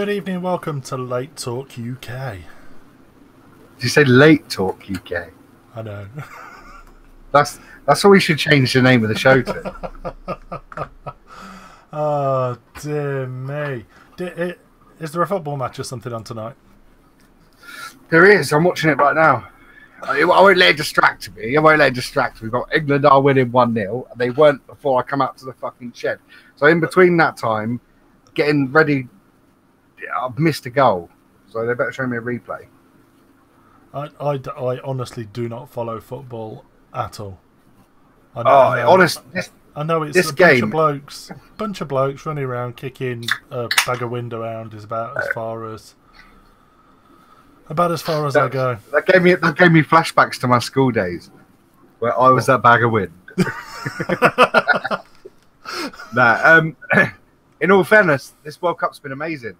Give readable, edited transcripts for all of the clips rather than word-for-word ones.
Good evening, welcome to Late Talk UK. Did you say Late Talk UK? I know. That's what we should change the name of the show to. Oh, dear me. Is there a football match or something on tonight? There is. I'm watching it right now. I won't let it distract me. We've got England are winning 1-0, and they weren't before I come out to the fucking shed. So in between that time, getting ready, I've missed a goal. So they better show me a replay. I honestly do not follow football at all. I know it's this a game, bunch of blokes running around kicking a bag of wind around is about as far as I go. That gave me flashbacks to my school days, where I was that bag of wind. In all fairness, this World Cup's been amazing.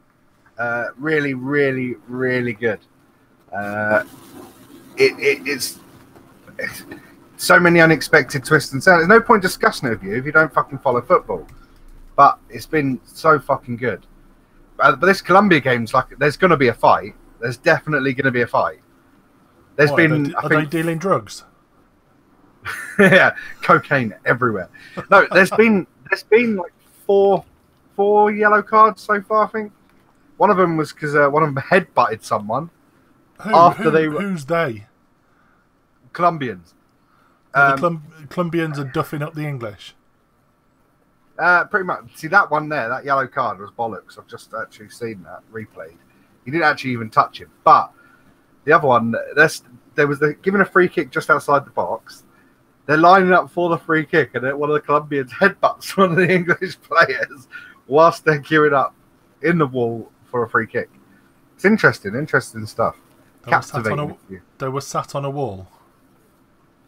Really, really, really good. It's so many unexpected twists and turns. There's no point discussing it with you if you don't fucking follow football. But it's been so fucking good. But this Colombia game's like, there's going to be a fight. There's definitely going to be a fight. Are they dealing drugs? Yeah, cocaine everywhere. No, there's been like four yellow cards so far. I think one of them was because one of them headbutted someone. Who's they? Colombians. The Colombians are duffing up the English. Pretty much. See that one there, that yellow card was bollocks. I've just actually seen that replayed. He didn't actually even touch him. But the other one, there was given a free kick just outside the box. They're lining up for the free kick, and then one of the Colombians headbutts one of the English players whilst they're queuing up in the wall for a free kick. It's interesting stuff. Captivating. They were sat on a wall.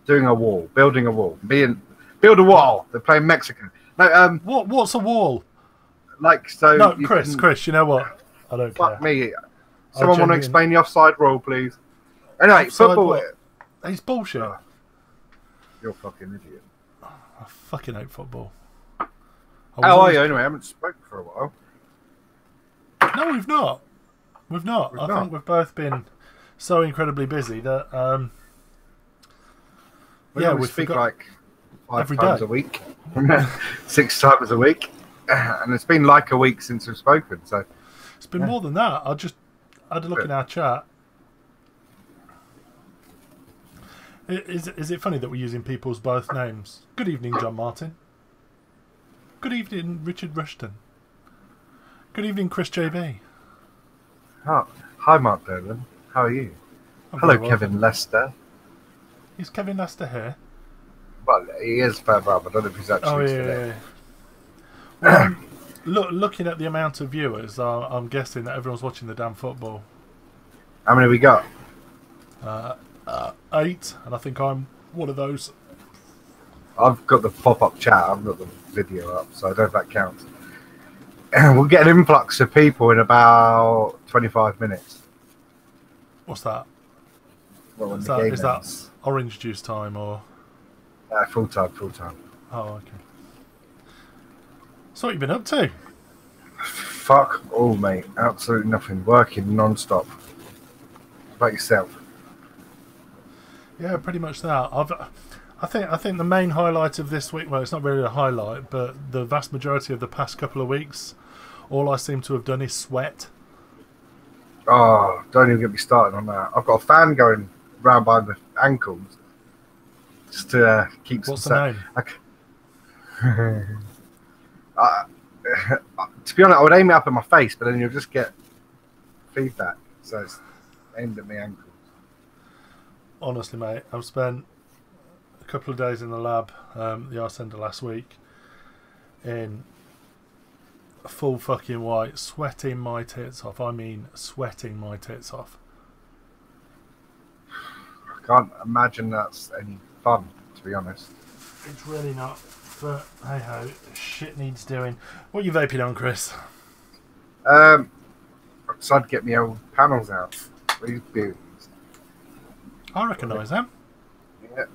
Doing a wall, building a wall, build a wall. They're playing Mexican. No, what's a wall? Like so. No, Chris, you know what? I don't care. Fuck me. Someone want to explain the offside rule, please? Anyway, football. It's bullshit. Oh, you're a fucking idiot. I fucking hate football. How are you anyway? I haven't spoken for a while. No, we've not. I think we've both been so incredibly busy that we speak like 5 every times day. A week, 6 times a week, and it's been like a week since we've spoken. So it's been more than that. I just had a look in our chat. Is it funny that we're using people's both names? Good evening, John Martin. Good evening, Richard Rushton. Good evening, Chris JB. Oh, hi, Mark Dolan. How are you? Hello, Kevin Lester. Is Kevin Lester here? Well, he is further up. I don't know if he's actually there. Well, looking at the amount of viewers, I'm guessing that everyone's watching the damn football. How many we got? 8, and I think I'm one of those. I've got the pop-up chat. I've got the video up, so I don't know if that counts. We'll get an influx of people in about 25 minutes. What's that? Well, is that orange juice time or? Full time. Oh, okay. So what have you been up to? Fuck all, mate. Absolutely nothing. Working non-stop. How about yourself? Yeah, pretty much that. I think the main highlight of this week, well, it's not really a highlight, but the vast majority of the past couple of weeks, all I seem to have done is sweat. Oh, don't even get me started on that. I've got a fan going round by the ankles just to keep. What's the name? To be honest, I would aim it up at my face, but then you'll just get feedback. So it's aimed at my ankles. Honestly, mate, I've spent a couple of days in the lab, the arse centre last week, in full fucking white, sweating my tits off. I mean, sweating my tits off. I can't imagine that's any fun, to be honest. It's really not, but hey ho, shit needs doing. What are you vaping on, Chris? I decided to get my old panels out. These beers. I recognise them. Yeah,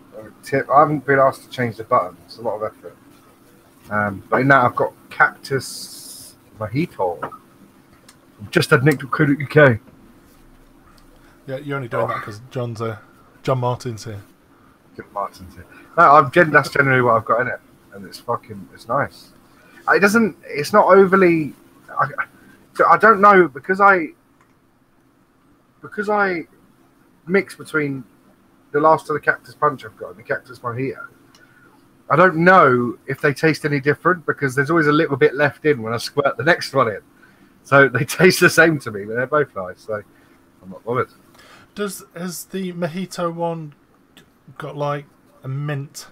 I haven't been asked to change the button. It's a lot of effort. But in that, I've got Cactus Mojito Just had nick.co.uk. Yeah, you're only doing that because John Martin's here. Martin's here. No, that's generally what I've got in it, and it's nice. It's not overly. I don't know because I mix between the last of the Cactus Punch I've got and the Cactus Mojito. I don't know if they taste any different because there's always a little bit left in when I squirt the next one in. So they taste the same to me, but they're both nice. So I'm not bothered. Has the Mojito one got like a mint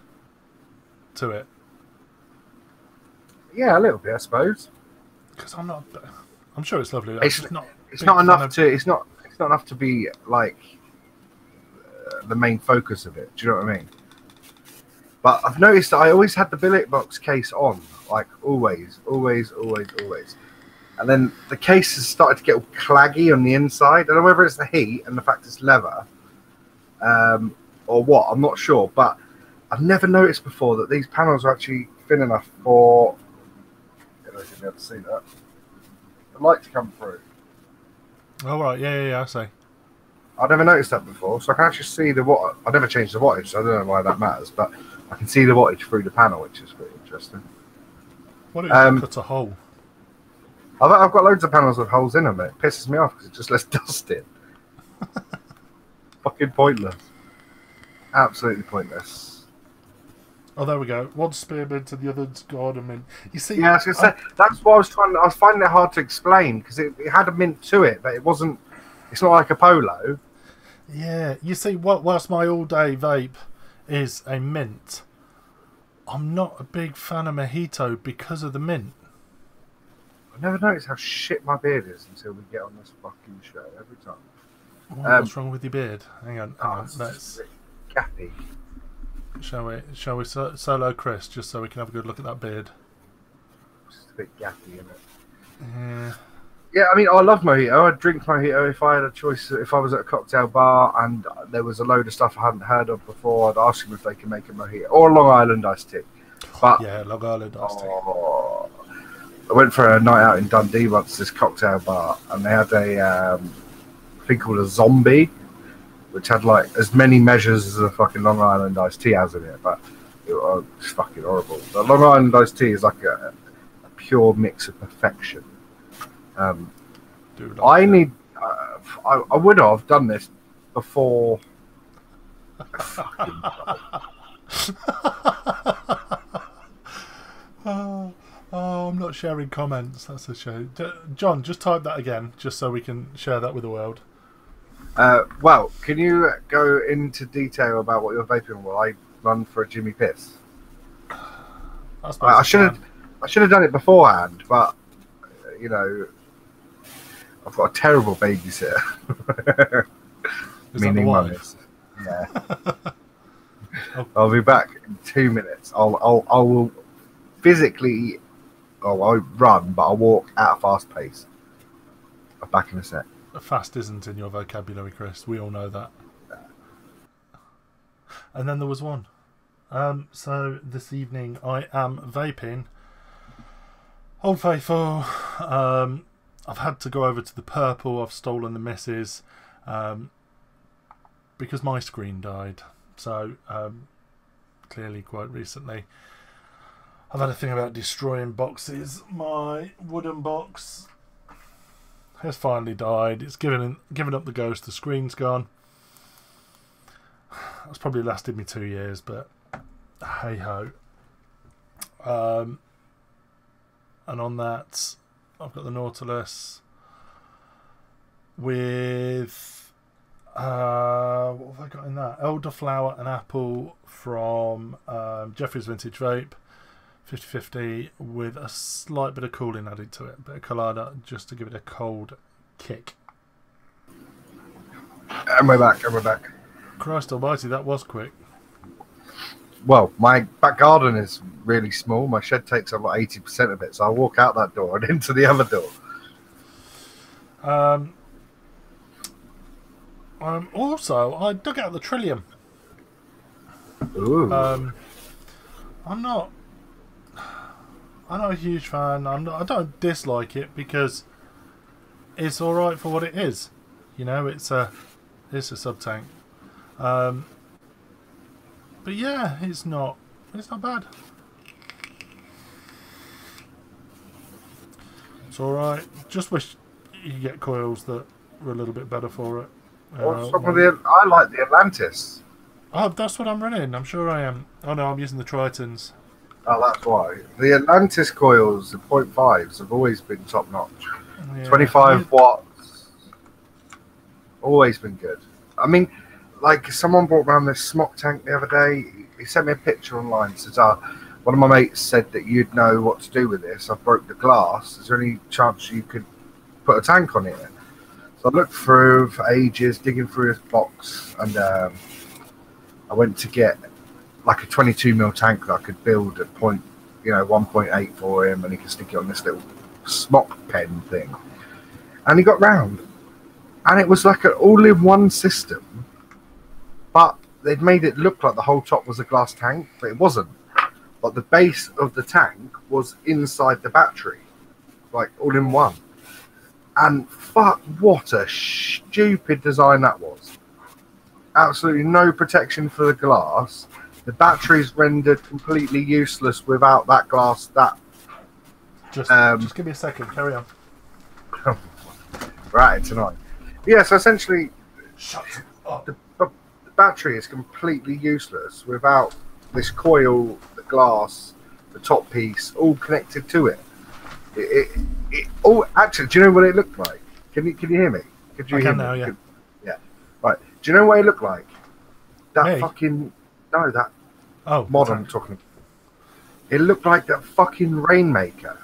to it? Yeah, a little bit, I suppose. Because I'm sure it's lovely. It's not enough to be like the main focus of it. Do you know what I mean? But I've noticed that I always had the billet box case on, like always. And then the case has started to get all claggy on the inside. I don't know whether it's the heat and the fact it's leather, or what. I'm not sure, but I've never noticed before that these panels are actually thin enough for. I don't know if you'll be able to see that. The light to come through. Oh right, yeah, I see. I've never noticed that before, so I can actually see the watt. I never changed the wattage, so I don't know why that matters, but I can see the wattage through the panel, which is pretty interesting. What if you cut a hole? I've got loads of panels with holes in them. It pisses me off because it just lets dust in. Fucking pointless. Absolutely pointless. Oh, there we go. One's spearmint to the other's garden mint. You see? Yeah, I was going to say, that's what I was finding it hard to explain because it had a mint to it, but it wasn't. It's not like a polo. Yeah, you see, whilst my all-day vape is a mint, I'm not a big fan of Mojito because of the mint. I never noticed how shit my beard is until we get on this fucking show every time. What's wrong with your beard? Hang on. Let's gappy. Shall we solo Chris just so we can have a good look at that beard? Just a bit gappy, isn't it? Yeah. Yeah, I mean, I love Mojito. I'd drink Mojito if I had a choice. If I was at a cocktail bar and there was a load of stuff I hadn't heard of before, I'd ask them if they can make a Mojito or a Long Island iced tea. But yeah, Long Island iced tea. I went for a night out in Dundee once, this cocktail bar, and they had a thing called a zombie, which had like as many measures as a fucking Long Island iced tea has in it, but it was fucking horrible. The Long Island iced tea is like a pure mix of perfection. I would have done this before. Oh, I'm not sharing comments. That's a shame. John, just type that again, just so we can share that with the world. Well, can you go into detail about what you're vaping while I run for a Jimmy piss? I should have done it beforehand, but you know, I've got a terrible babysitter. Meaning mummies. Yeah. I'll be back in 2 minutes. I will physically. I won't run, but I'll walk at a fast pace. I'm back in a sec. Fast isn't in your vocabulary, Chris. We all know that. And then there was one. So this evening I am vaping. Old Faithful. I've had to go over to the purple. I've stolen the missus because my screen died. So clearly quite recently. I've had a thing about destroying boxes. My wooden box has finally died. It's given up the ghost. The screen's gone. That's probably lasted me 2 years, but hey ho. And on that, I've got the Nautilus with what have I got in that? Elderflower and apple from Jeffrey's Vintage Vape. 50-50 with a slight bit of cooling added to it, a bit of colada just to give it a cold kick. And we're back. Christ almighty, that was quick. Well, my back garden is really small. My shed takes up like 80% of it, so I'll walk out that door and into the other door. Also, I dug out the Trillium. Ooh. I'm not a huge fan. I don't dislike it because it's all right for what it is. You know, it's a sub tank. But yeah, it's not bad. It's all right. Just wish you could get coils that were a little bit better for it. I like the Atlantis. Oh, that's what I'm running. I'm sure I am. Oh no, I'm using the Tritons. Oh, that's why. The Atlantis coils, the 0.5s, have always been top notch. Yeah. 25 watts, always been good. I mean, like, someone brought around this smock tank the other day. He sent me a picture online. Says, one of my mates said that you'd know what to do with this. I broke the glass. Is there any chance you could put a tank on it? So I looked through for ages, digging through his box, and I went to get like a 22mm tank that I could build at 1.8 for him, and he could stick it on this little smock pen thing. And he got round, and it was like an all-in-one system, but they'd made it look like the whole top was a glass tank, but it wasn't. But the base of the tank was inside the battery, like all in one. And fuck, what a stupid design that was. Absolutely no protection for the glass. The battery's rendered completely useless without that glass. Just give me a second. Carry on. Right, tonight. Yeah, so essentially, shut up. The battery is completely useless without this coil, the glass, the top piece, all connected to it. Actually, do you know what it looked like? Can you hear me? Could you I hear can me? now, yeah. Yeah. Right. Do you know what it looked like? That Me? fucking that mod I'm talking about. It looked like that fucking Rainmaker.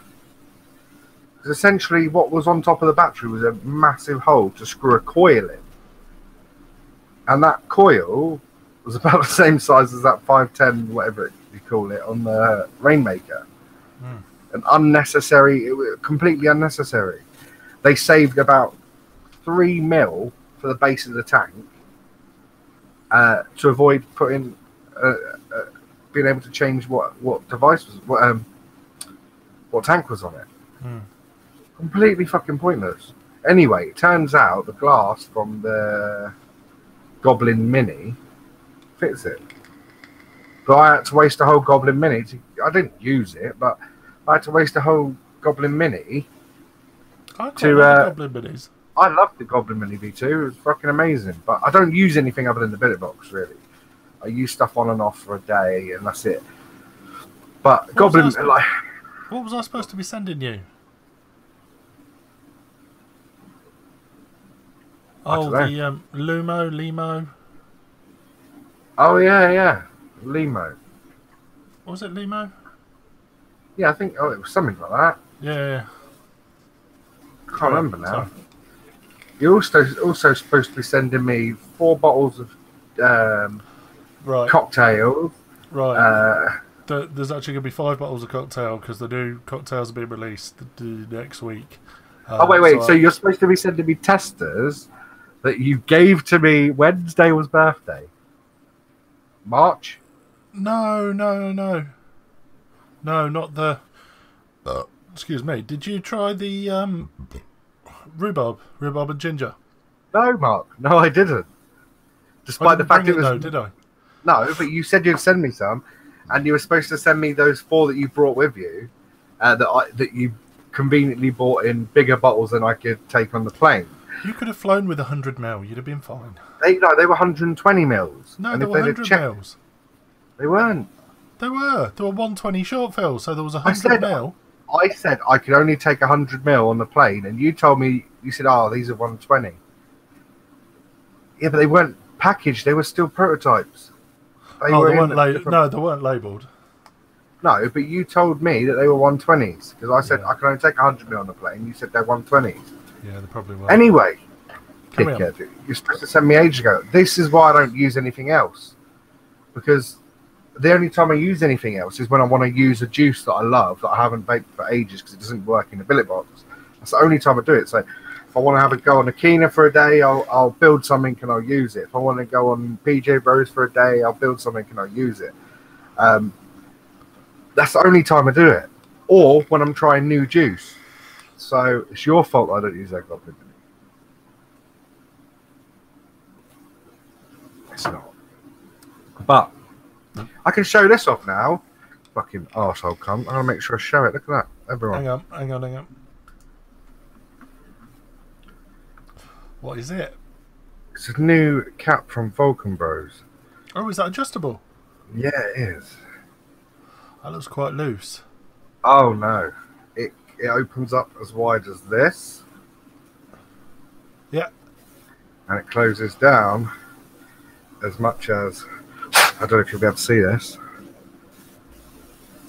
Because essentially what was on top of the battery was a massive hole to screw a coil in. And that coil was about the same size as that 510, whatever you call it, on the Rainmaker. And unnecessary, it was completely unnecessary. They saved about 3 mil for the base of the tank to avoid putting, being able to change what device was, what tank was on it. Completely fucking pointless. Anyway, it turns out the glass from the Goblin Mini fits it. But I had to waste a whole Goblin Mini. I didn't use it, but I had to waste a whole Goblin Mini. I quite like the Goblin Minis. I loved the Goblin Mini V2. It was fucking amazing. But I don't use anything other than the billet box, really. I use stuff on and off for a day, and that's it. But what was I supposed to be sending you? Oh, the Limo. Oh, yeah. Limo. Was it Limo? Yeah, I think. Oh, it was something like that. Yeah. Can't remember now. Sorry. You're also supposed to be sending me 4 bottles of cocktails. Right. There's actually going to be 5 bottles of cocktail because the new cocktails are being released next week. Wait. So you're supposed to be sending me testers that you gave to me Wednesday was birthday. March? No, not the. Excuse me. Did you try the rhubarb and ginger? No, Mark. No, I didn't. Despite the fact it was. No, did I? No, but you said you'd send me some, and you were supposed to send me those 4 that you brought with you, that you conveniently bought in bigger bottles than I could take on the plane. You could have flown with 100ml. You'd have been fine. They were 120 mils. No, they were 100 mils. They weren't. They were 120 short fill, so there was 100ml. I said I could only take 100ml on the plane, and you told me, you said, these are 120. Yeah, but they weren't packaged. They were still prototypes. They weren't labelled. No, but you told me that they were 120s, because I said I can only take 100ml on the plane. You said they're 120s. Yeah, they probably were. Anyway, dickhead, you're supposed to send me ages ago. This is why I don't use anything else, because the only time I use anything else is when I want to use a juice that I love that I haven't vaped for ages because it doesn't work in the billet box. That's the only time I do it. So if I want to have a go on a Kina for a day, I'll build something and I'll use it. If I want to go on PJ Bros for a day, I'll build something and I'll use it. That's the only time I do it. Or when I'm trying new juice. So it's your fault I don't use that Goblin Mini. It's not. But I can show this off now. Fucking arsehole cunt. I'm gonna make sure I show it. Look at that, everyone. Hang on. What is it? It's a new cap from Vulcan Bros. Oh, is that adjustable? Yeah, it is. That looks quite loose. Oh no, it opens up as wide as this. Yeah. And it closes down as much as, I don't know if you'll be able to see this.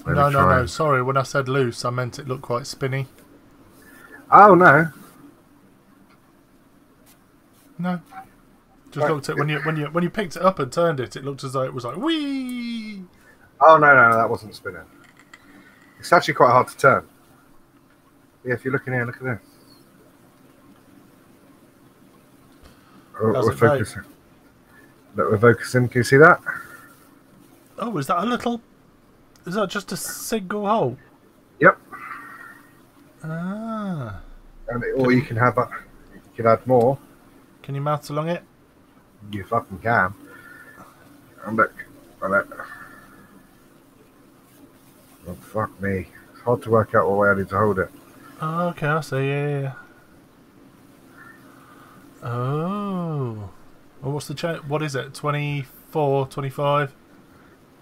No. Sorry, when I said loose, I meant it looked quite spinny. Oh no. No. Just looked at when you picked it up and turned it, it looked as though it was like wee. Oh no, that wasn't spinning. It's actually quite hard to turn. Yeah, if you're looking here, look at this. We're focusing. Look, we're focusing. Can you see that? Oh, is that a little? Is that just a single hole? Yep. Ah. Or you can have you can add more. Can you mount along it? You fucking can. And look. Oh, fuck me. It's hard to work out what way I need to hold it. Oh, okay, I see. Yeah. Oh. Well, what's the change? What is it? 24, 25?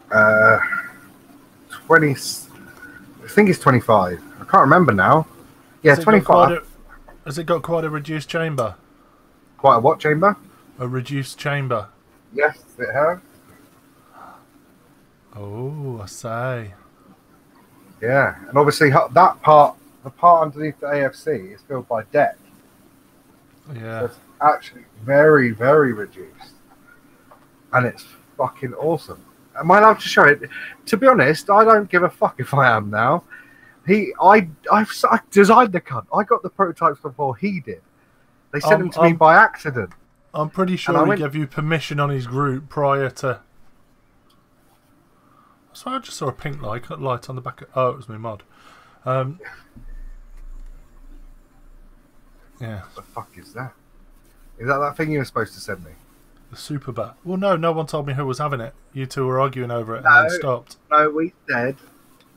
20. I think it's 25. I can't remember now. Yeah, 25. Has it got quite a reduced chamber? Quite a what chamber? A reduced chamber. Yes, it has. Oh, I say. Yeah, and obviously that part, the part underneath the AFC, is filled by deck. Yeah. So it's actually very, very reduced, and it's fucking awesome. Am I allowed to show it? To be honest, I don't give a fuck if I am now. I designed the cunt. I got the prototypes before he did. They sent them to me by accident. I'm pretty sure he gave you permission on his group prior to. I swear I just saw a pink light on the back of... Oh, it was my mod. Yeah. What the fuck is that? Is that thing you were supposed to send me? The super bat. Well, no one told me who was having it. You two were arguing over it and then stopped. No, we said,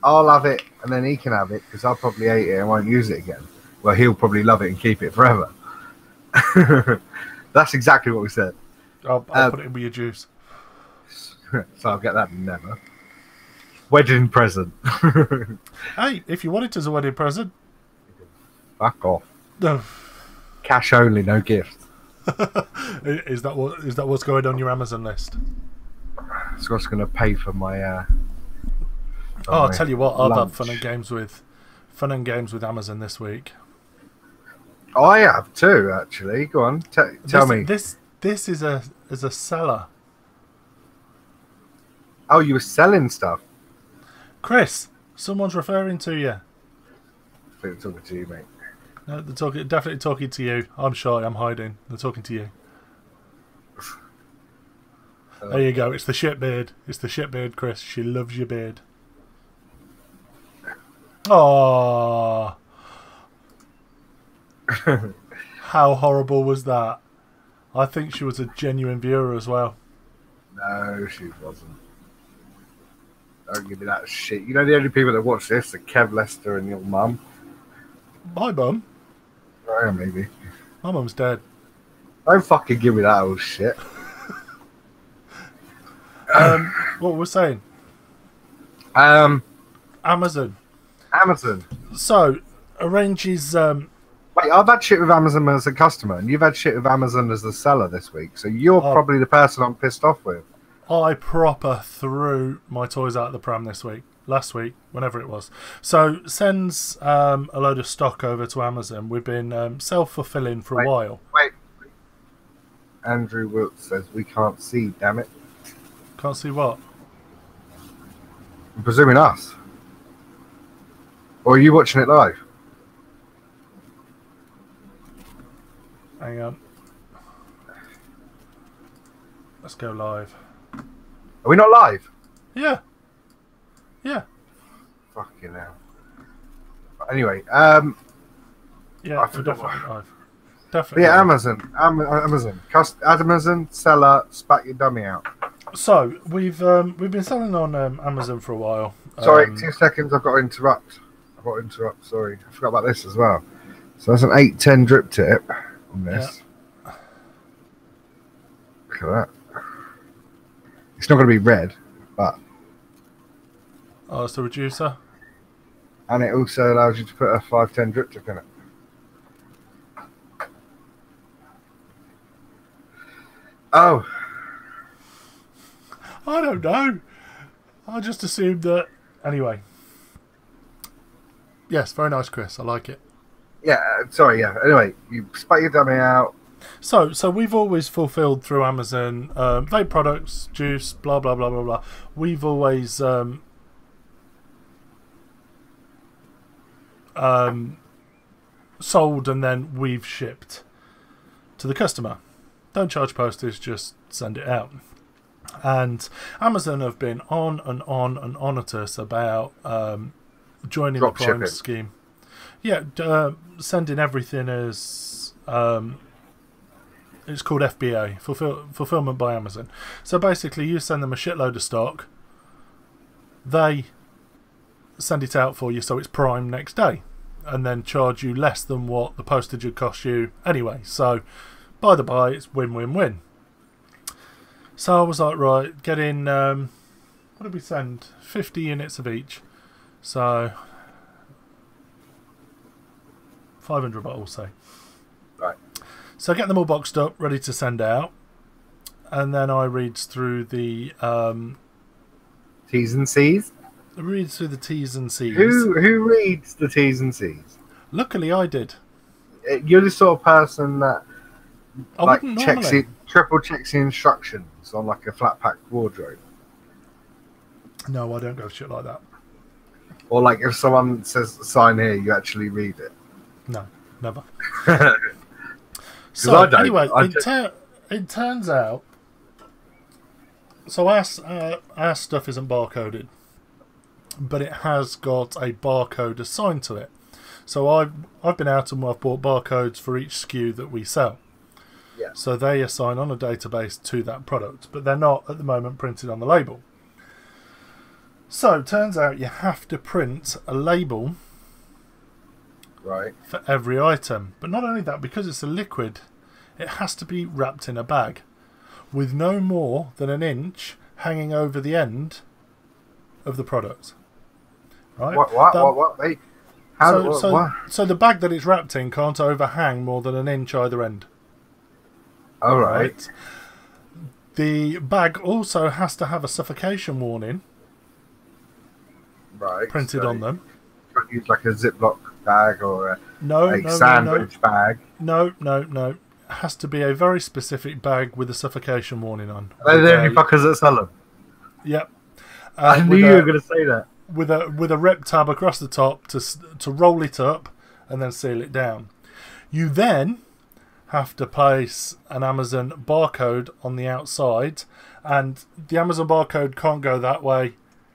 I'll have it and then he can have it because I'll probably hate it and won't use it again. Well, he'll probably love it and keep it forever. That's exactly what we said. I'll put it in with your juice. So I'll get that never. Wedding present. Hey, if you want it as a wedding present. Fuck off. No. Cash only, no gift. Is that what's going on your Amazon list? It's what's going to pay for my. I'll tell you what. I've lunch. had fun and games with Amazon this week. Oh, I have too, actually. Go on, tell me. This is a seller. Oh, you were selling stuff. Chris, someone's referring to you. I think they're talking to you, mate. No, they're definitely talking to you. I'm shy. I'm hiding. They're talking to you. There you go. It's the shit beard. It's the shit beard, Chris. She loves your beard. Oh. How horrible was that? I think she was a genuine viewer as well. No, she wasn't. Don't give me that shit. You know the only people that watch this are Kev Lester and your mum. My mum? Oh, yeah, maybe. My mum's dead. Don't fucking give me that old shit. What we're saying? Amazon. So, arranges... Wait, I've had shit with Amazon as a customer, and you've had shit with Amazon as the seller this week, so you're probably the person I'm pissed off with. I proper threw my toys out of the pram last week, whenever it was. So, sends a load of stock over to Amazon. We've been self-fulfilling for a while. Wait. Andrew Wilt says we can't see, damn it. Can't see what? I'm presuming us. Or are you watching it live? Hang on. Let's go live. Are we not live? Yeah. Fucking hell. Anyway, yeah, we're definitely live. definitely. Yeah, Amazon, Amazon seller, spat your dummy out. So we've been selling on Amazon for a while. Sorry, 2 seconds. I've got to interrupt. Sorry, I forgot about this as well. So that's an 810 drip tip on this. Yeah. Look at that. It's not going to be red, but Oh, it's the reducer. and it also allows you to put a 510 drip tip in it. Oh, I don't know. I just assumed that. Anyway. Yes, very nice, Chris. I like it. yeah. Sorry, yeah. Anyway, you spat your dummy out. So we've always fulfilled through Amazon vape products, juice, blah blah blah blah blah. We've always sold and then we've shipped to the customer. Don't charge postage, just send it out. And Amazon have been on and on and on at us about joining Drop the Prime shipping. scheme. Yeah, sending everything as it's called FBA, fulfillment by Amazon. So basically, you send them a shitload of stock. They send it out for you, so it's Prime next day, and then charge you less than what the postage would cost you anyway. So, by the by, it's win-win-win. So I was like, right, get in. What did we send? 50 units of each. So 500 bottles, say. Right. So I get them all boxed up, ready to send out, and then I read through the T's and C's. T's and C's. Who reads the T's and C's? Luckily, I did. You're the sort of person that I like wouldn't checks normally. it, triple checks the instructions on like a flat pack wardrobe, No, I don't go shit like that. or like if someone says sign here, you actually read it. No, never. I So don't. anyway, I it turns out. So our stuff isn't barcoded, but it has got a barcode assigned to it. So I've been out and I've bought barcodes for each SKU that we sell. Yeah. So they assign on a database to that product, but they're not at the moment printed on the label. So turns out you have to print a label Right. for every item. But not only that, because it's a liquid, it has to be wrapped in a bag with no more than an inch hanging over the end of the product. Right? What? Wait. So the bag that it's wrapped in can't overhang more than an inch either end. All right. The bag also has to have a suffocation warning Right. printed so on them. you can't use like a Ziploc bag or a No, sandwich bag. No. It has to be a very specific bag with a suffocation warning on. They're the only fuckers that sell them. Yep. I knew you were going to say that. With a rip tab across the top to roll it up and then seal it down. You then have to place an Amazon barcode on the outside, and the Amazon barcode can't go that way.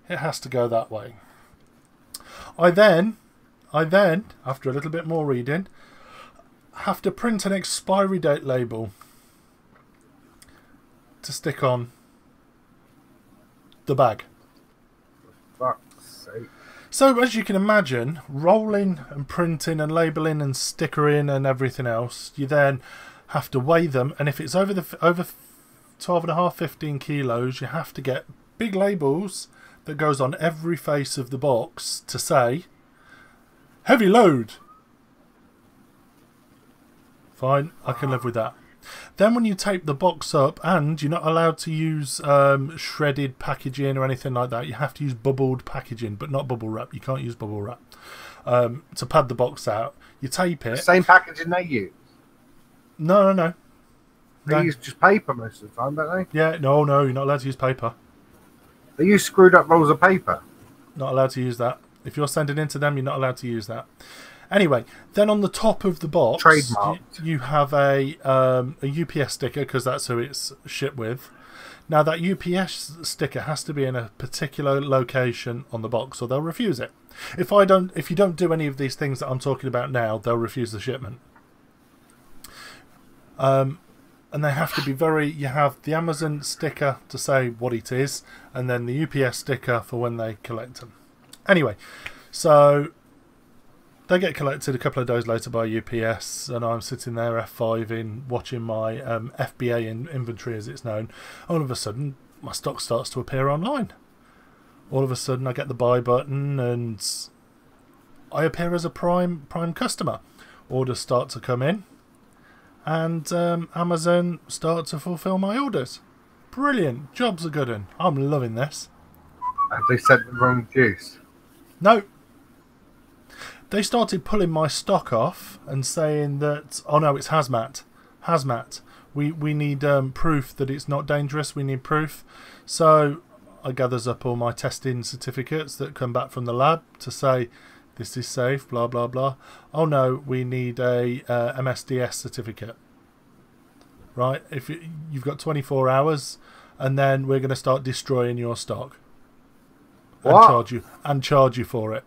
It has to go that way. I then, after a little bit more reading, have to print an expiry date label to stick on the bag. Fuck's sake. So, as you can imagine, rolling and printing and labelling and stickering and everything else, you then have to weigh them, and if it's over 12.5, 15 kilos, you have to get big labels that goes on every face of the box to say, heavy load. Fine, I can live with that. Then when you tape the box up, and you're not allowed to use shredded packaging or anything like that, you have to use bubbled packaging, but not bubble wrap. You can't use bubble wrap to pad the box out. You tape it. Same packaging they use. No. They use just paper most of the time, don't they? Yeah, no, you're not allowed to use paper. They use screwed up rolls of paper. Not allowed to use that. If you're sending in to them, you're not allowed to use that. Anyway, then on the top of the box, Trademarked. you have a UPS sticker, because that's who it's shipped with. Now, that UPS sticker has to be in a particular location on the box, or they'll refuse it. If you don't do any of these things that I'm talking about now, they'll refuse the shipment. And they have to be very... You have the Amazon sticker to say what it is, and then the UPS sticker for when they collect them. Anyway, so they get collected a couple of days later by UPS, and I'm sitting there F5 in watching my FBA inventory, as it's known. All of a sudden, my stock starts to appear online. All of a sudden, I get the buy button, and I appear as a prime customer. Orders start to come in, and Amazon start to fulfill my orders. Brilliant. Job's a good one. I'm loving this. Have they sent the wrong juice? No. They started pulling my stock off and saying that, oh no, it's hazmat. Hazmat. We need proof that it's not dangerous. We need proof. So I gathers up all my testing certificates that come back from the lab to say this is safe, blah, blah, blah. Oh no, we need a MSDS certificate. Right? If you've got 24 hours, and then we're going to start destroying your stock. What? And charge you for it.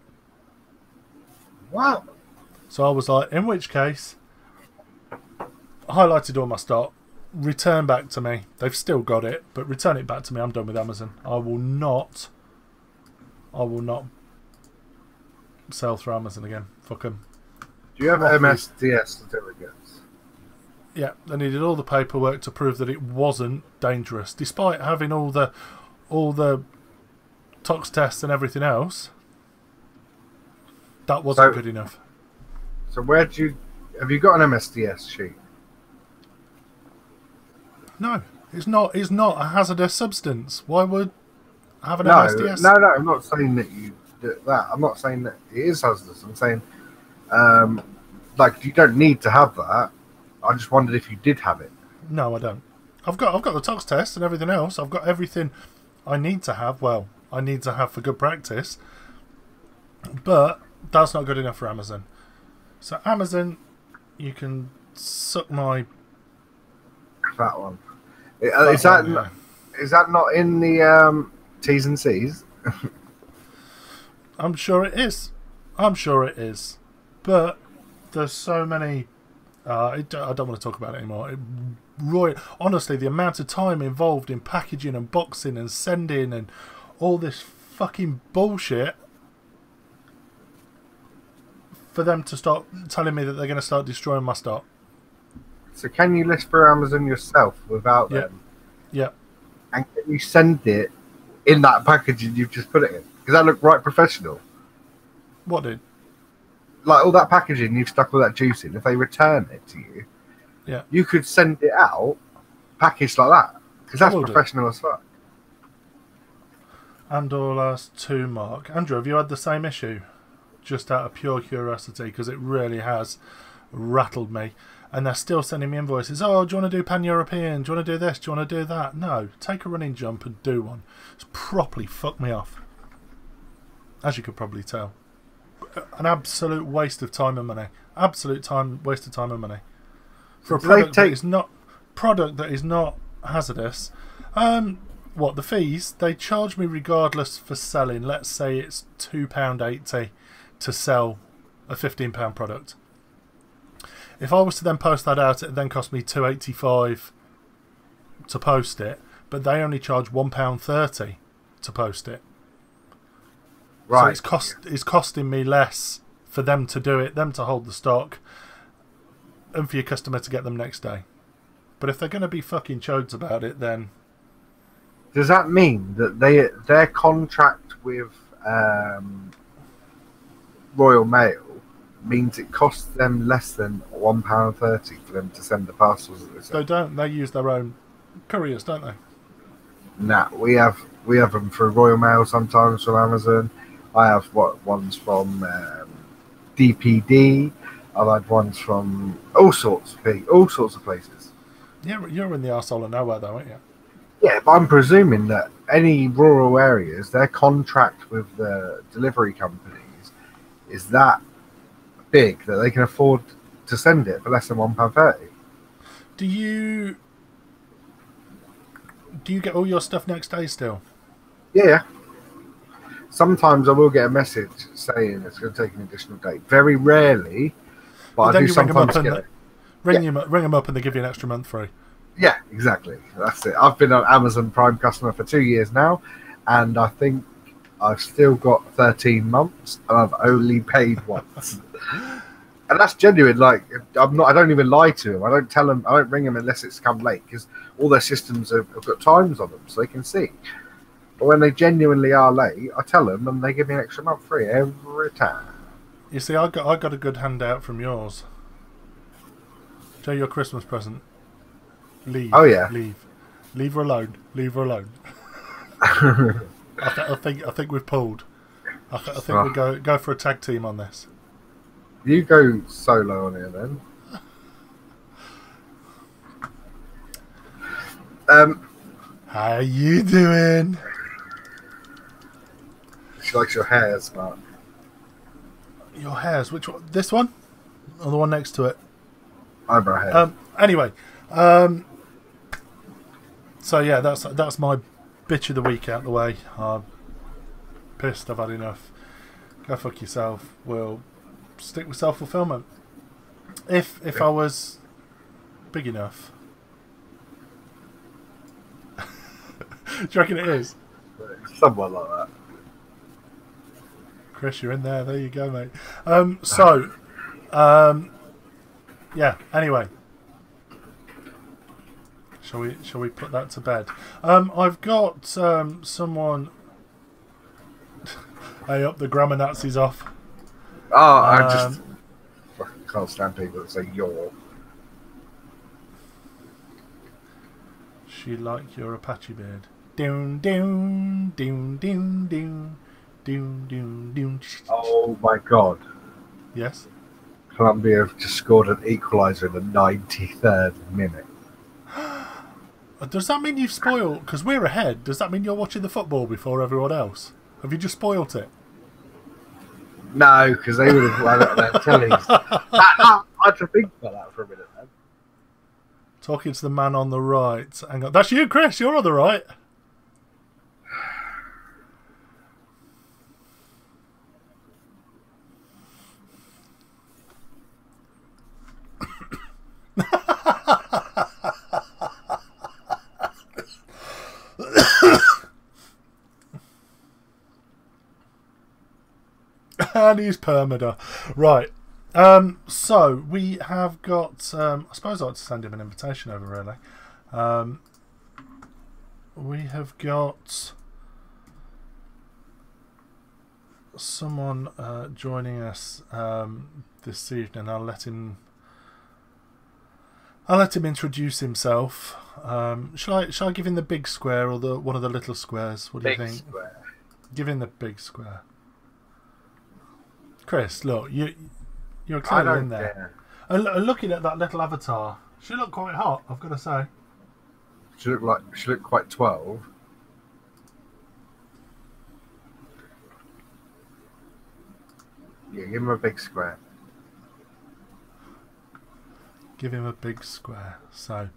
What? So I was like, in which case, highlighted all my stock, return back to me. They've still got it, but return it back to me. I'm done with Amazon. I will not sell through Amazon again. Fuck them. Do you have MSDS certificates? Yeah, they needed all the paperwork to prove that it wasn't dangerous, despite having all the tox tests and everything else. That wasn't good enough. So have you got an MSDS sheet? No, it's not a hazardous substance. Why would I have an MSDS? No, I'm not saying that you do that. I'm not saying that it is hazardous. I'm saying, like, you don't need to have that. I just wondered if you did have it. No, I don't. I've got the tox test and everything else. I've got everything I need to have. Well, I need to have for good practice. But that's not good enough for Amazon. So Amazon, you can suck my... That one. Is that not in the T's and C's? I'm sure it is. But there's so many... I don't want to talk about it anymore. Honestly, the amount of time involved in packaging and boxing and sending and all this fucking bullshit for them to start telling me that they're going to start destroying my stock. So can you list for Amazon yourself without them? Yeah. And can you send it in that packaging you've just put it in? Because that looked right professional. What did? Like all that packaging you've stuck all that juice in, if they return it to you, yeah, you could send it out packaged like that. Because that's professional as fuck. Andorlas 2 Mark. Andrew, have you had the same issue? Just out of pure curiosity, because it really has rattled me. And they're still sending me invoices. Oh, do you want to do pan-European? Do you want to do this? Do you want to do that? No. Take a running jump and do one. It's properly fucked me off. As you could probably tell. An absolute waste of time and money. Waste of time and money. For a product that is not hazardous. What, the fees? They charge me regardless for selling. Let's say it's £2.80 to sell a £15 product. If I was to then post that out, it then cost me £2.85 to post it, but they only charge £1.30 to post it. Right. So it's costing me less for them to do it, them to hold the stock, and for your customer to get them next day. But if they're going to be fucking chodes about it, then... Does that mean that their contract with Royal Mail means it costs them less than £1.30 for them to send the parcels? They don't. They use their own couriers, don't they? Nah, we have them through Royal Mail sometimes from Amazon. I have ones from DPD. I've had ones from all sorts of places. Yeah, you're in the arsehole of nowhere, though, aren't you? Yeah, but I'm presuming that any rural areas, their contract with the delivery companies is that big that they can afford to send it for less than £1.30. Do you get all your stuff next day still? Yeah. Sometimes I will get a message saying it's going to take an additional day. Very rarely, but I do sometimes get it. ring them up, and they give you an extra month free. Yeah, exactly. That's it. I've been an Amazon Prime customer for 2 years now, and I think I've still got 13 months, and I've only paid once. And that's genuine. Like, I don't even lie to them. I don't tell them. I don't ring them unless it's come late, because all their systems have got times on them, so they can see. But when they genuinely are late, I tell them, and they give me an extra month free every time. You see, I got a good handout from yours. Show your Christmas present. Leave. Oh yeah. Leave her alone. Leave her alone. I think we've pulled. I think we go for a tag team on this. You go solo on here then. How you doing? She likes your hairs, Mark. Your hairs? Which one? This one? Or the one next to it? Eyebrow hair. Anyway. So yeah, that's my bitch of the week out the way. I'm pissed. I've had enough. Go fuck yourself. We'll stick with self-fulfillment. If I was big enough. Do you reckon it is? Somewhat like that. Chris, you're in there. There you go, mate. Yeah. Anyway, shall we put that to bed? I've got someone. Hey, up the grammar Nazis off. Oh, I just fucking can't stand people that say "you're." She like your Apache beard. Doon doon doon doon doon doon doon doon. Oh my god! Yes. Colombia have just scored an equaliser in the 93rd minute. Does that mean you've spoiled? Because we're ahead. Does that mean you're watching the football before everyone else? Have you just spoilt it? No, because they would have won it on their tellies. I had to think about that for a minute, man. Talking to the man on the right. Hang on. That's you, Chris. You're on the right. And he's permada. Right. So we have got I suppose I ought to send him an invitation over, really. We have got someone joining us this evening. I'll let him introduce himself. Shall I give him the big square or the one of the little squares? What do you think? Square. Give him the big square. Chris, look, you're clearly in there. And looking at that little avatar, she looked quite hot, I've got to say. She looked quite 12. Yeah, give him a big square. Give him a big square. So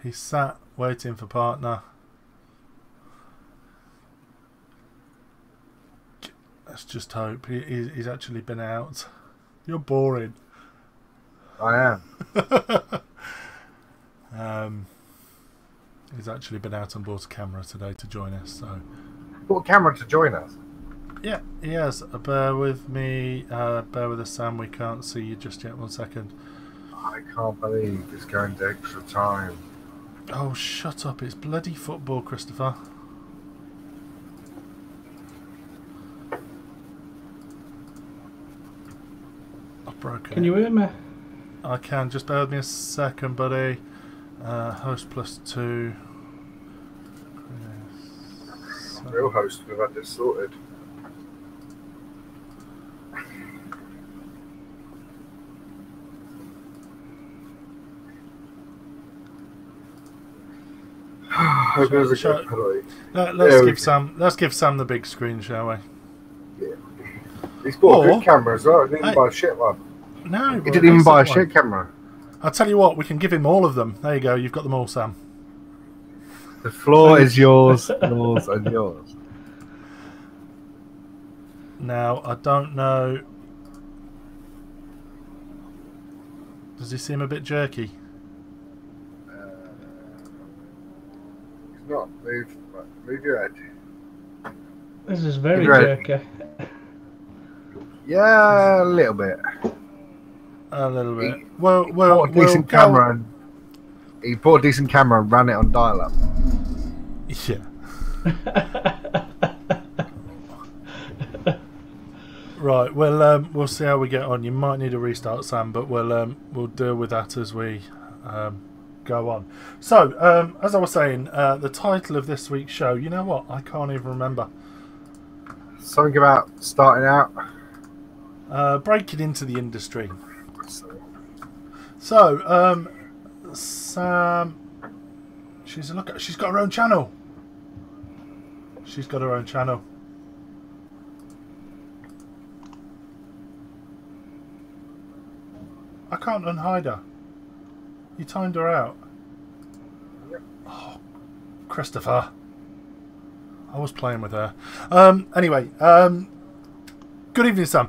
he's sat waiting for partner. Let's just hope he's actually been out. You're boring. I am. He's actually been out on board camera today to join us. So. Bought a camera to join us. Yeah, he has. Bear with me. Bear with us, Sam. We can't see you just yet. 1 second. I can't believe it's going to extra time. Oh, shut up. It's bloody football, Christopher. I've broken Can you hear me? I can. Just bear with me a second, buddy. Host +2. Yes. Real host, we've had this sorted. Hope it was a good penalty. Let's give Sam the big screen, shall we? Yeah. He's bought a good camera as well. He didn't buy a shit one. No, he didn't even buy a shit camera. I'll tell you what, we can give him all of them. There you go, you've got them all, Sam. The floor is yours, yours and yours. Now, I don't know. Does he seem a bit jerky? He's not. Move your head. This is very jerky. Yeah, a little bit. A little bit. He Well, bought a decent camera and he bought a decent camera and ran it on dial-up. Yeah. Right. Well, we'll see how we get on. You might need a restart, Sam, but we'll deal with that as we go on. So, as I was saying, the title of this week's show. You know what? I can't even remember. Something about starting out. Breaking into the industry. So, Sam, she's got her own channel. She's got her own channel. I can't unhide her. You timed her out. Oh, Christopher. I was playing with her. Anyway, good evening, Sam.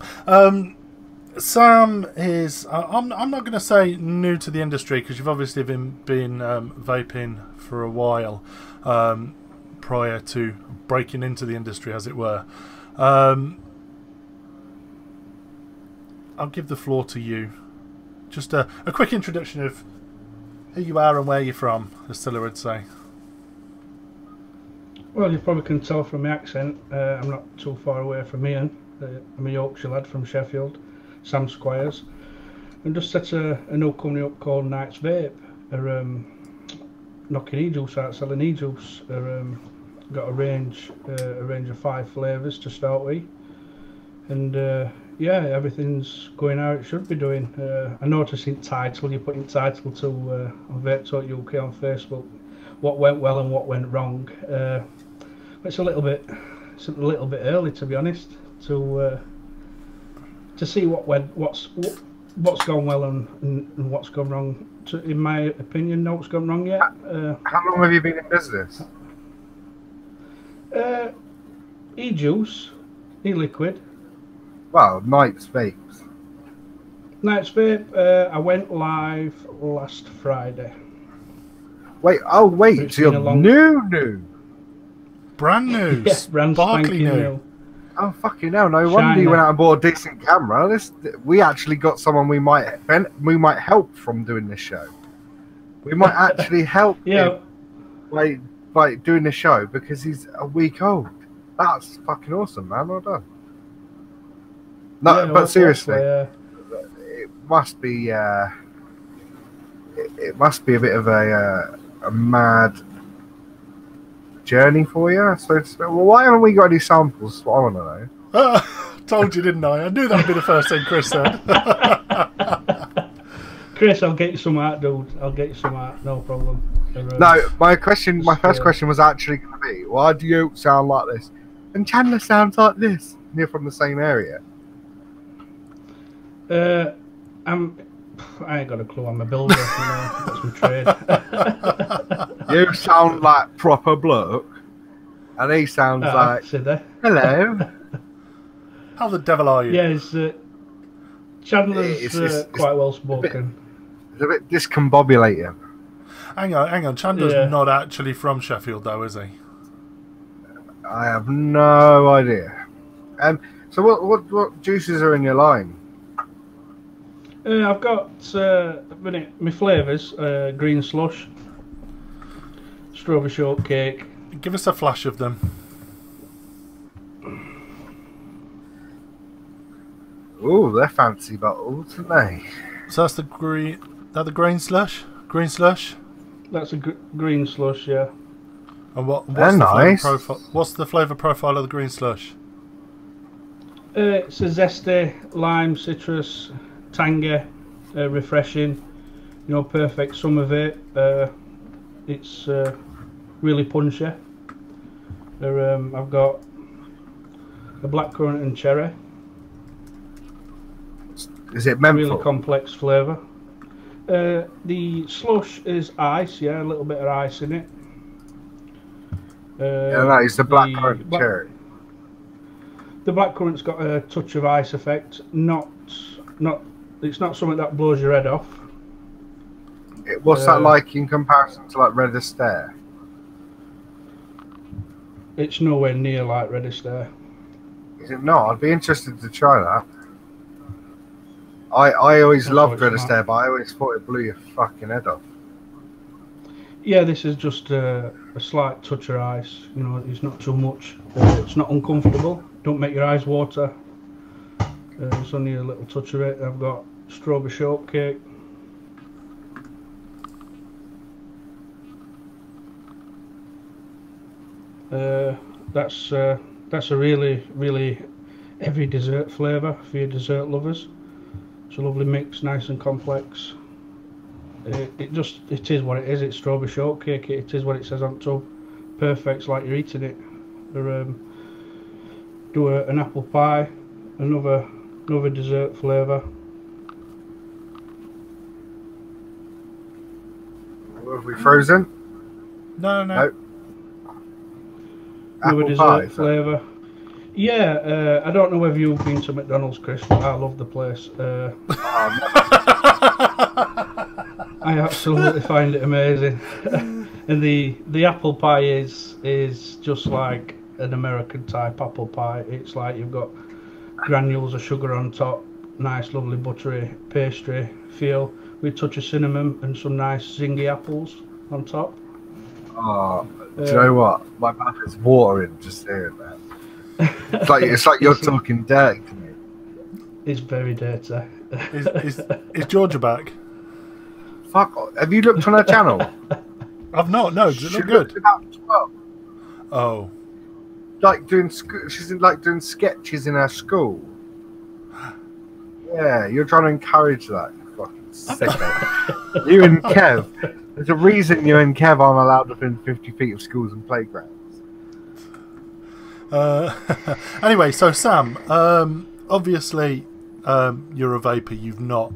Sam is, I'm not going to say new to the industry, because you've obviously been vaping for a while prior to breaking into the industry, as it were. I'll give the floor to you. Just a quick introduction of who you are and where you're from, as Stella would say. Well, you probably can tell from my accent. I'm not too far away from Ian. I'm a Yorkshire lad from Sheffield, Sam Squires. And just set a new company up called Knights Vape. They're knocking e-juice out, selling e-juice. Got a range of 5 flavours to start with. And yeah, everything's going how it should be doing. I noticed in title, you put in title to on Vape Talk UK on Facebook, what went well and what went wrong. It's a little bit early, to be honest, to see what's gone well and what's gone wrong. In my opinion, no, what's gone wrong yet. How long have you been in business? E-juice, e-liquid. Well, Knights Vapes. Knights Vape, I went live last Friday. Wait, so you're new? Brand new, Yeah, brand sparkly spanking new. Oh, fucking hell, no wonder you went out and bought a decent camera. We actually got someone we might help from doing this show. We might actually help Yeah. him by doing the show, because he's a week old. That's fucking awesome, man. Well done. No, Yeah, but well, seriously, hopefully, it must be it must be a bit of a mad journey for you, so to speak. Well, why haven't we got any samples? That's what I want to know. Told you, didn't I? I knew that'd be the first thing Chris said. Chris, I'll get you some out, dude. I'll get you some out, no problem. No, my first question was actually going to be, why do you sound like this? And Chandler sounds like this. You're from the same area. I ain't got a clue. I'm a builder, that's my trade. You sound like proper bloke, and he sounds like, hello. How the devil are you? Yeah, Chandler's quite well spoken. It's a bit discombobulating. Hang on. Chandler's not actually from Sheffield, though, is he? I have no idea. So what juices are in your line? I've got my flavours: green slush, strawberry shortcake. Give us a flash of them. Oh, they're fancy bottles, aren't they? So that's the green. That the green slush. Green slush. That's a green slush, yeah. And what's the nice. flavour profile? What's the flavour profile of the green slush? It's a zesty lime, citrus, tangy, refreshing. Perfect summer vape. It's really punchy. I've got a blackcurrant and cherry. Is it menthol? Really complex flavour. The slush is ice, yeah, a little bit of ice in it. Yeah, no, it's the blackcurrant and cherry. The blackcurrant's got a touch of ice effect. It's not something that blows your head off. What's that like in comparison to like Red Astaire? It's nowhere near like Red Astaire. Is it not? I'd be interested to try that. I always loved Red Astaire, but I always thought it blew your fucking head off. Yeah, this is just a slight touch of ice. You know, it's not too much. It's not uncomfortable. Don't make your eyes water. It's only a little touch of it. I've got strawberry shortcake. That's a really heavy dessert flavour for your dessert lovers. It's a lovely mix, nice and complex. It is what it is. It's strawberry shortcake. It is what it says on top. Perfect, it's like you're eating it. Do an apple pie, another dessert flavour. Have we frozen? No. Another Apple dessert pie, flavour. Yeah, I don't know whether you've been to McDonald's, Chris, but I love the place. I absolutely find it amazing. And the apple pie is just like an American type apple pie. It's like you've got granules of sugar on top, nice lovely buttery pastry feel with a touch of cinnamon and some nice zingy apples on top. Oh, do you know what? My mouth is watering just hearing that. It's like you're talking dirty to me. It's very dirty. Is Georgia back? Fuck off. Have you looked on her channel? I've not. No, does it look good? About 12. Oh, Like doing she's like doing sketches in her school. Yeah, you're trying to encourage that. You fucking sicko. You and Kev. There's a reason you and Kev aren't allowed within 50 feet of schools and playgrounds. Anyway, so Sam, obviously, you're a vapor. You've not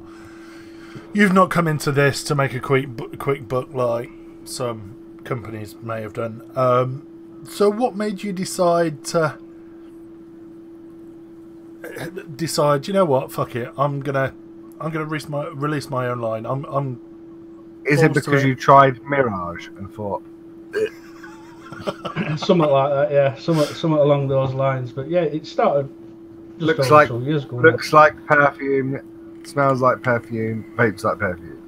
come into this to make a quick buck like some companies may have done. So, what made you decide? You know what? Fuck it. I'm gonna release my own line. Is it because you tried Mirage and thought? Something like that, yeah. Something along those lines. But yeah, it started just Looks over like 2 years ago. looks like perfume, smells like perfume, vapes like perfume.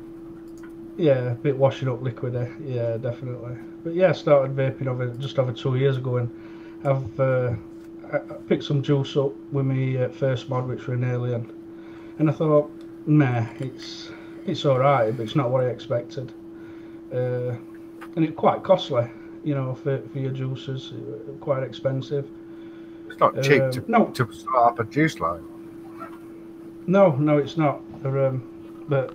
Yeah, a bit washing up liquid. Yeah, definitely. But yeah, I started vaping just over 2 years ago, and I picked some juice up with my first mod, which were an Alien, and I thought, nah, it's all right, but it's not what I expected, and it's quite costly, you know, for your juices, quite expensive. It's not cheap to start up a juice line. No, it's not. But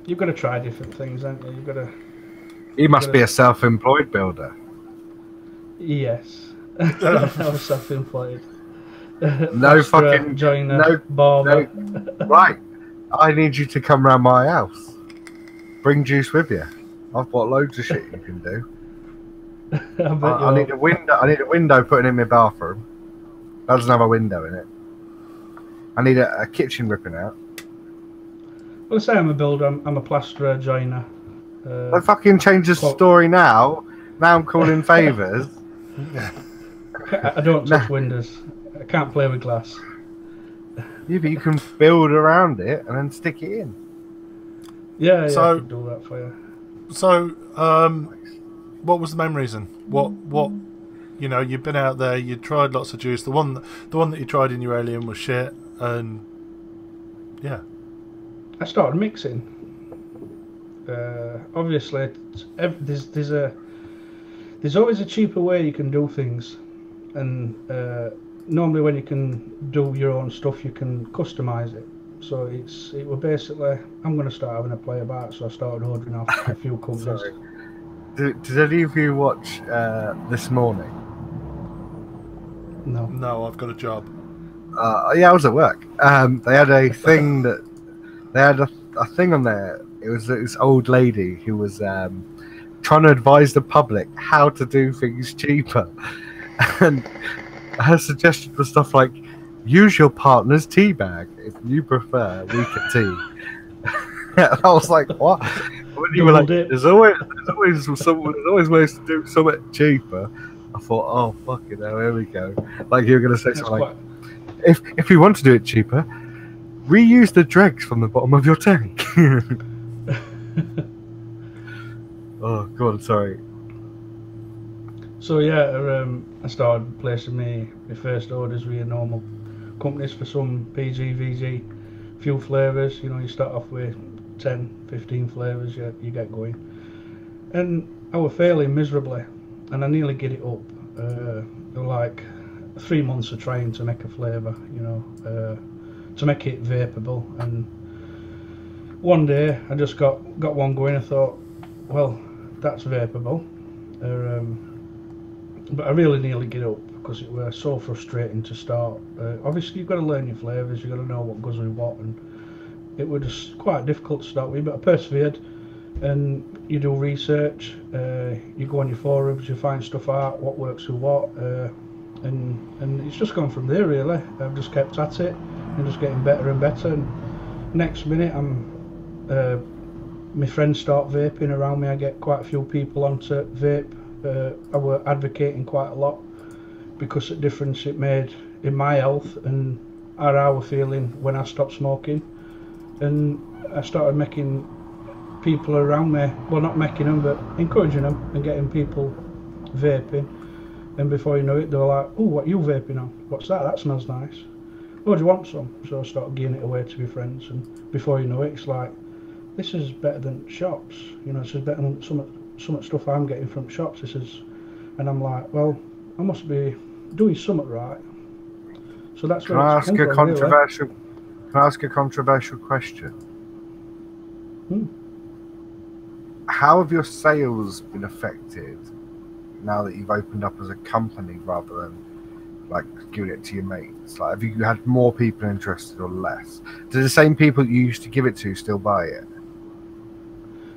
you've got to try different things, haven't you? You've got to. You must be a self-employed builder. Yes, I was self-employed. No fucking joiner, barber. No. Right, I need you to come round my house. Bring juice with you. I've got loads of shit you can do. I need a window. I need a window putting in my bathroom. That doesn't have a window in it. I need a kitchen ripping out. Well, I say I'm a builder. I'm a plasterer, joiner. Don't fucking change the story now. Now I'm calling favours. I don't touch windows. I can't play with glass. Yeah, but you can build around it and then stick it in. Yeah, So- I can do that for you. So, what was the main reason? What? You know, you've been out there. You tried lots of juice. The one that you tried in your Alien was shit, and yeah. I started mixing. Obviously, there's always a cheaper way you can do things, and normally when you can do your own stuff, you can customize it. So it was basically, I'm going to start having a play about. So I started ordering off a few companies. Sorry. Did any of you watch This Morning? No, I've got a job. Yeah, I was at work. They had a thing they had a thing on there. It was this old lady who was trying to advise the public how to do things cheaper, and her suggestion was stuff like use your partner's tea bag if you prefer weaker tea. I was like, what? when you were like, dip. there's always ways to do something cheaper. I thought, oh fucking hell, here we go. Like you were going to say something like, if you want to do it cheaper, reuse the dregs from the bottom of your tank. Oh god, sorry. So yeah, I started placing my first orders with normal companies for some PG, VG, few flavours. You know, you start off with 10, 15 flavours, you get going. And I was failing miserably, and I nearly get it up. Like 3 months of trying to make a flavour, you know, to make it vapable. And one day I just got one going. I thought, well, that's vapable. But I really nearly get up because it was so frustrating to start. Obviously, you've got to learn your flavours, you've got to know what goes with what, and it was just quite difficult to start with. But I persevered, and you do research, you go on your forums, you find stuff out, what works with what, and it's just gone from there really. I've just kept at it and just getting better and better. And next minute, my friends start vaping around me. I get quite a few people onto vape. I were advocating quite a lot because of the difference it made in my health and how I was feeling when I stopped smoking. And I started making people around me, well, not making them, but encouraging them and getting people vaping. And before you know it, they were like, oh, what are you vaping on? What's that? That smells nice. Oh, do you want some? So I started giving it away to my friends, and before you know it, it's like, this is better than shops. You know, this is better than some stuff I'm getting from shops. This is, and I'm like, well, I must be doing something right. So that's where Can I ask a controversial question? How have your sales been affected now that you've opened up as a company rather than like giving it to your mates? Like, have you had more people interested or less? Do the same people you used to give it to still buy it?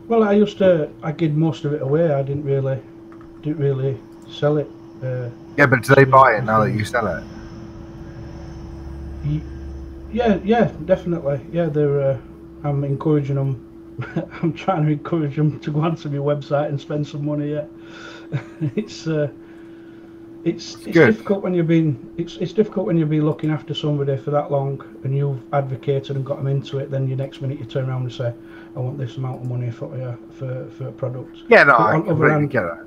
Well, I gave most of it away. I didn't really sell it. Yeah, but do they buy it now that you sell it? Yeah, definitely. Yeah, they're. I'm encouraging them. I'm trying to encourage them to go onto my website and spend some money. Yeah, it's difficult when you've been it's difficult when you've been looking after somebody for that long and you've advocated and got them into it. Then the next minute you turn around and say, I want this amount of money for a product. Yeah, no, I completely get it.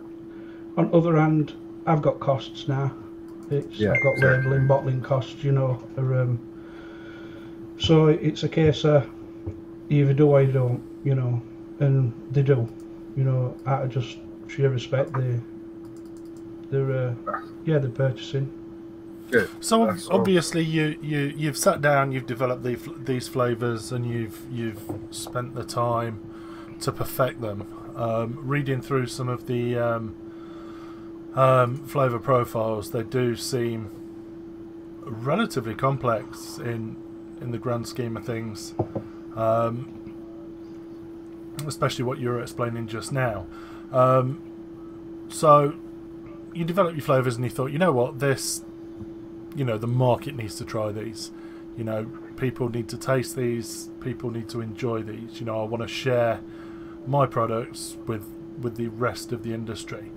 On the other hand, I've got costs now. I've got labelling, bottling costs, you know. So it's a case of you either do or you don't, you know. And they do, you know. Out of just sheer respect, they're purchasing. Good. So obviously you've sat down, you've developed these flavours, and you've spent the time to perfect them. Reading through some of the flavour profiles, they do seem relatively complex in the grand scheme of things, especially what you were explaining just now. So you develop your flavours and you thought, you know what, the market needs to try these. You know, people need to taste these. People need to enjoy these. You know, I want to share my products with the rest of the industry.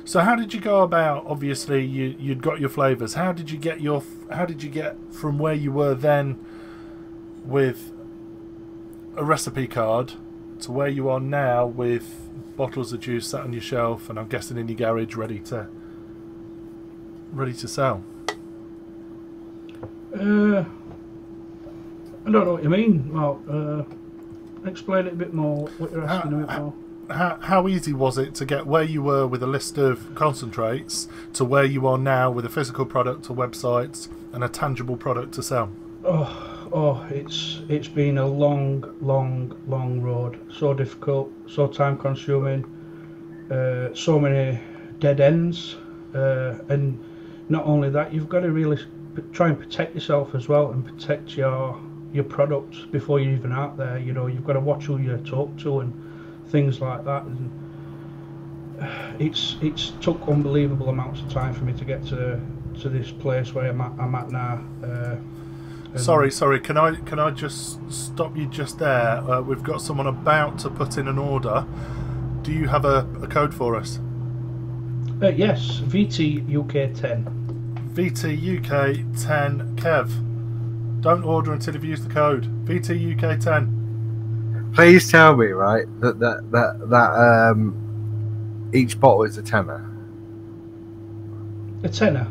So how did you go about? Obviously, you'd got your flavours. How did you get from where you were then with a recipe card to where you are now with bottles of juice sat on your shelf, and I'm guessing in your garage, ready to sell? I don't know what you mean. Well, explain it a bit more. What you're asking a bit more. How easy was it to get where you were with a list of concentrates to where you are now with a physical product, a website, and a tangible product to sell? Oh, it's been a long road. So difficult, so time consuming, so many dead ends, and not only that, you've got to really try and protect yourself as well, and protect your products before you're even out there. You know, you've got to watch who you talk to and things like that. And it's took unbelievable amounts of time for me to get to this place where I'm at now. Sorry. Can I just stop you just there? We've got someone about to put in an order. Do you have a code for us? Yes, VT UK 10. VT UK 10. Kev, don't order until you've used the code. VT UK 10. Please tell me, right, that each bottle is a tenner. A tenner.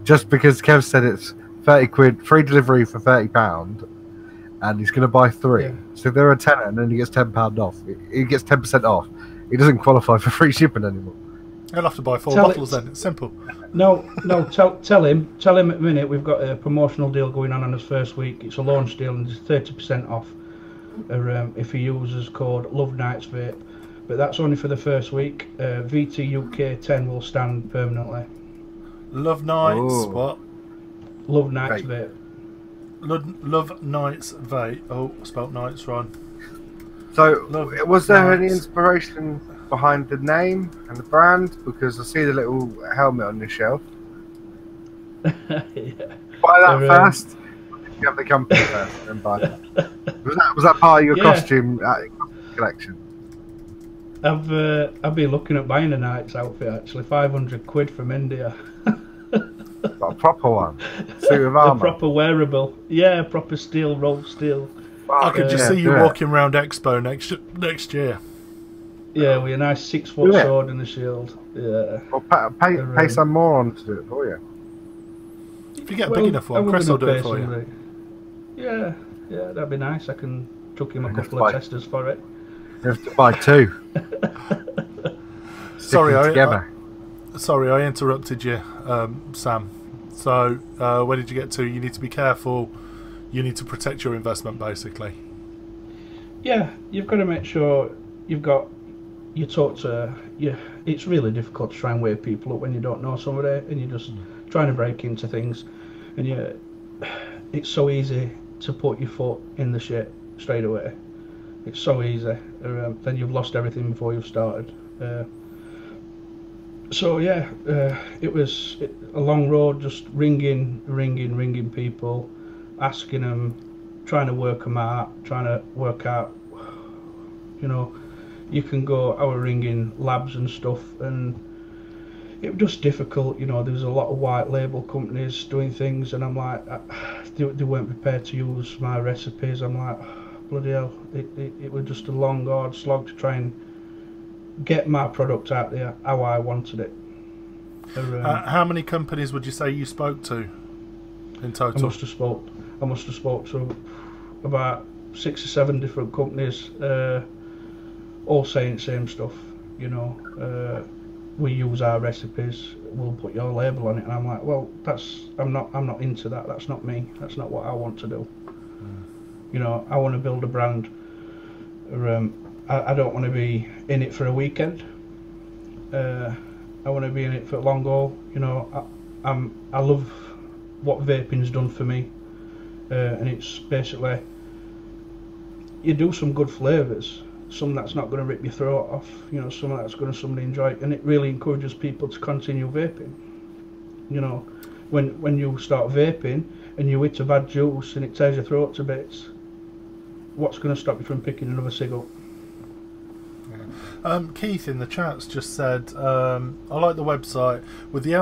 Just because Kev said it's 30 quid, free delivery for £30, and he's going to buy 3. Yeah. So they're a tenner, and then he gets £10 off. He gets 10% off. He doesn't qualify for free shipping anymore. He'll have to buy 4 bottles then. It's simple. No. Tell him at the minute we've got a promotional deal going on his first week. It's a launch deal, and it's 30% off. If he uses code Love Nights Vape, but that's only for the first week. VT UK 10 will stand permanently. Love Nights. Ooh. What? Love Nights Vape. Love Nights Vape. Oh, spelt nights wrong. So, was there any Nights. inspiration behind the name and the brand? Because I see the little helmet on your shelf. Yeah. Buy that first. You have the company first, and then buy that. Was that part of your costume collection? I've been looking at buying a Nights outfit actually. 500 quid from India. Got a proper one. Suit of A armour. proper wearable. Yeah, proper steel, rolled steel. I could just Yeah, see you do it. walking around Expo next year. Yeah, with a nice 6-foot Do it. sword and a shield. Yeah. Well, pay some more on to do it for you. If you get a big enough one, I'm Chris will gonna do it pay for you. somebody. Yeah, that'd be nice. I can chuck him a You have couple to of buy- testers for it. You have to buy 2. Sorry, together. Sorry, I interrupted you, Sam. So, where did you get to? You need to be careful. You need to protect your investment, basically. Yeah, you've got to make sure you talk to. Yeah, it's really difficult to try and wake people up when you don't know somebody and you're just trying to break into things, and it's so easy to put your foot in the shit straight away. It's so easy. Then you've lost everything before you've started. It was a long road, just ringing people, asking them, trying to work them out, trying to work out, you can go our ringing labs and stuff, and it was just difficult. There's a lot of white label companies doing things, and I'm like, they weren't prepared to use my recipes. I'm like, bloody hell, it was just a long, hard slog to try and get my product out there how I wanted it. How many companies would you say you spoke to in total? I must have spoke to about 6 or 7 different companies, all saying the same stuff. We use our recipes, we'll put your label on it, and I'm like, well, I'm not into that. That's not me. That's not what I want to do. I want to build a brand. I don't want to be in it for a weekend. I want to be in it for long haul. I love what vaping's done for me, and it's basically you do some good flavours, some that's not going to rip your throat off. Some that's going to somebody enjoy it, and it really encourages people to continue vaping. When you start vaping and you hit a bad juice and it tears your throat to bits, what's going to stop you from picking another cig up? Keith in the chat's just said, I like the website with the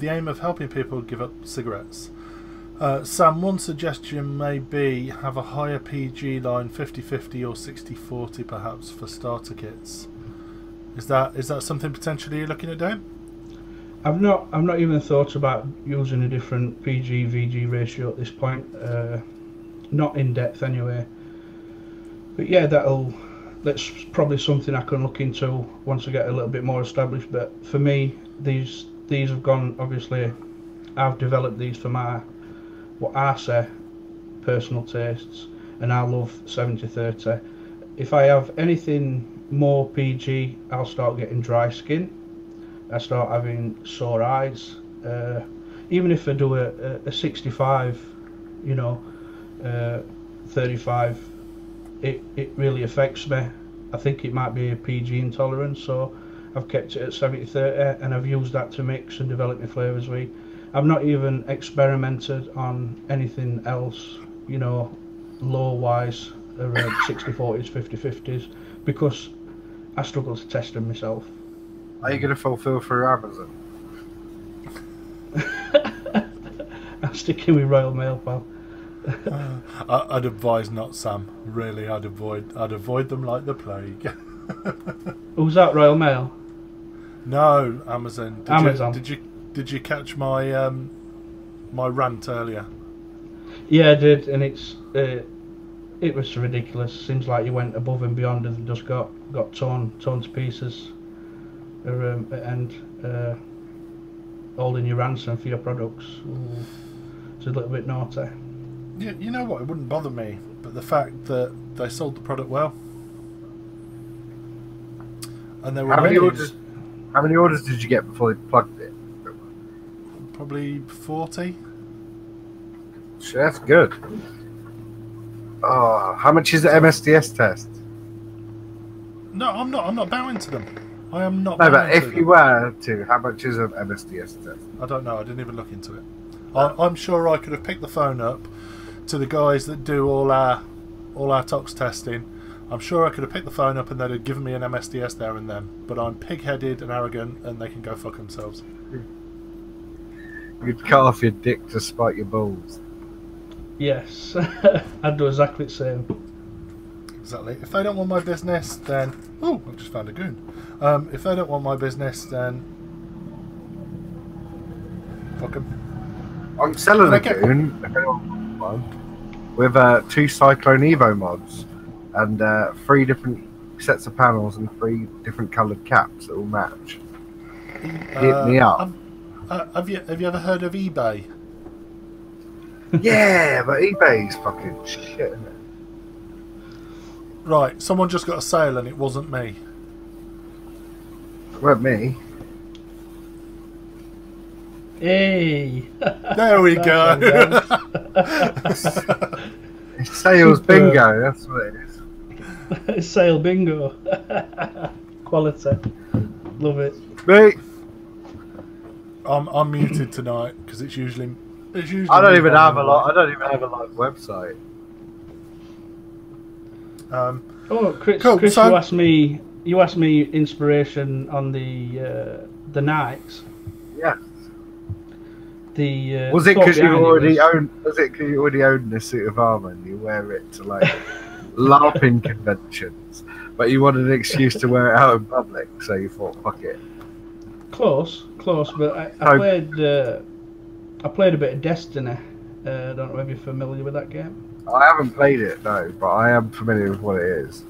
aim of helping people give up cigarettes. Sam, one suggestion may be have a higher PG line, 50/50 or 60/40 perhaps, for starter kits. Is that something potentially you're looking at doing? I've not even thought about using a different PG VG ratio at this point. Not in depth anyway. But yeah, that's probably something I can look into once I get a little bit more established. But for me, these have gone, obviously I've developed these for what I say personal tastes, and I love 70/30. If I have anything more PG, I'll start getting dry skin. I start having sore eyes. Even if I do a 65, 35, it really affects me. I think it might be a PG intolerance, so I've kept it at 70/30, and I've used that to mix and develop my flavours with. I've not even experimented on anything else, you know, low-wise, around 60-40s, 50-50s, because I struggle to test them myself. Are you going to fulfill through Amazon? I'm sticking with Royal Mail, pal. I'd advise not, Sam. Really, I'd avoid them like the plague. Who's that, Royal Mail? No, Amazon. Amazon. Did you catch my my rant earlier? Yeah, I did, and it was ridiculous. Seems like you went above and beyond and just got torn to pieces, and holding your ransom for your products. Ooh, it's a little bit naughty. You know what? It wouldn't bother me, but the fact that they sold the product well, and they were How many orders did you get before they plugged it? Probably 40. Sure, that's good. Oh, how much is the MSDS test? No, I'm not bowing to them. I am not. No, bowing but to if them. you were to, how much is an MSDS test? I don't know. I didn't even look into it. I'm sure I could have picked the phone up to the guys that do all our tox testing. I'm sure I could have picked the phone up and they'd have given me an MSDS there and then. But I'm pig-headed and arrogant, and they can go fuck themselves. You'd cut off your dick to spite your balls. Yes, I'd do exactly the same. Exactly. If they don't want my business, then... Oh, I've just found a goon. If they don't want my business, then... Fuck them. I'm selling a goon, if anyone wants one, with 2 Cyclone Evo mods and 3 different sets of panels and 3 different coloured caps that all match. Hit me up. Have you ever heard of eBay? Yeah, but eBay's fucking shit, isn't it? Right, someone just got a sale and it wasn't me. It weren't me. Hey! There we go. It's sales bingo, that's what it is. It's sale bingo. Quality. Love it. Me. I'm muted tonight because it's usually. I don't even have a live website. Chris, cool. Chris, So, you asked me inspiration on the nights. Yeah. The was it thought because you behind it already was- own? Was it because you already owned the suit of armor and you wear it to like LARPing conventions, but you wanted an excuse to wear it out in public, so you thought, fuck it. Close, but I played a bit of Destiny. I don't know if you're familiar with that game. I haven't played it, no, but I am familiar with what it is.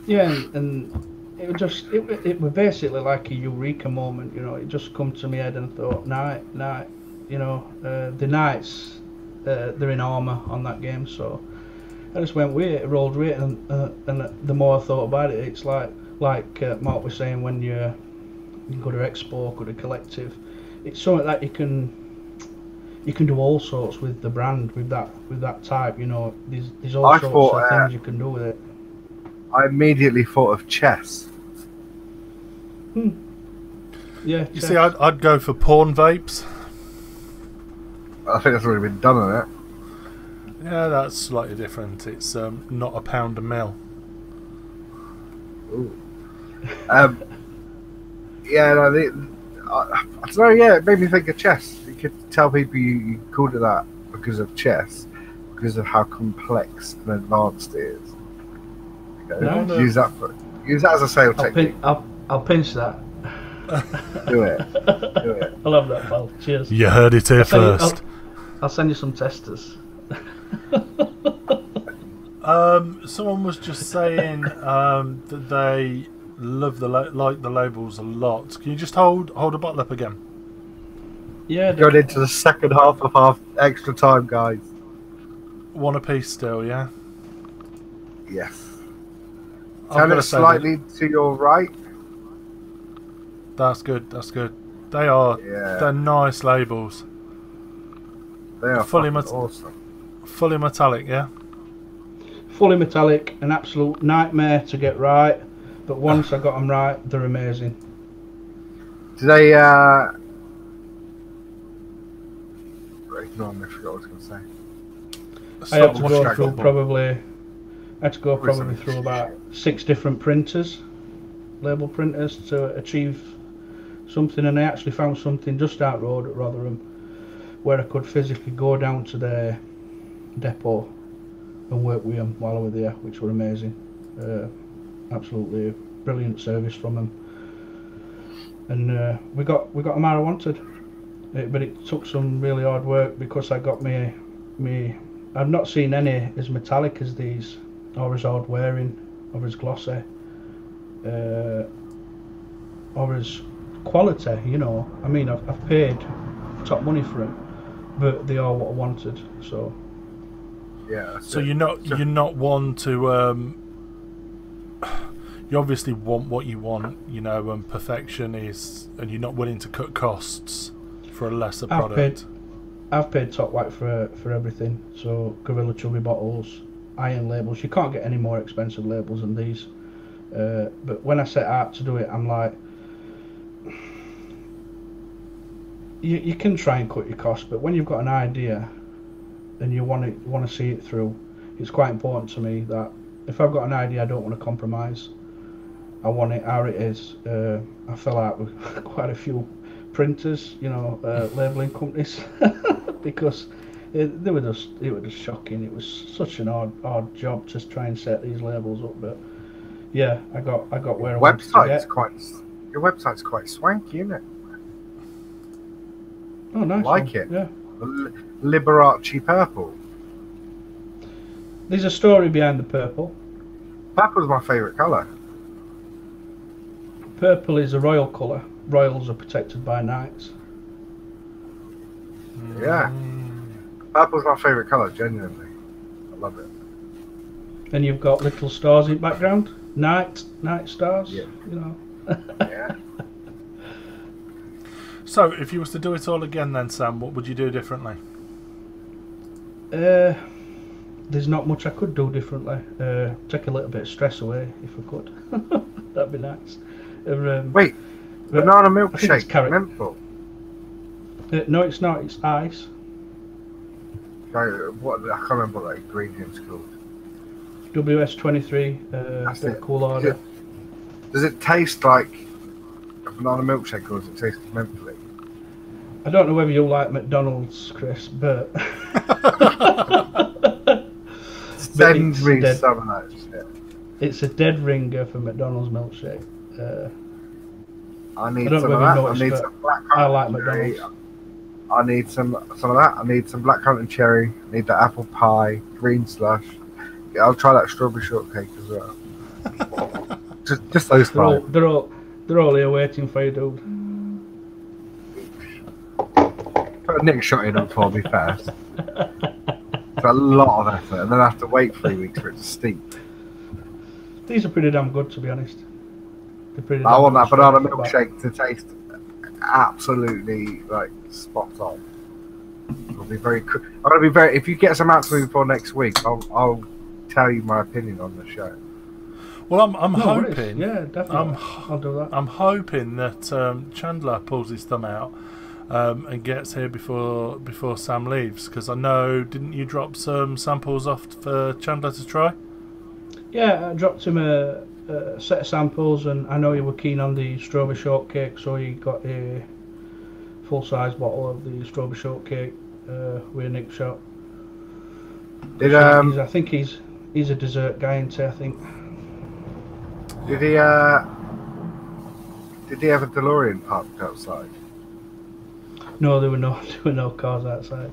Yeah, and it was basically like a eureka moment, you know. It just come to my head and I thought, night, you know, the knights, they're in armour on that game, so I just went with it, rolled with it, and the more I thought about it, it's like Mark was saying, when you go to Expo, go to Collective, it's something that you can do all sorts with the brand, with that type, you know. There's all sorts of things you can do with it. I immediately thought of chess. Yeah. You see, I'd go for porn vapes. I think that's already been done on it. Yeah, that's slightly different. It's not a pound a mil. Ooh. Yeah, no, I don't know. Yeah, it made me think of chess. You could tell people you called it that because of chess, because of how complex and advanced it is. Okay? Nice. Use that as a sale technique. I'll pinch that. Do it. Do it. I love that, pal. Cheers. You heard it here first. I'll send you some testers. Someone was just saying that they love like the labels a lot. Can you just hold a bottle up again? Yeah. Going into the second half of half extra time, guys. One apiece still, yeah. Yes. I've Turn gotta it say slightly to your right. That's good. That's good. They're nice labels. They are Fully awesome. Fully metallic, yeah. Fully metallic, an absolute nightmare to get right, but once I got them right, they're amazing. Do they ignore me. I forgot what I was going to say. I had to What's go your through football? probably. I had to go What is probably it? through about 6 different printers, label printers, to achieve something, and I actually found something just out road at Rotherham where I could physically go down to their depot and work with them while I was there, which were amazing. Absolutely brilliant service from them, and we got them how I wanted. But it took some really hard work because I got me. I've not seen any as metallic as these, or as hard wearing, or as glossy, or as quality. You know, I mean, I've paid top money for them, but they are what I wanted. So Yeah. So you're not one to you obviously want what you want, you know, and perfection is, and you're not willing to cut costs for a lesser product. I've paid top whack for everything. So Gorilla Chubby bottles, iron labels. You can't get any more expensive labels than these. But when I set out to do it, I'm like, you can try and cut your costs, but when you've got an idea and you want to see it through, it's quite important to me that if I've got an idea, I don't want to compromise. I want it how it is. I fell out with quite a few printers, you know, labelling companies because it was just shocking. It was such an hard job to try and set these labels up, but yeah, I got where I wanted to get. Your website's quite swanky, isn't it? Oh, nice. I like one. it. Yeah. Liberace purple. There's a story behind the purple. Purple's my favourite colour. Purple is a royal colour. Royals are protected by knights. Yeah. Purple's my favourite colour, genuinely. I love it. And you've got little stars in the background. Night stars. Yeah. You know. Yeah. So if you was to do it all again then, Sam, what would you do differently? There's not much I could do differently. Take a little bit of stress away if I could. That'd be nice. Wait, banana I think it's milkshake, carrot. menthol. No, it's not. It's ice. What? I can't remember what that ingredient's called. WS23. That's Bit it. of cool order. Does it taste like a banana milkshake or does it taste mentally? I don't know whether you like McDonald's, Chris, but Send me some of that shit. it's a dead ringer for McDonald's milkshake. I need I don't some know of whether that. you I need noticed, some black I like currant cherry. McDonald's. I need some of that. I need some black currant and cherry. I need the apple pie, green slush. Yeah, I'll try that strawberry shortcake as well. just those five. They're all here waiting for you, dude. Put a Nick shot in on for me first. It's a lot of effort, and then I have to wait 3 weeks for it to steep. These are pretty damn good, to be honest. They're pretty I damn want good that banana straight off the bat. milkshake to taste absolutely like spot on. I'll be very. I'm gonna be very. If you get some out to me before next week, I'll tell you my opinion on the show. Well, I'm No worries. hoping. Yeah, definitely. I'll do that. I'm hoping that Chandler pulls his thumb out and gets here before Sam leaves, because I know, didn't you drop some samples off for Chandler to try? Yeah, I dropped him a set of samples, and I know you were keen on the strawberry shortcake, so he got a full-size bottle of the strawberry shortcake with a Nick shot. I think he's a dessert guy, isn't he? I think. Did he have a DeLorean parked outside? No, there were no cars outside.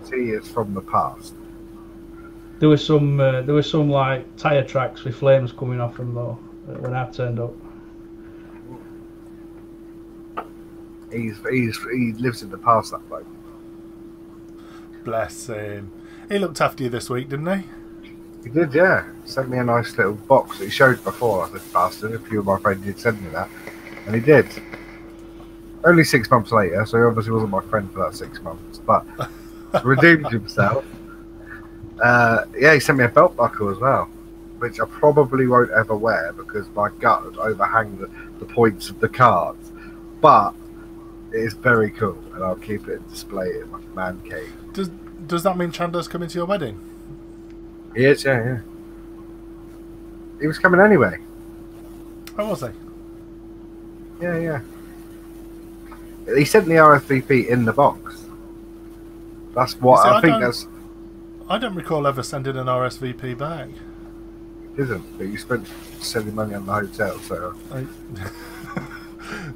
See, it's from the past. There was some like tyre tracks with flames coming off them though when I turned up. He lives in the past, that bloke. Bless him. He looked after you this week, didn't he? He did, yeah. Sent me a nice little box that he showed before. I said, bastard, a few of my friends did send me that. And he did. Only 6 months later, so he obviously wasn't my friend for that 6 months. But redeemed himself. Yeah, he sent me a belt buckle as well, which I probably won't ever wear because my gut would overhang the points of the cards. But It is very cool, and I'll keep it and display it in my man cave. Does that mean Chandler's coming to your wedding? He is, yeah. He was coming anyway. Oh, was he? Yeah. He sent the RSVP in the box. That's what You see, I think. That's I don't recall ever sending an RSVP back. isn't. But you spent sending money on the hotel, so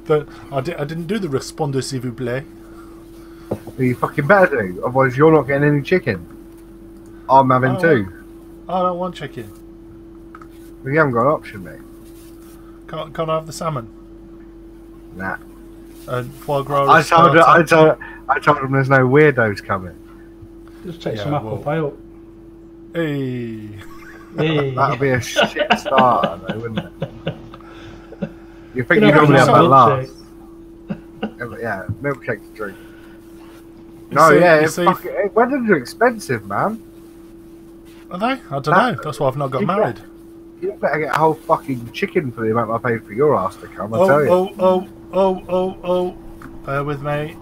But I didn't do the responder s'il vous plaît. you fucking better do. Otherwise, you're not getting any chicken. I'm having two. I don't want chicken. We haven't got an option, mate. Can't I have the salmon? Nah. And foie gras. I told him there's no weirdos coming. Just take some apple pie up. Hey. That'll be a shit starter, though, wouldn't it? You think You you know, normally have that milkshake. last? Yeah, milkshake to drink. No, weddings are expensive, man. Are they? I don't know. That's why I've not got married. You better get a whole fucking chicken for the amount I paid for your ass to come, I tell you. Oh. Bear with me.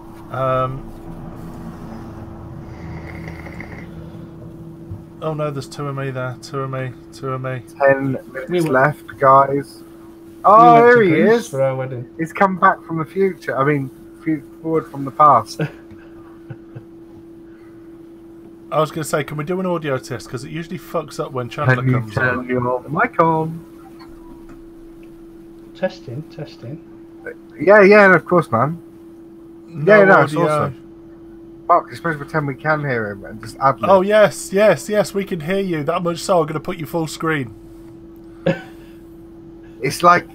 Oh no, there's two of me there. Two of me. 10 minutes left, guys. Oh, here he is. For our wedding. He's come back from the future. I mean, forward from the past. I was going to say, can we do an audio test? Because it usually fucks up when Chandler Can you comes turn on. your mic on? Testing. Yeah, of course, man. No it's audio. awesome. Mark, you're supposed to pretend we can hear him and just ad lib. Oh, yes, we can hear you. That much so, I'm going to put you full screen. It's like...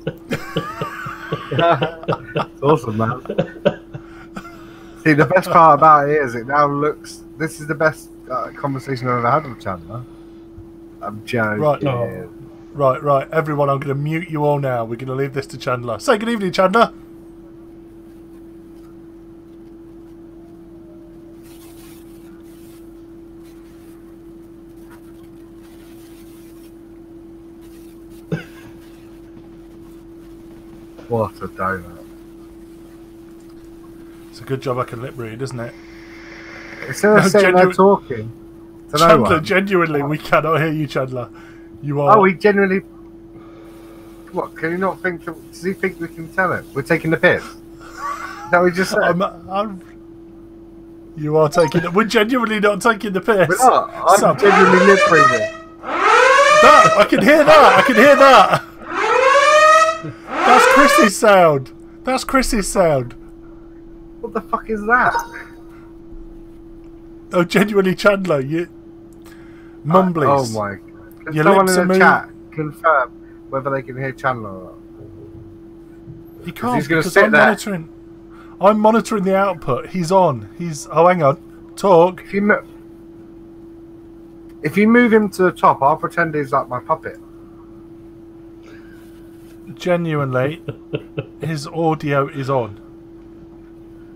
It's awesome, man. See, the best part about it is it now looks... This is the best conversation I've ever had with Chandler. I'm joking. Right. No. Right. Everyone, I'm going to mute you all now. We're going to leave this to Chandler. Say good evening, Chandler. What a donut. It's a good job I can lip read, isn't it? Instead of sitting there talking to no Chandler, one. genuinely, we cannot hear you, Chandler. You are... Oh, he genuinely... What, can you not think... Does he think we can tell him? We're taking the piss? No, we just said... You are taking it. We're genuinely not taking the piss. We're not. I'm genuinely lip reading. That! I can hear that! That's Chrissy's sound. What the fuck is that? Oh, genuinely, Chandler, you... Mumblies. Oh my god. Can Your someone lips in are the chat confirm whether they can hear Chandler or not? You can't, he's gonna because sit I'm there. I'm monitoring the output. He's on. Oh, hang on. Talk. If you move him to the top, I'll pretend he's like my puppet. Genuinely, his audio is on.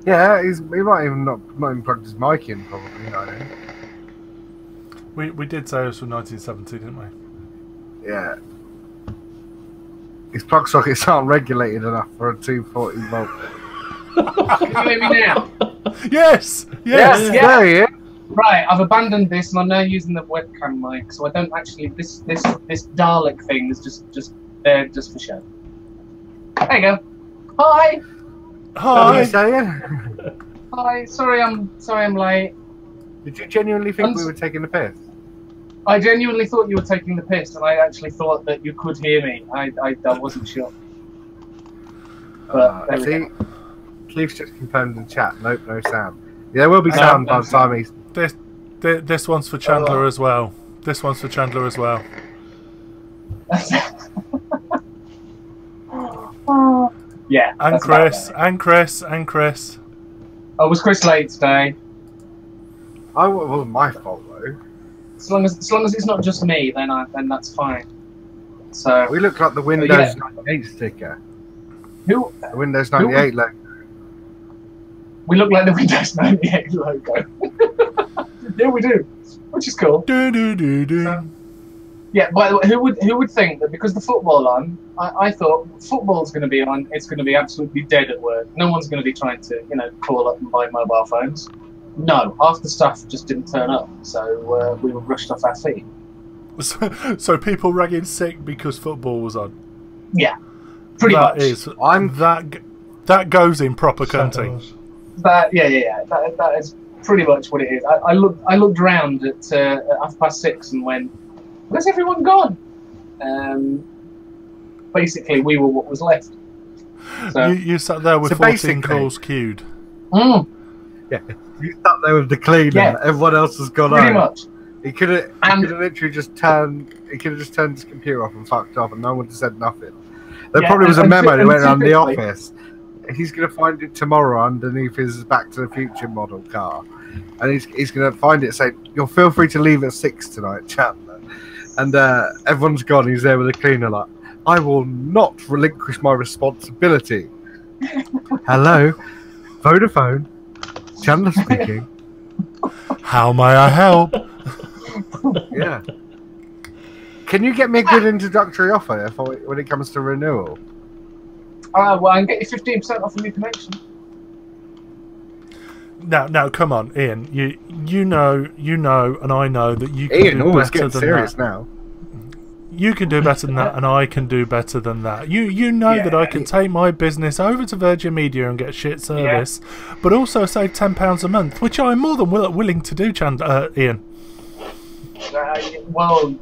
Yeah, he might even not even plugged his mic in, probably. You know what I mean? We did say it was from 1970, didn't we? Yeah. His plug sockets aren't regulated enough for a 240 volt. Can you hear me now? Yes. Yeah. Yeah. Right, I've abandoned this and I'm now using the webcam mic, so I don't actually. This Dalek thing is just there just for show. There you go. Hi. What are you saying? Hi. Sorry, I'm late. Did you genuinely think we were taking the piss? I genuinely thought you were taking the piss, and I actually thought that you could hear me. I wasn't sure. But see, Cleve's just confirmed in chat. Nope, no sound. Yeah, there will be sound by the time he's. This one's for Chandler as well. This one's for Chandler as well. Yeah. And Chris. Oh, was Chris late today? Oh, it wasn't my fault though. As long as it's not just me, then that's fine. So we look like the Windows 98 sticker. Who? The Windows 98 logo. We look like the Windows 98 logo. Yeah, we do, which is cool. Yeah, by the way, who would think that because the football on, I thought football's going to be on, it's going to be absolutely dead at work. No one's going to be trying to, call up and buy mobile phones. No, half the stuff just didn't turn up, so we were rushed off our feet. So people rang in sick because football was on. Yeah, pretty much. That goes in proper cunting. That is pretty much what it is. I looked round at 6:30 and went, where's everyone gone? Basically, we were what was left. So, you sat there with 14 calls queued. Mm. Yeah, you sat there with the cleaner. Yeah. Everyone else has gone pretty out. Much. He could have literally just turned. He could have just turned his computer off and fucked off, and no one would have said nothing. There probably was a memo that went around the office. He's going to find it tomorrow underneath his Back to the Future model car, and he's going to find it. Say, "You'll feel free to leave at 6 tonight, Chandler." And everyone's gone. He's there with a cleaner, like, "I will not relinquish my responsibility." Hello, Vodafone. Chandler speaking. How may I help? Yeah. Can you get me a good introductory offer when it comes to renewal? Well, I can get you 15% off a new connection. Now, come on, Ian. You know, and I know that you can Ian, do it's better getting than serious that. Now. You can do better than that, and I can do better than that. You know that I can take my business over to Virgin Media and get shit service, but also save £10 a month, which I'm more than willing to do, Ian. Well, would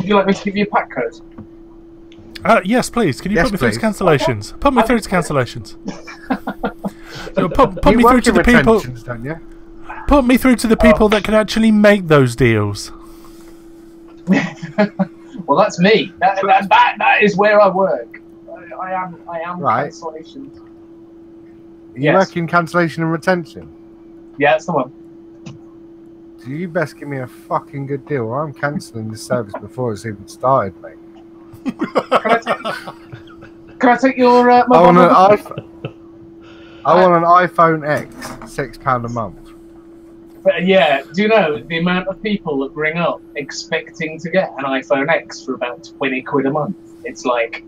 you like me to give you a pack code? Yes, please. Can you put me through to cancellations? Put me through to cancellations. Put me through to the people. Don't you? Put me through to the people that can actually make those deals. Well, that's me. That is where I work. I am right. Cancellations. You work in cancellation and retention? Yeah, that's the one. So you best give me a fucking good deal, or I'm cancelling this service before it's even started, mate. Can I take your mobile I want an number? iPhone X, £6 a month. But yeah, do you know the amount of people that ring up expecting to get an iPhone X for about 20 quid a month? It's like,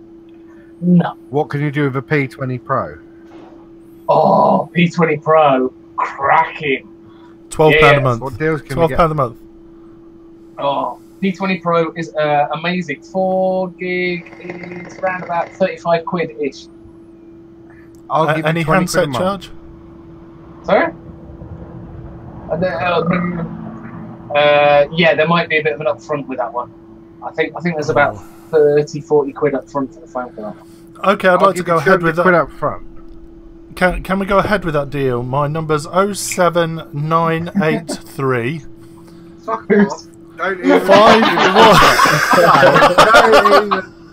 no. What can you do with a P20 Pro? Oh, P20 Pro, cracking. £12 a month. What deals can £12 a month. Oh, P20 Pro is amazing. 4 gig is around about 35 quid ish. I'll give any you 20 handset quid a month. charge? Sorry? Yeah, there might be a bit of an upfront with that one. I think there's about 30-40 quid up front for the phone for that. Okay, I'd like to go ahead with that. Quid up front. Can we go ahead with that deal? My number's 07983. Fuck off. Don't even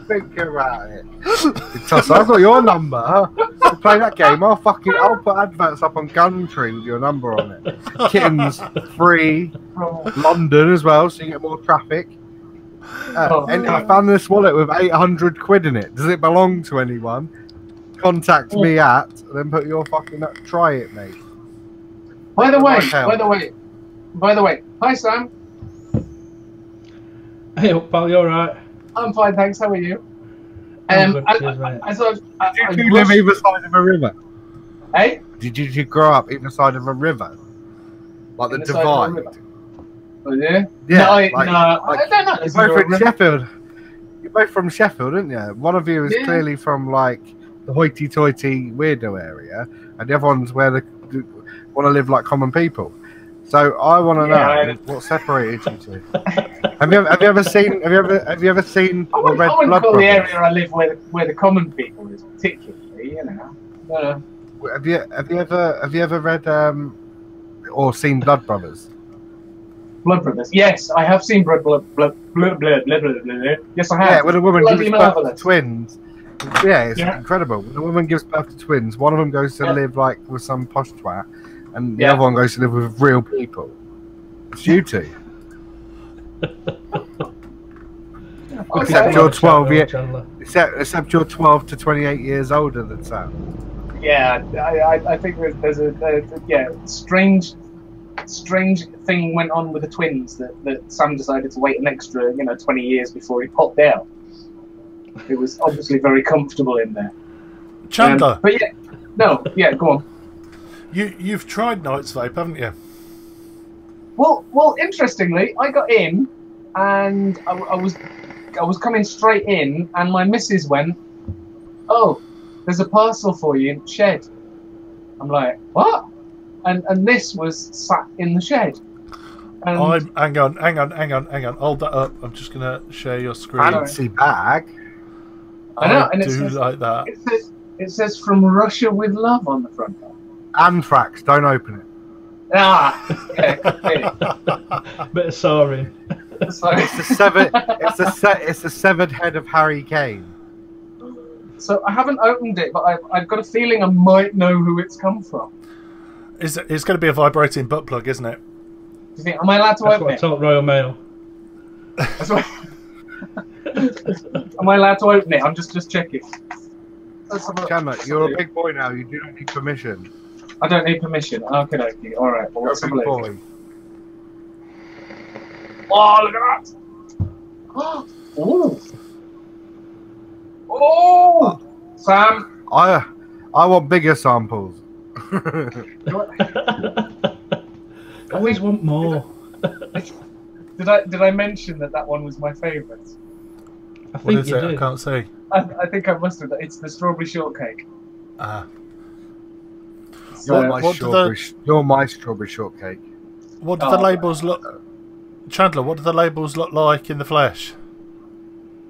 think about it. Because I've got your number. To play that game, I'll put adverts up on Gumtree with your number on it. Kittens free, London as well, so you get more traffic. And I found this wallet with 800 quid in it. Does it belong to anyone? Contact me at, then put your fucking try it, mate. By the way, hi Sam. Hey, pal, you alright? I'm fine, thanks. How are you? Did you live either side of a river? Hey? Did you grow up either side of a river? Like the divide? Oh, yeah? Yeah. I don't know. You're both from Sheffield. You're both from Sheffield, aren't you? One of you is clearly from like the hoity-toity weirdo area, and the other one's where they want to live like common people. So I want to know what separated you two. Have you ever seen I wouldn't call the area I live where the common people is particularly, you know. Have you ever read or seen Blood Brothers? Blood Brothers. Yes, I have seen Blood. Yes, I have. Yeah, when a woman gives birth to twins. Yeah, it's incredible. When a woman gives birth to twins, one of them goes to live like with some posh twat, and the other one goes to live with real people. It's you two. Except you're 12 except you're 12 to 28 years older than Sam. Yeah, I think there's a strange that strange thing went on with the twins that Sam decided to wait an extra 20 years before he popped out. It was obviously very comfortable in there. Chandler. But yeah, go on. You've tried Night's Vape, haven't you? Well, interestingly, I got in, and I was coming straight in, and my missus went, "Oh, there's a parcel for you in the shed." I'm like, "What?" And this was sat in the shed. And hang on. Hold that up. I'm just gonna share your screen. Fancy bag. I know, and it says, like that. It says "From Russia with Love" on the front. Anthrax. Don't open it. Yeah. Bit of sorry. It's the severed. It's the severed head of Harry Kane. So I haven't opened it, but I've got a feeling I might know who it's come from. It's going to be a vibrating butt plug, isn't it? Do you think? Am I allowed to That's open what I it? told Royal Mail. That's what... Am I allowed to open it? I'm just checking. Chandler, you're a big boy now. You do not need permission. I don't need permission. Okay. All right. Well, You're let's a have a big look. boy. Oh, look at that! Oh, oh, Sam. I want bigger samples. Always want more. Did I mention that one was my favourite? I What think is you it? did. I can't see. I think I must have. It's the strawberry shortcake. You're my strawberry shortcake. What do the labels look? Chandler, what do the labels look like in the flesh?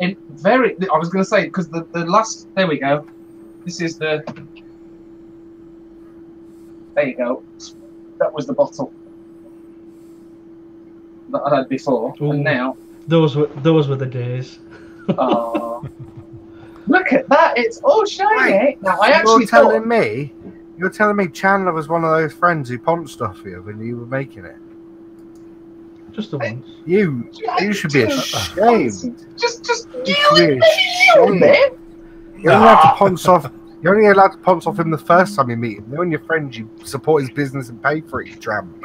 I was going to say, because the last... There we go. This is the... There you go. That was the bottle that I had before. Ooh. And now... Those were the days. Oh, look at that! It's all shiny. Wait, Now I actually You're telling me Chandler was one of those friends who ponched stuff for you when you were making it? Just the once. You should be ashamed. Just You should be ashamed. You're only allowed to ponce off. You're only allowed to ponce off him the first time you meet him. Then when you're friends, you support his business and pay for it, you tramp.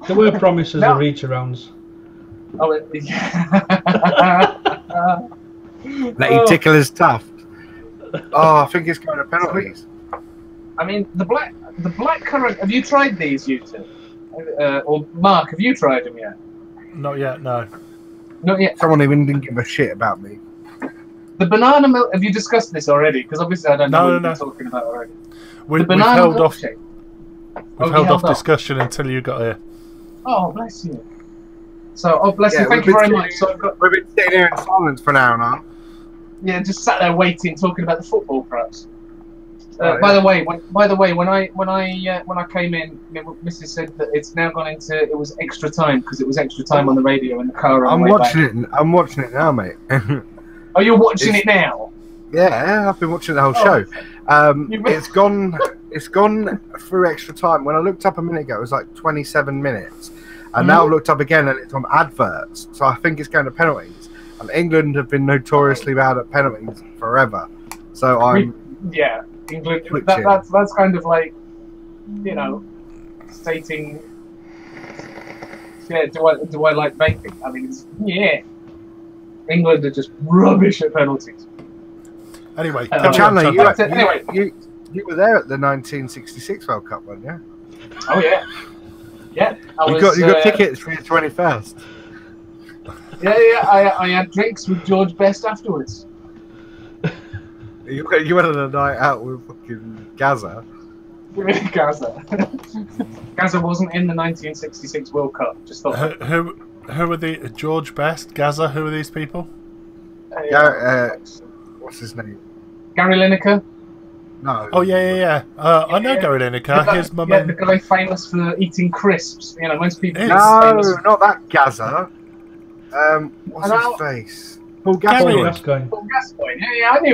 There were promises of reach-arounds. Oh, Let you tickle his tuft. Oh, I think it's going to penalties. I mean, the black currant. Have you tried these, you two? Or Mark, have you tried them yet? Not yet, no. Not yet. Someone even didn't give a shit about me. The banana milk. Have you discussed this already? Because obviously I don't know what you've been talking about already. We've banana held off. milkshake. We've held off discussion until you got here. Oh, bless you. So, oh, bless you. Thank you very much. So We've been sitting here in silence for an hour now. Yeah, just sat there waiting, talking about the football, perhaps. Oh, By yeah. the way, when I came in, Mrs. said that it's now gone into it was extra time because it was extra time on the radio in the car. I'm watching it now, mate. Oh, you're watching it now? Yeah, I've been watching the whole show. It's gone through extra time. When I looked up a minute ago, it was like 27 minutes. And now I've looked up again and it's on adverts. So I think it's going to penalties. And England have been notoriously bad at penalties forever. So Yeah, England. That's kind of like, stating. Yeah, do I like vaping? I mean, England are just rubbish at penalties. Anyway, Chandler, you were there at the 1966 World Cup, weren't you? Oh yeah, yeah. You got tickets for your 21st. Yeah. I had drinks with George Best afterwards. You went on a night out with fucking Gaza. Gaza. Gaza wasn't in the 1966 World Cup. Just thought. Who are the George Best, Gaza? Who are these people? What's his name? Gary Lineker. No. Oh yeah. I know Gary Lineker. His mum. The guy famous for eating crisps. Most people. No, not that Gaza. What's his face? Paul Gascoigne. Paul Gascoigne. Yeah. I knew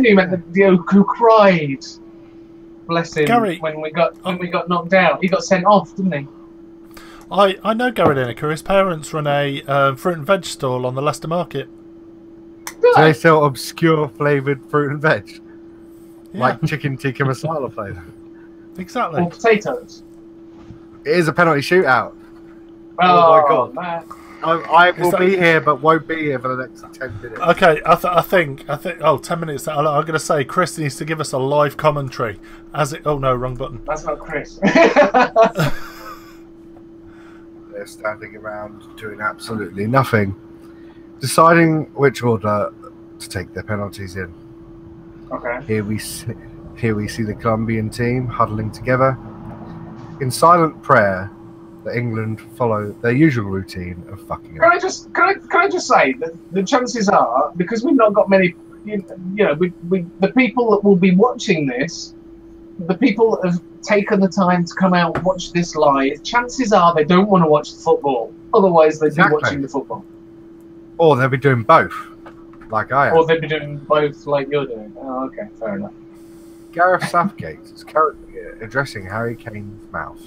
you meant the who cried. Bless him. Gary, when we got knocked out, he got sent off, didn't he? I know Gary Lineker. His parents run a fruit and veg stall on the Leicester Market. So they sell obscure flavoured fruit and veg, yeah. like chicken tikka masala flavour. Exactly. Or potatoes. It is a penalty shootout. Oh, my God. Man. I will be here, but won't be here for the next 10 minutes. Okay, I think. Oh, 10 minutes. I'm going to say Chris needs to give us a live commentary. Oh no, wrong button. That's not Chris. They're standing around doing absolutely nothing, deciding which order to take their penalties in. Okay. Here we see the Colombian team huddling together in silent prayer that England follow their usual routine of fucking up. Can I just say that the chances are, because we've not got many, the people that will be watching this, the people that have taken the time to come out and watch this live, chances are they don't want to watch the football. Otherwise, they'd be watching the football. Or they'll be doing both, like I am. Or they'd be doing both like you're doing. Oh, okay, fair enough. Gareth Southgate is currently addressing Harry Kane's mouth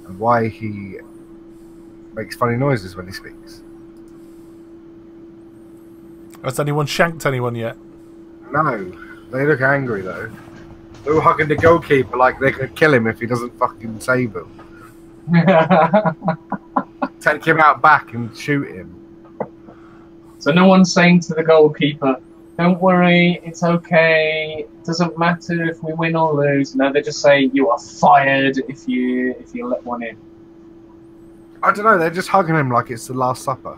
and why he makes funny noises when he speaks. Has anyone shanked anyone yet? No, they look angry though. They were hugging the goalkeeper like they could kill him if he doesn't fucking save them. Take him out back and shoot him. So no one's saying to the goalkeeper, "Don't worry, it's okay. It doesn't matter if we win or lose." No, they just say you are fired if you let one in. I don't know. They're just hugging him like it's the Last Supper.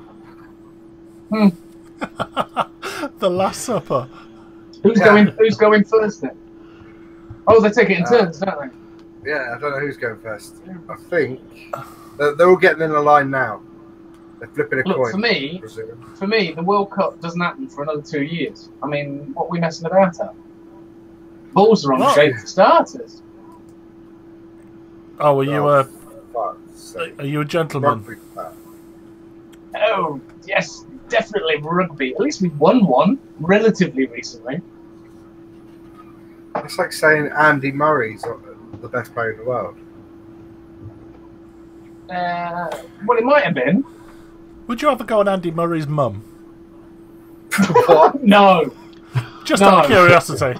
The Last Supper. Who's going first then? Oh, they take it in turns, don't they? Yeah, I don't know who's going first. I think they're all getting in a line now. They're flipping a coin. For me, the World Cup doesn't happen for another 2 years. I mean, what are we messing about at? Balls are on shape for starters. Oh, are you a gentleman? Oh, yes, definitely rugby. At least we won one relatively recently. It's like saying Andy Murray's the best player in the world. Well, it might have been. Would you ever go on Andy Murray's mum? What? No. Just out of curiosity.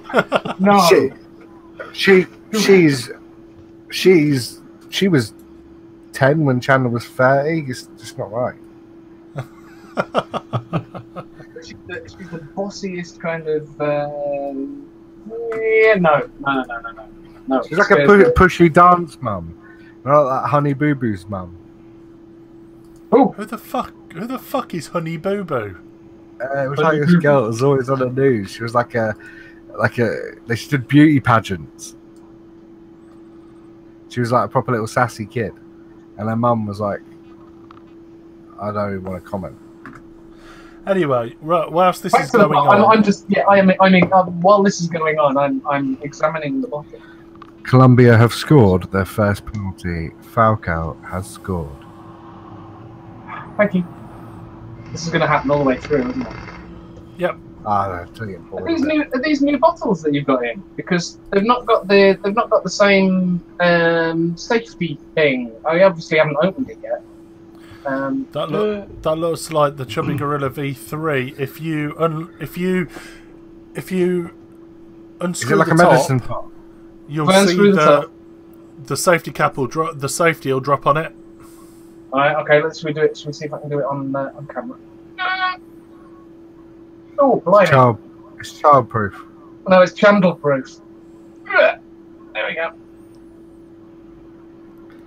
No. She was 10 when Chandler was 30. It's just not right. She's the bossiest kind of. Yeah, no. She's like a pushy dance mum, not like that Honey Boo Boo's mum. Oh, Who the fuck is Honey Boo Boo? It was like this girl that was always on the news. She was she did beauty pageants. She was like a proper little sassy kid, and her mum was like, I don't even want to comment. Anyway, whilst this is going on, while this is going on, I'm examining the bottle. Colombia have scored their first penalty. Falcao has scored. Thank you. This is going to happen all the way through, isn't it? Yep. Are these new bottles that you've got in? Because they've not got the same safety thing. I obviously haven't opened it yet. That looks like the Chubby Gorilla V3. If you unscrew like the a top, medicine pot? You'll see the safety cap will drop. The safety will drop on it. All right. Okay. Let's redo it. Should we see if I can do it on camera? Oh, blimey. It's childproof. No, it's candle-proof. There we go.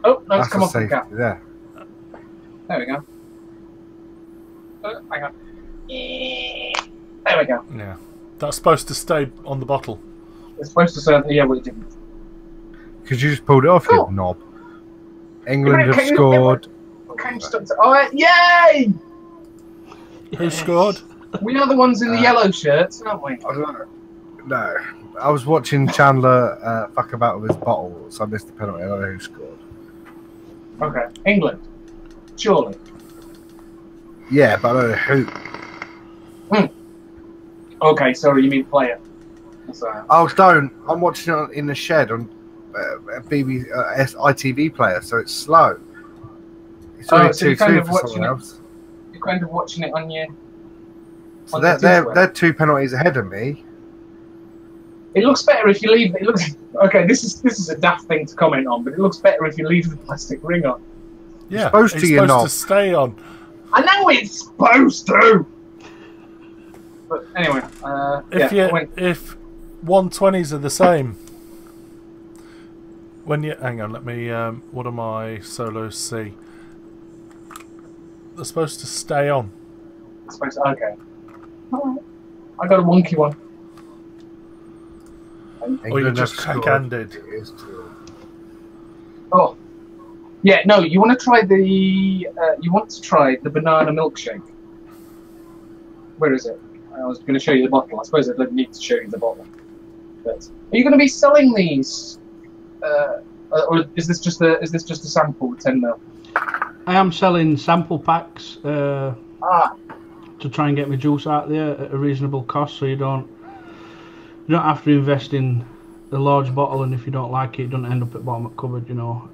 Oh, no, it's come off the cap. There we go. Hang on. There we go. Yeah. That's supposed to stay on the bottle. It's supposed to say, yeah, well, it didn't. Because you just pulled it off, you knob. England have scored. Yay! Who scored? We are the ones in the yellow shirts, aren't we? I don't know. No. I was watching Chandler fuck about with his bottle, so I missed the penalty. I don't know who scored. Okay. England. Surely. Yeah, but I don't know who. Okay, sorry, you mean player. Oh, don't. I'm watching it in the shed on ITV player, so it's slow. It's only 2-2 for someone else. You're kind of watching it on your... So they're 2 penalties ahead of me. It looks better if you leave. It looks okay. This is a daft thing to comment on, but it looks better if you leave the plastic ring on. Yeah, supposed to, you're not. to stay on. I know it's supposed to. But anyway, if 120s are the same, when you hang on, let me. What do my solos see? They're supposed to stay on. Okay. All right. I got a wonky one. Or you just crack-handed. Oh, yeah. No, you want to try the. You want to try the banana milkshake. Where is it? I was going to show you the bottle. I suppose I didn't need to show you the bottle. But are you going to be selling these, or is this just a sample, 10 ml? I am selling sample packs to try and get my juice out there at a reasonable cost, so you don't have to invest in a large bottle, and if you don't like it, don't end up at the bottom of the cupboard, you know.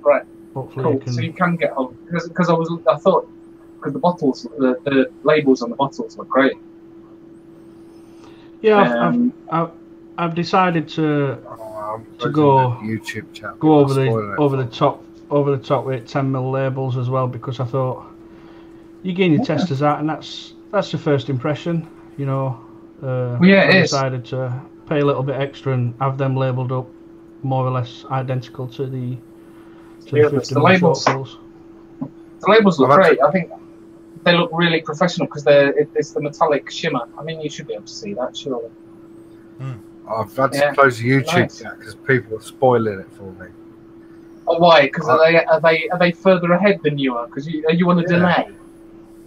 Right. Hopefully cool. you can... So you can get hold, because I thought the bottles, the labels on the bottles look great. Yeah, I've decided to go YouTube chat. Go over the top with 10mm labels as well, because I thought you gain your testers out, and that's the first impression, you know. I decided to pay a little bit extra and have them labelled up more or less identical to the 50 labels. bottles. The labels look great. I think they look really professional because it's the metallic shimmer. I mean, you should be able to see that, surely. I've had to close the YouTube chat because people are spoiling it for me. Oh, why? Because are they further ahead than you are? Because are you on a delay?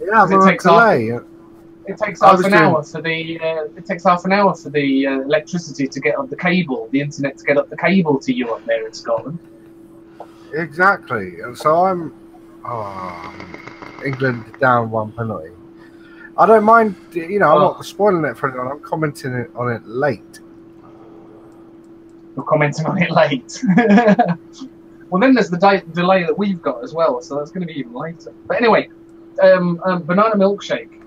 Yeah, I'm on a delay. It takes half an hour for the electricity to get up the cable, the internet to get up the cable to you up there in Scotland. Exactly. And so I'm England down 1 penalty. I don't mind, you know, I'm not spoiling it for anyone. I'm commenting on it late. You're commenting on it late. Well, then there's the delay that we've got as well, so that's going to be even later. But anyway, banana milkshake.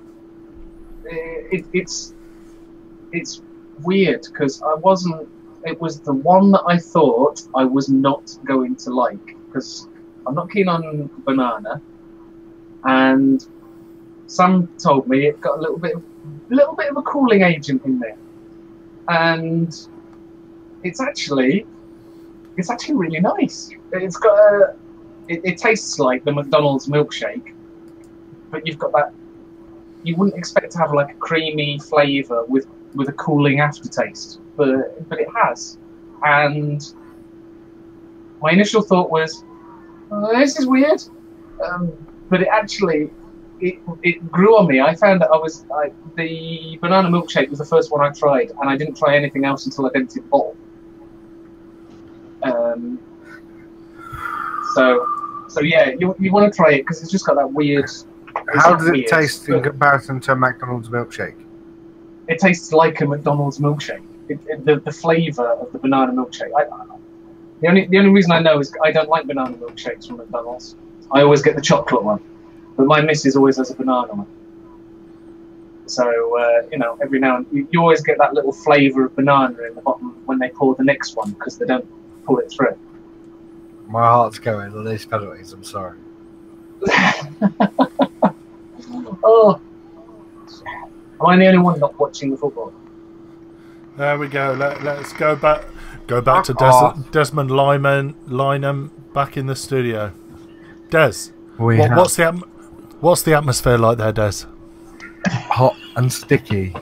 It's weird because it was the one that I thought I was not going to like, because I'm not keen on banana, and Sam told me it got a little bit of a cooling agent in there, and it's actually really nice. It's got it tastes like the McDonald's milkshake, but you've got that. You wouldn't expect to have like a creamy flavour with a cooling aftertaste, but it has. And my initial thought was, this is weird, but it grew on me. I found that the banana milkshake was the first one I tried, and I didn't try anything else until I'd emptied the bottle. So yeah, you want to try it because it's just got that weird. How does it taste in comparison to a McDonald's milkshake? It tastes like a McDonald's milkshake. The flavour of the banana milkshake. The only reason I know is I don't like banana milkshakes from McDonald's. I always get the chocolate one, but my missus always has a banana one. So you know, every now and you always get that little flavour of banana in the bottom when they pour the next one because they don't pull it through. My heart's going on these penalties. I'm sorry. Oh, am I the only one not watching the football? There we go. Let's go back to Desmond Lynham back in the studio. Des, what's the atmosphere like there, Des? Hot and sticky.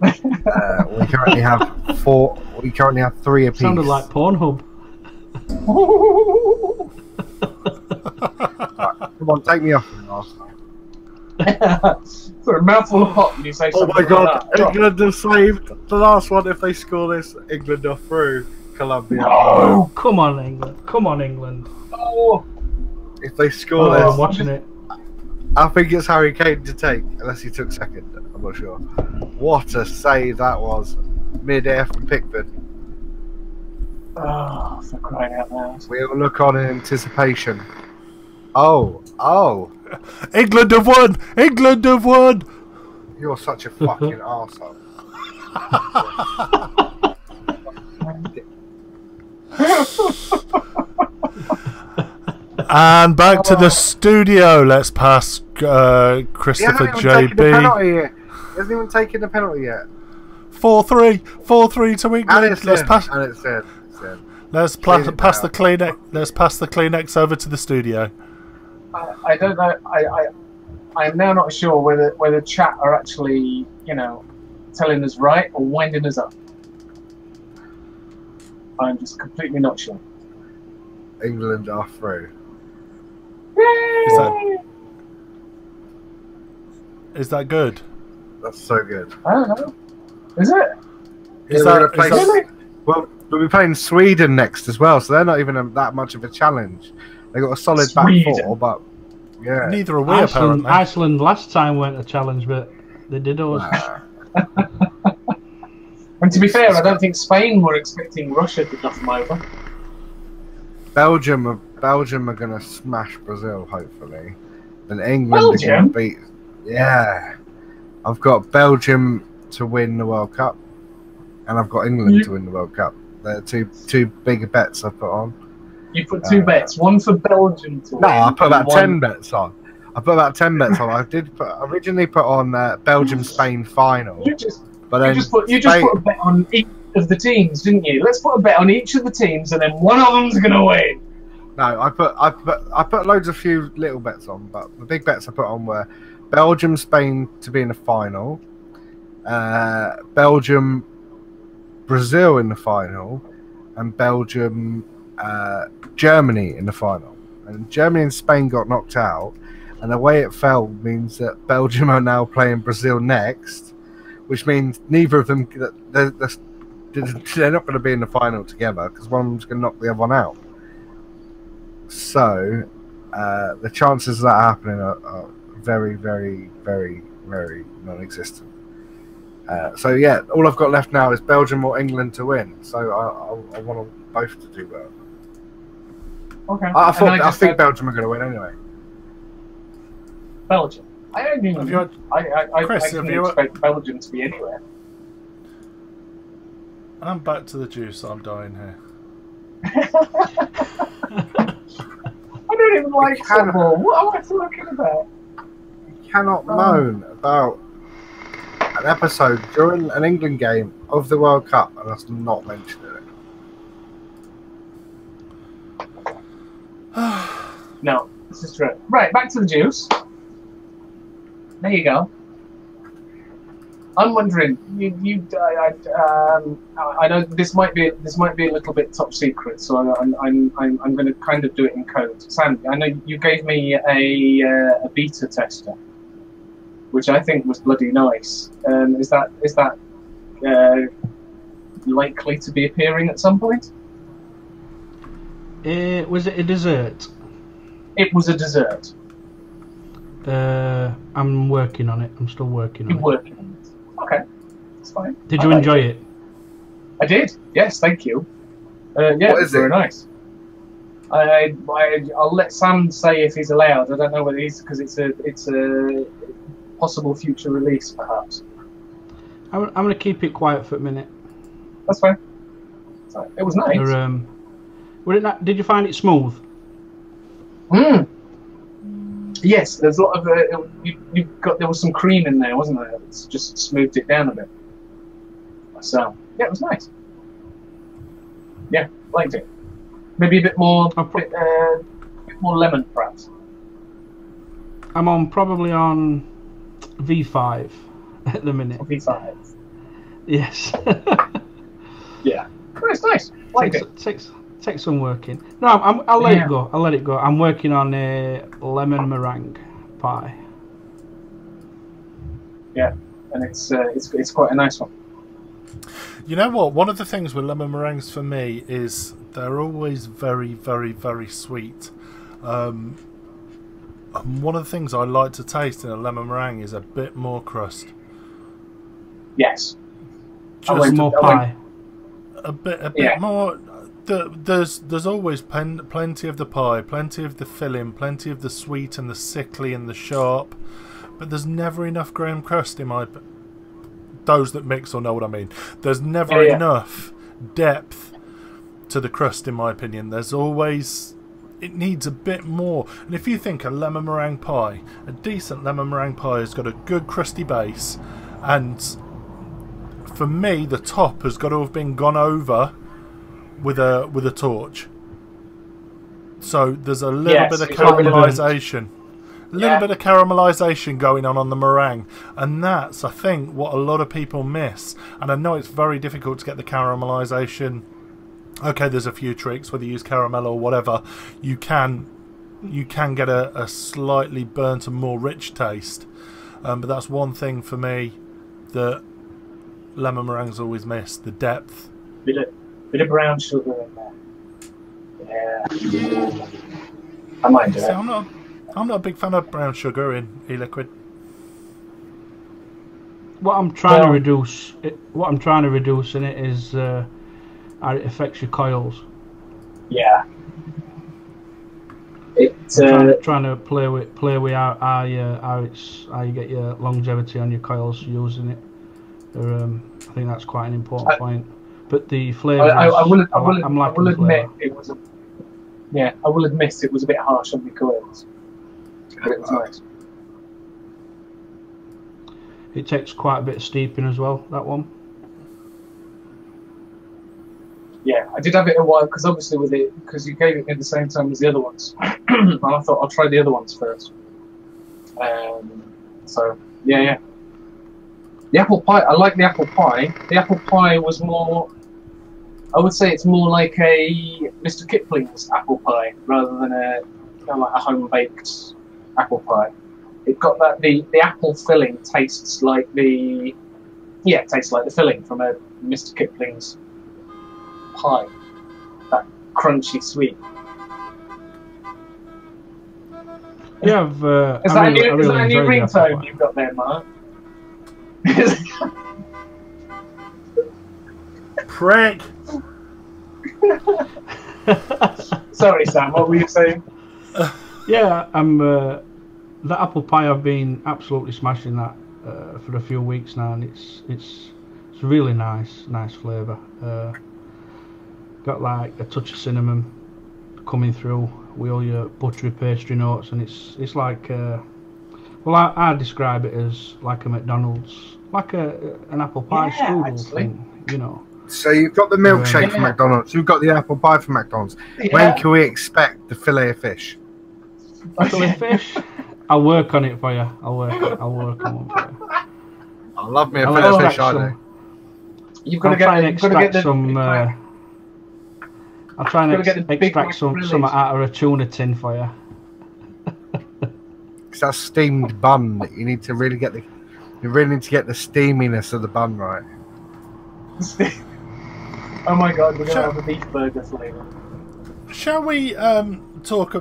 We currently have 4. We currently have 3 apiece. Sounded like Pornhub. Right, come on, take me off. For a mouthful of hot, and you say something. Oh my God! Like that. England have saved the last one. If they score this, England are through Colombia. Oh, come on, England! Come on, England! Oh. If they score this, I'm watching it. I think it's Harry Kane to take, unless he took second. I'm not sure. What a save that was, mid-air from Pickford. Oh, for crying out loud! We all look on in anticipation. Oh! England have won! England have won! You're such a fucking arsehole. And back to the studio. Let's pass Christopher JB. He hasn't even taken the penalty yet. 4-3. 4-3 to England. Let's pass. And it's in. Let's pass the Kleenex. Let's pass the Kleenex over to the studio. I don't know. I'm now not sure whether chat are actually, you know, telling us right or winding us up. I'm just completely not sure. England are through. Is that good? That's so good. I don't know. Is it? Well, we'll be playing Sweden next as well, so they're not even that much of a challenge. They got a solid back four, but yeah. Neither are we, apparently. Iceland last time weren't a challenge, but they did us. And to be fair, I don't think Spain were expecting Russia to knock them over. Belgium are going to smash Brazil, hopefully. And England are going to beat... Yeah. I've got Belgium to win the World Cup. And I've got England to win the World Cup. They're two bigger bets I put on. You put two bets. One for Belgium to win. No, I put about 10 bets on. I originally put on Belgium-Spain final. You just put a bet on each of the teams, didn't you? Let's put a bet on each of the teams, and then one of them's going to win. No, I put loads of few little bets on, but the big bets I put on were Belgium, Spain to be in the final, Belgium, Brazil in the final, and Belgium, Germany in the final. And Germany and Spain got knocked out, and the way it fell means that Belgium are now playing Brazil next, which means neither of them they're not going to be in the final together because one of them's going to knock the other one out. So the chances of that happening are very, very, very, very non-existent. So yeah, all I've got left now is Belgium or England to win. So I want them both to do well. Okay. I think Belgium are going to win anyway. Belgium. I can expect Belgium to be anywhere. I'm back to the juice. I'm dying here. I don't even like football. What am I talking about? You cannot moan about an episode during an England game of the World Cup and us not mentioning it. No, this is true. Right, back to the juice. There you go. I'm wondering. I know this might be a little bit top secret, so I'm going to kind of do it in code. Sam, I know you gave me a beta tester, which I think was bloody nice. Is that likely to be appearing at some point? Was it a dessert? It was a dessert. I'm working on it. I'm still working on it. You're working on it. Okay, that's fine. Did you enjoy it? I did. Yes, thank you. Yeah, what is very nice. I'll let Sam say if he's allowed. I don't know whether he's because it's a possible future release, perhaps. I'm going to keep it quiet for a minute. That's fine. So, it was nice. Did you find it smooth? Yes, there's a lot of there was some cream in there, wasn't there? It's just smoothed it down a bit. So yeah, it was nice. Yeah, liked it. Maybe a bit more, bit more lemon, perhaps. I'm probably on V5 at the minute. V5. Yes. Yeah, but it's nice. Liked it. Take some working. No, I'll let it go. I'll let it go. I'm working on a lemon meringue pie. Yeah, and it's quite a nice one. You know what? One of the things with lemon meringues for me is they're always very, very, very sweet. And one of the things I like to taste in a lemon meringue is a bit more crust. Yes. Just more pie. A bit more. There's always plenty of the pie, plenty of the filling, plenty of the sweet and the sickly and the sharp, but there's never enough graham crust in those that mix or know what I mean. There's never enough depth to the crust, in my opinion. There's always... It needs a bit more. And if you think a lemon meringue pie, a decent lemon meringue pie has got a good crusty base, and for me, the top has got to have been gone over with a torch. So there's a little bit of caramelisation. A little bit of caramelisation going on the meringue, and that's, I think, what a lot of people miss. And I know it's very difficult to get the caramelisation. Okay, there's a few tricks, whether you use caramel or whatever. You can get a slightly burnt and more rich taste, but that's one thing for me that lemon meringues always miss: the depth. Bit of brown sugar in there. Yeah, I might do it. I'm not a big fan of brown sugar in e-liquid. What I'm trying to reduce in it is how it affects your coils. Yeah. Trying to play with how you get your longevity on your coils using it. I think that's quite an important point. But the flavour, I will admit it was a bit harsh on the coils. But it was nice. It takes quite a bit of steeping as well, that one. Yeah, I did have it a while, because obviously because you gave it at the same time as the other ones. And I thought I'll try the other ones first. So, yeah. The apple pie, I like the apple pie. The apple pie was more, I would say it's more like a Mr. Kipling's apple pie, rather than like a home-baked apple pie. It got that, the apple filling tastes like the filling from a Mr. Kipling's pie. That crunchy sweet. Yeah, is that a new ringtone you've got there, Mark? Prick! Sorry, Sam, what were you saying? Yeah, the apple pie, I've been absolutely smashing that for a few weeks now, and it's really nice flavour. Got like a touch of cinnamon coming through with all your buttery pastry notes, and it's like I describe it as like a McDonald's, like an apple pie strudel thing, you know. So you've got the milkshake from McDonald's, you've got the apple pie from McDonald's. When can we expect the fillet of fish? Fillet of fish? I'll work on it for you. I'll work on one for you. I love me a fillet of fish, I do. You've got to get some. I'll try and extract some out of a tuna tin for you. It's that steamed bun that you need to really get the steaminess of the bun right. Oh my god, we're gonna have a beef burger flavour. Shall we talk a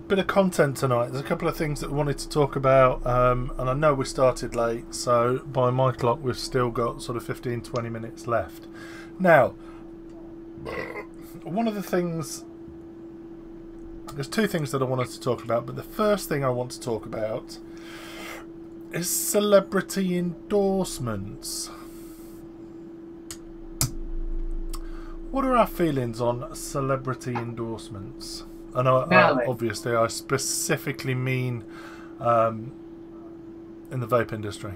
bit of content tonight? There's a couple of things that we wanted to talk about, and I know we started late, so by my clock we've still got sort of 15-20 minutes left. Now, one of the things, there's two things that I wanted to talk about, but the first thing I want to talk about is celebrity endorsements. What are our feelings on celebrity endorsements? And obviously I specifically mean in the vape industry.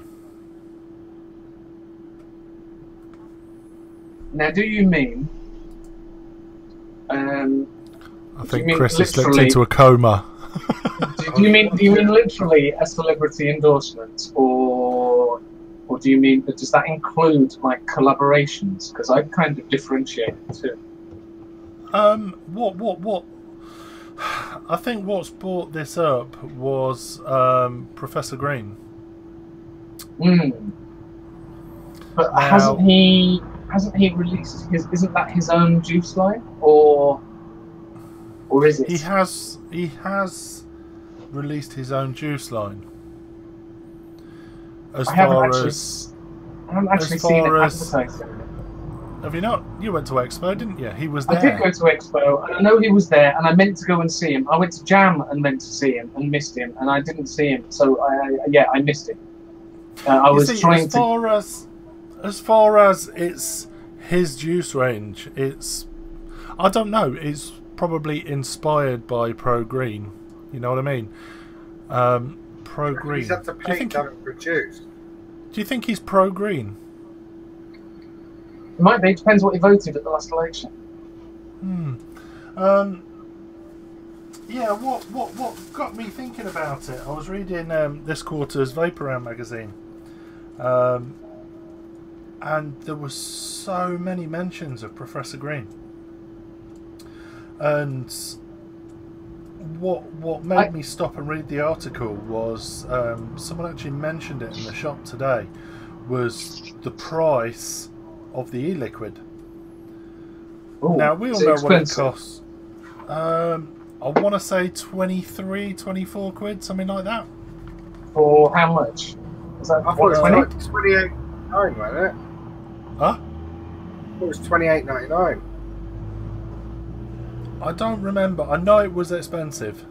Now, do you mean... I think Chris has slipped into a coma. do you mean literally a celebrity endorsement, or do you mean, does that include like collaborations? Because I kind of differentiate the two. What? I think what's brought this up was Professor Green. But now, hasn't he released his? Isn't that his own juice line, or is it? He has released his own juice line. I haven't actually seen it advertised. Have you not? You went to Expo, didn't you? He was there. I did go to Expo, and I know he was there, and I meant to go and see him. I went to Jam and meant to see him, and missed him, and I didn't see him, so I missed him. I was trying as far as it's his juice range, I don't know. It's probably inspired by Pro Green. You know what I mean? Pro Green. He's had to pay to produce. Do you think he's Pro Green? It might be. It depends what he voted at the last election. Yeah, what got me thinking about it? I was reading this quarter's Vape Around magazine, and there were so many mentions of Professor Green. And what made me stop and read the article was someone actually mentioned it in the shop today, was the price of the e-liquid. Now we all know expensive. What it costs. I want to say 23, 24 quid, something like that. For how much? Was that I thought it was like 28.99, wasn't it? Huh? It was 28.99. I don't remember. I know it was expensive.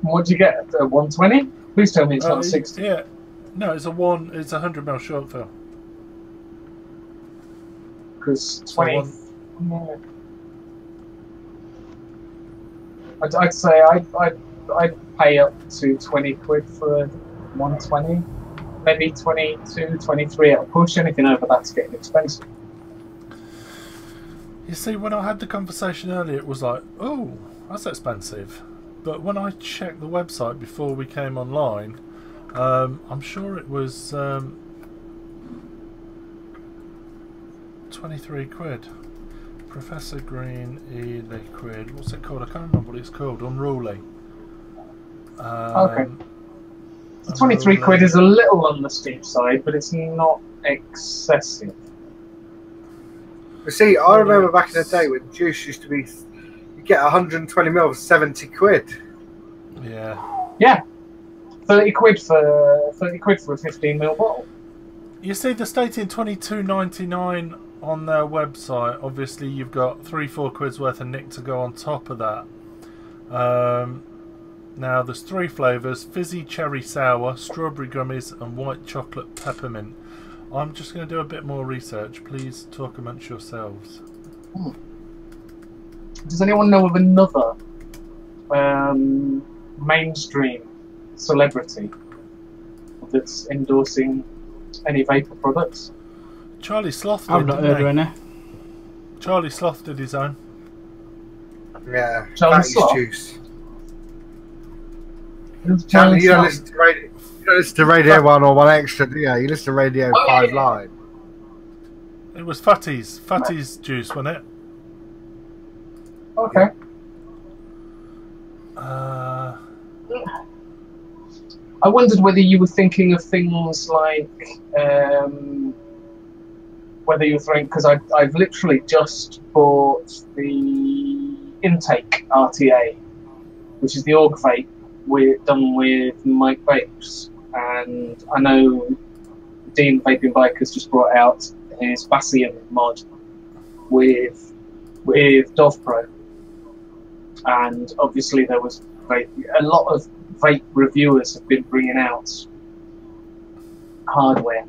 What'd you get? 120? Please tell me it's not 60. Yeah. No, it's a 100ml short fill. Because 20. Yeah. I'd say I'd pay up to 20 quid for 120, maybe 22, 23 at a push. Anything over that's getting expensive. You see, when I had the conversation earlier, it was like, oh, that's expensive. But when I checked the website before we came online, I'm sure it was 23 quid. Professor Green e-liquid. What's it called? I can't remember what it's called. Unruly. Okay. So 23 quid is a little on the steep side, but it's not excessive. But see, I remember back in the day when juice used to be, you get 120 ml for 70 quid. Yeah. Yeah. 30 quid for a 15 ml bottle. You see, they're stating $22.99 on their website. Obviously, you've got 3-4 quid's worth of nick to go on top of that. Now, there's 3 flavours: fizzy cherry sour, strawberry gummies, and white chocolate peppermint. I'm just going to do a bit more research. Please talk amongst yourselves. Does anyone know of another mainstream celebrity that's endorsing any vapor products? Charlie Sloth did, I've not heard of any. Charlie Sloth did his own. Yeah, Charlie Fatty's Sloth? juice. Charlie You don't Sloth? listen to radio. You don't listen to Radio 1 or 1 Extra, do you? You listen to Radio 5 yeah. Live. It was Fatty's juice, wasn't it? Okay. I wondered whether you were thinking of things like whether you were thinking, because I've literally just bought the Intake RTA, which is the org vape done with Mike Vapes, and I know Dean Vaping Bike has just brought out his Bassium mod with Dove Pro, and obviously there was a lot of vape reviewers have been bringing out hardware.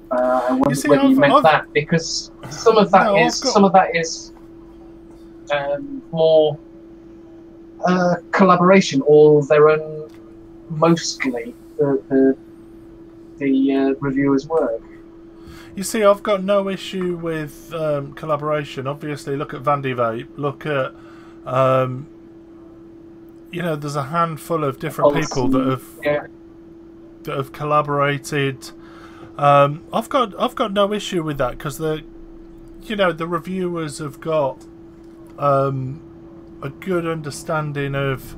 I wonder whether you meant that, because some of that is more collaboration, or their own, mostly the reviewers' work. You see, I've got no issue with collaboration. Obviously, look at Vandy Vape. Look at you know, there's a handful of different people that have collaborated. I've got no issue with that, because the reviewers have got a good understanding of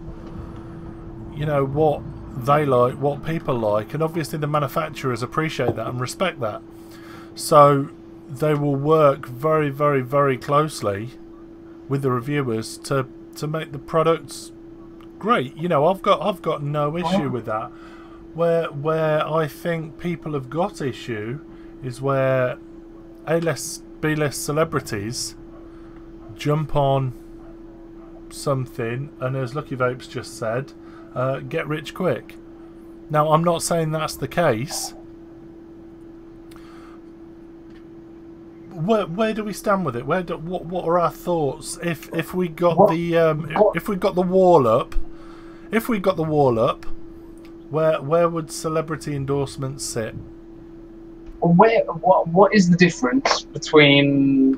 what they like, what people like, and obviously the manufacturers appreciate that and respect that. So they will work very, very, very closely with the reviewers to make the products great. I've got no issue with that. Where I think people have got issue is where A-list, B-list celebrities jump on something and, as Lucky Vapes just said, get rich quick. Now, I'm not saying that's the case. where do we stand with it? What are our thoughts if we got What- if we got the wall up? If we got the wall up, where would celebrity endorsements sit? What is the difference between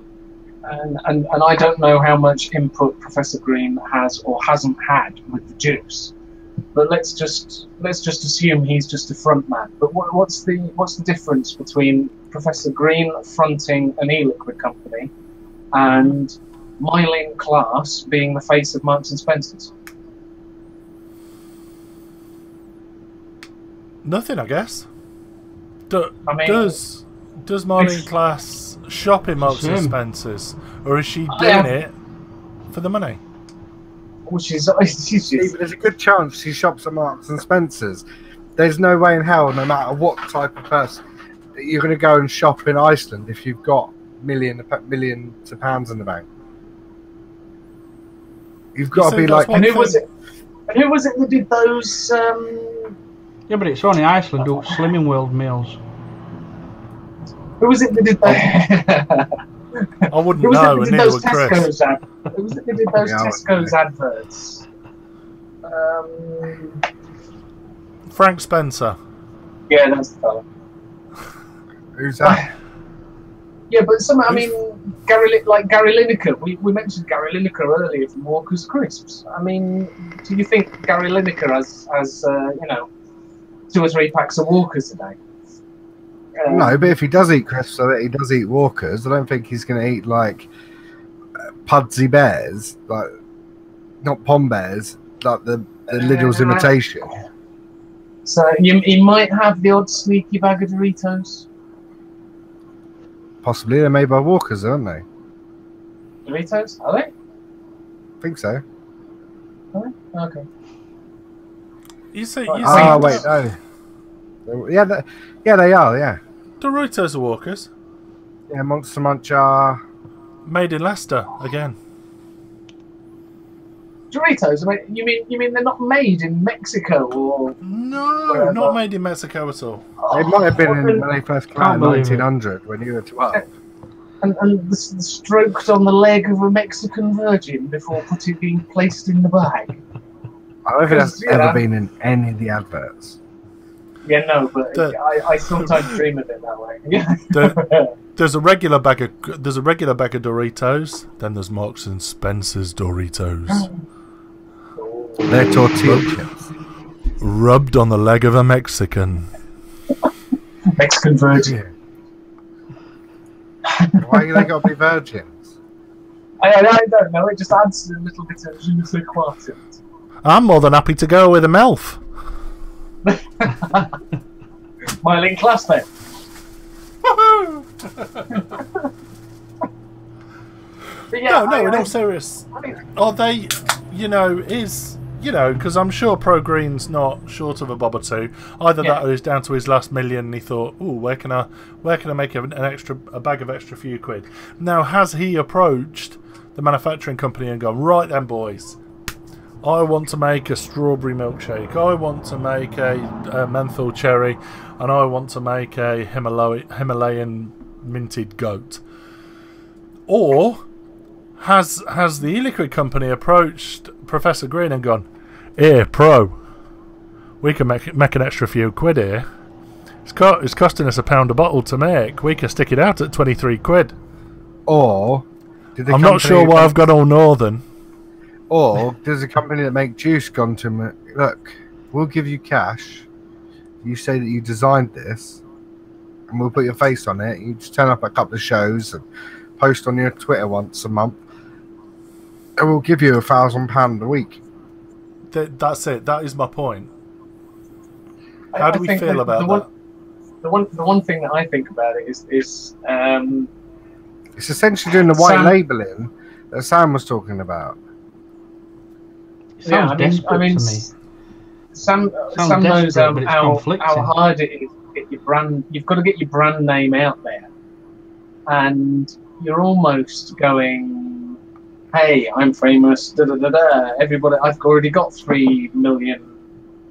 and I don't know how much input Professor Green has or hasn't had with the juice, but let's just assume he's just a front man. But what's the difference between Professor Green fronting an e-liquid company and Myelin Class being the face of Marks and Spencer's? Nothing, I guess. I mean, Does Marlene Class shop in Marks and Same. Spencer's, or is she doing it for the money? which is There's a good chance she shops at Marks and Spencer's. There's no way in hell, no matter what type of person, that you're going to go and shop in Iceland if you've got millions of pounds in the bank. You've got to be like. And who was it? And who was it that did those? Yeah, but it's only Iceland who Slimming World meals. Who was it that did that? I wouldn't Who was know, it and that neither did would those Chris. Tesco's ad? Who was it that did those Yeah, I wouldn't Tesco's know. adverts? Frank Spencer. Yeah, that's the fella. Who's that? Yeah, but I mean, Gary Lineker. We mentioned Gary Lineker earlier from Walker's Crisps. I mean, do you think Gary Lineker has 2 or 3 packs of Walkers a day? No, but if he does eat crisps, so that he does eat Walkers, I don't think he's going to eat like Pudsey Bears, like not Pom Bears, like the Lidl's imitation. So he might have the odd sneaky bag of Doritos. Possibly they're made by Walkers, aren't they? Doritos? Are they? I think so. Are they? Okay. You say Wait, no. Yeah, they are. Yeah, Doritos are Walkers. yeah. Monster Munch are. Made in Leicester again. Doritos? I mean, you mean they're not made in Mexico or? No, Wherever. not made in Mexico at all. They might have been when they first came out in believe it. 1900 when you were 12. And stroked on the leg of a Mexican virgin before being placed in the bag. I don't think that's Yeah. ever been in any of the adverts. Yeah, no, but I sometimes dream of it that way. Yeah. There's a regular bag of Doritos. Then there's Marks and Spencer's Doritos, They're tortilla chips. rubbed on the leg of a Mexican. Mexican virgin. Why are they got to be virgins? I don't know. It just adds a little bit of je ne sais quoi to it. I'm more than happy to go with a MILF. Myelin Class then. But yeah, No, in all serious, are they? Because I'm sure Pro Green's not short of a bob or two. Either that, or he's down to his last million, and he thought, "Ooh, where can I make a bag of extra few quid?" Now, has he approached the manufacturing company and gone, "Right then, boys, I want to make a strawberry milkshake. I want to make a menthol cherry, and I want to make a Himalayan minted goat." Or has the e-liquid company approached Professor Green and gone, "Here, Pro, we can make an extra few quid here. It's costing us £1 a bottle to make. We can stick it out at 23 quid. Or did the I'm not sure why I've gone all northern. Or does a company that make juice gone to him? Look, we'll give you cash. You say that you designed this, and we'll put your face on it. You just turn up at a couple of shows and post on your Twitter once a month, and we'll give you £1,000 a week." That's it. That is my point. How do we feel about that? The one thing that I think about it is It's essentially doing the white Sam- labelling that Sam was talking about. It sounds desperate I mean, to me. Sam Sounds knows desperate, but it's how conflicting. hard it is to get your brand. You've got to get your brand name out there, and you're almost going, "Hey, I'm famous." Da da da da. Everybody, I've already got 3 million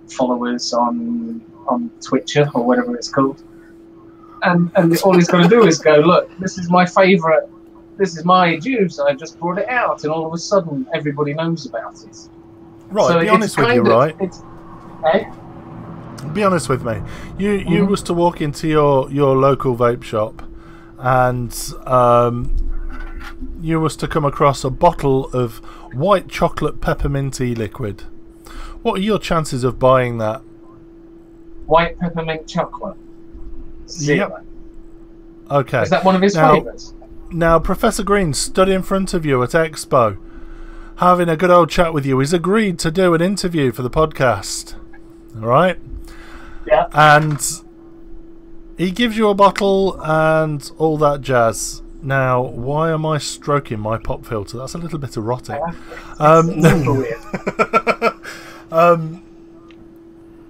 followers on Twitcher or whatever it's called. and all he's got to do is go, look, this is my favourite, this is my juice, I just brought it out, and all of a sudden everybody knows about it. Right, So be honest with you, right? Be honest with me. You was to walk into your local vape shop, and you was to come across a bottle of white chocolate peppermint liquid. What are your chances of buying that? White peppermint chocolate. 0. Yep. Okay. Is that one of his favourites? Now, Professor Green stood in front of you at Expo, having a good old chat with you. He's agreed to do an interview for the podcast. All right? Yeah. And he gives you a bottle and all that jazz. Now, why am I stroking my pop filter? That's a little bit erotic.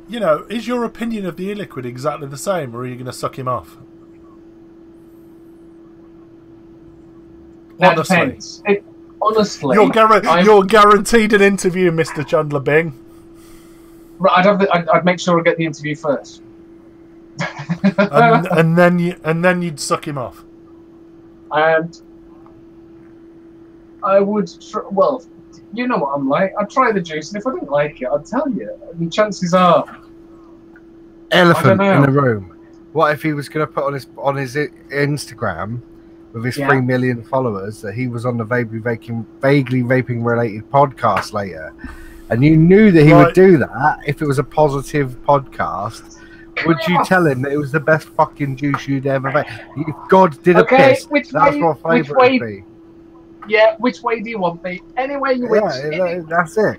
You know, is your opinion of the e-liquid exactly the same, or are you going to suck him off? That Honestly. depends. Honestly, you're guaranteed an interview, Mr. Chandler Bing. Right, I'd make sure I get the interview first, and then you'd suck him off. And I would. Well, you know what I'm like. I'd try the juice, and if I didn't like it, I'd tell you. And chances are, elephant in the room. What if he was going to put on his Instagram with his 3 million followers that he was on the vaguely vaping related podcast later, and you knew that he would do that if it was a positive podcast? Would you tell him that it was the best fucking juice you'd ever made? If God did a piss, that's what flavour it would be. Yeah, which way do you want me? Any way you wish. Yeah, that's it.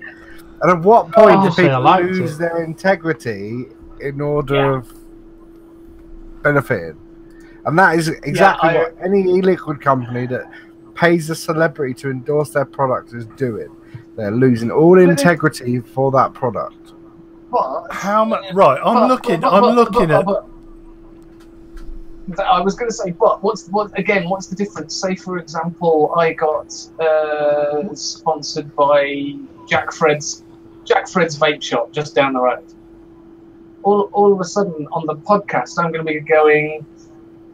And at what point do people lose their integrity in order of benefiting? And that is exactly what any e-liquid company that pays a celebrity to endorse their product is doing. They're losing all integrity for that product. How much? Right, I'm looking at. I was going to say, but what's the difference? Say, for example, I got sponsored by Jack Fred's vape shop just down the road. All of a sudden on the podcast, I'm going to be going,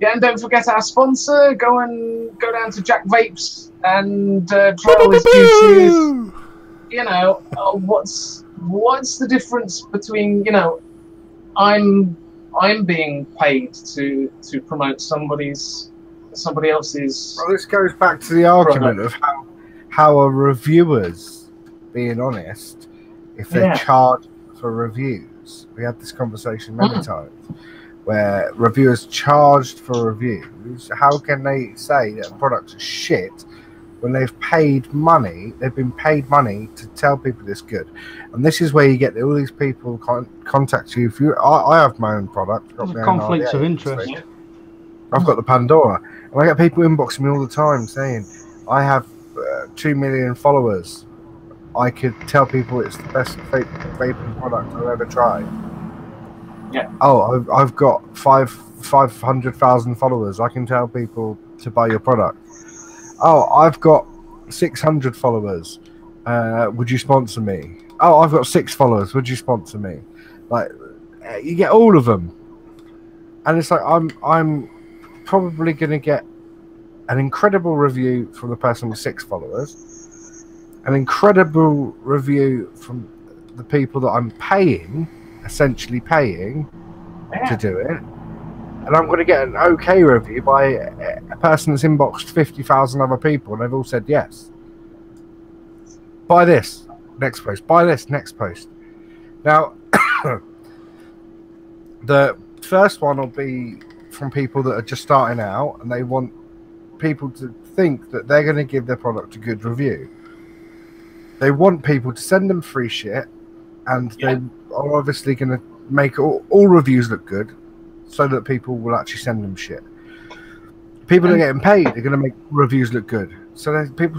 yeah, and don't forget our sponsor. Go down to Jack Vapes and try all his juices. You know, what's the difference between, you know, I'm being paid to promote somebody else's. Well, this goes back to the argument of how are reviewers being honest if they're charged for reviews. We had this conversation many times where reviewers charged for reviews. How can they say that a product's a shit when they've paid money? They've been paid money to tell people it's good, and this is where you get all these people contact you. I have my own product. Conflicts of interest. I've got the Pandora, and I get people inboxing me all the time saying, "I have 2 million followers. I could tell people it's the best vaping product I've ever tried." Yeah. Oh, I've got 500,000 followers. I can tell people to buy your product. Oh, I've got 600 followers. Would you sponsor me? Oh, I've got 6 followers. Would you sponsor me? Like, you get all of them, and it's like I'm probably going to get an incredible review from the person with 6 followers, an incredible review from the people that I'm essentially paying to do it. And I'm going to get an okay review by a person that's inboxed 50,000 other people, and they've all said yes. Buy this, next post. Buy this, next post. Now, the first one will be from people that are just starting out, and they want people to think that they're going to give their product a good review. They want people to send them free shit, and they are obviously going to make all reviews look good, so that people will actually send them shit. People that are getting paid are going to make reviews look good, so people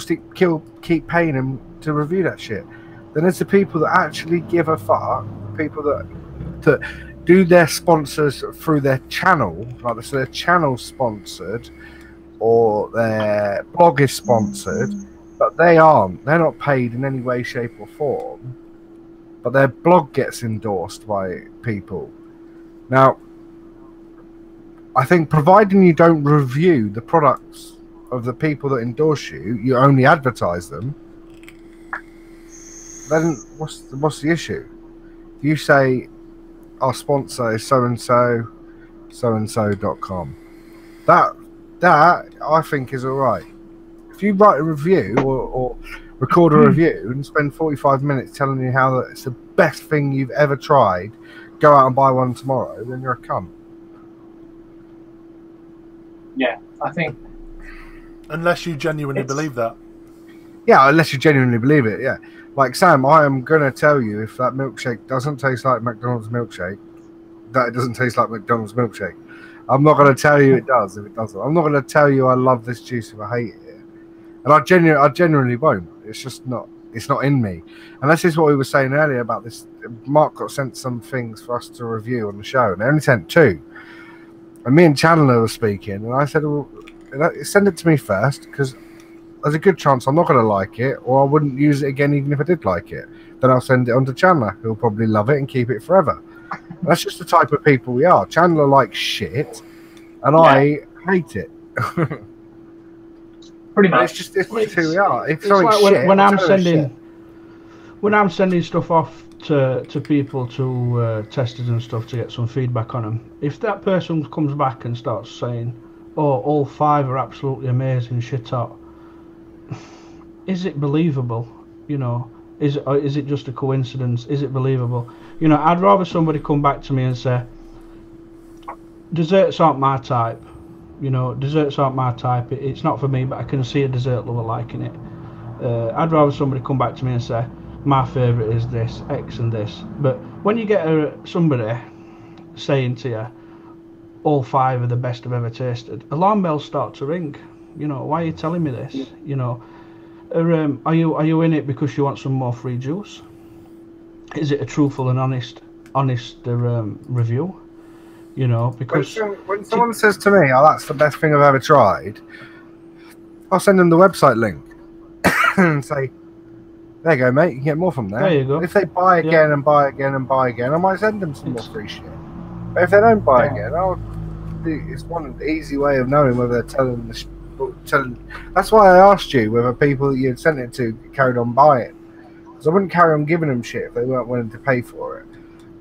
keep paying them to review that shit. Then there's the people that actually give a fuck, people that do their sponsors through their channel, like so their channel sponsored or their blog is sponsored, but they're not paid in any way, shape or form, but their blog gets endorsed by people. Now, I think providing you don't review the products of the people that endorse you, you only advertise them, then what's the issue? If you say our sponsor is so-and-so.com, that I think is alright. If you write a review or record a review and spend 45 minutes telling you how it's the best thing you've ever tried, go out and buy one tomorrow, then you're a cunt. Yeah, I think. Unless you genuinely believe that. Yeah, unless you genuinely believe it, yeah. Like, Sam, I am going to tell you, if that milkshake doesn't taste like McDonald's milkshake, that it doesn't taste like McDonald's milkshake. I'm not going to tell you it does if it doesn't. I'm not going to tell you I love this juice if I hate it. And I genuinely won't. It's just not. It's not in me. And this is what we were saying earlier about this. Mark got sent some things for us to review on the show, and they only sent 2. And me and Chandler were speaking, and I said, well, send it to me first, because there's a good chance I'm not going to like it, or I wouldn't use it again even if I did like it. Then I'll send it on to Chandler, who'll probably love it and keep it forever. And that's just the type of people we are. Chandler likes shit, and I hate it. Pretty much. It's just who we are. If It's like shit, when I'm sending stuff off to people to testers and stuff to get some feedback on them. If that person comes back and starts saying, "Oh, all 5 are absolutely amazing, shit hot," is it believable? You know, is it just a coincidence? Is it believable? You know, I'd rather somebody come back to me and say, "Desserts aren't my type." You know, desserts aren't my type. It's not for me, but I can see a dessert lover liking it. I'd rather somebody come back to me and say, my favourite is this, X and this. But when you get somebody saying to you, all 5 are the best I've ever tasted, alarm bells start to ring. You know, why are you telling me this? You know, are you in it because you want some more free juice? Is it a truthful and honest review? You know, because when someone says to me, "Oh, that's the best thing I've ever tried," I'll send them the website link and say, "There you go, mate. You can get more from there." There you go. If they buy again and buy again and buy again, I might send them some more free shit. But if they don't buy again, it's one easy way of knowing whether they're telling. That's why I asked you whether people that you had sent it to carried on buying, because I wouldn't carry on giving them shit if they weren't willing to pay for it.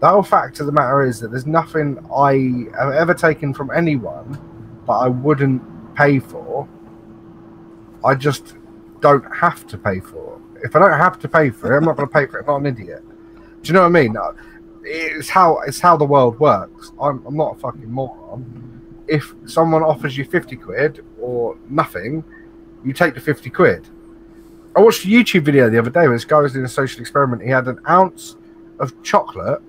The whole fact of the matter is that there's nothing I have ever taken from anyone that I wouldn't pay for. I just don't have to pay for. If I don't have to pay for it, I'm not going to pay for it. I'm not an idiot. Do you know what I mean? It's how the world works. I'm not a fucking moron. If someone offers you 50 quid or nothing, you take the 50 quid. I watched a YouTube video the other day where this guy was doing a social experiment. He had an ounce of chocolate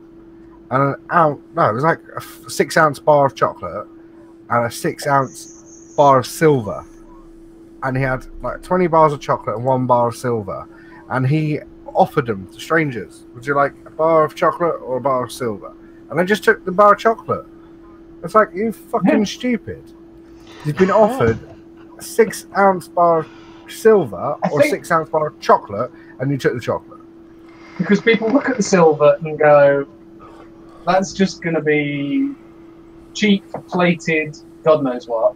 and it was like a 6-ounce bar of chocolate and a 6-ounce bar of silver. And he had like 20 bars of chocolate and 1 bar of silver. And he offered them to strangers. Would you like a bar of chocolate or a bar of silver? And they just took the bar of chocolate. It's like, you fucking stupid. You've been offered a 6-ounce bar of silver or a 6-ounce bar of chocolate and you took the chocolate. Because people look at the silver and go, that's just going to be cheap, plated, God knows what.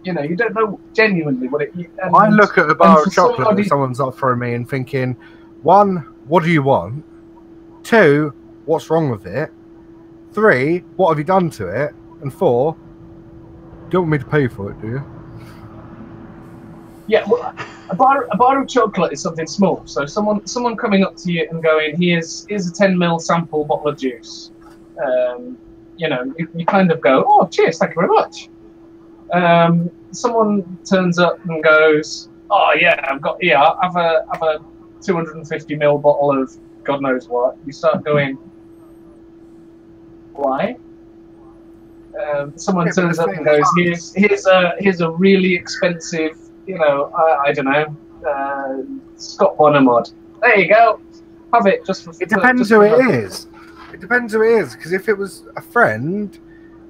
You know, you don't know genuinely what it is. I look at a bar of chocolate that someone's offering me and thinking, 1, what do you want? 2, what's wrong with it? 3, what have you done to it? And 4, you don't want me to pay for it, do you? Yeah, well, a bar of chocolate is something small. So someone coming up to you and going, here's a 10ml sample bottle of juice. You know, you kind of go, oh, cheers, thank you very much. Someone turns up and goes, oh yeah, I've a 250ml bottle of God knows what. You start going, why? Someone turns up and goes, here's a really expensive, you know, I don't know, Scott Bonner mod. There you go, have it. It depends who it is. It depends who it is, because if it was a friend,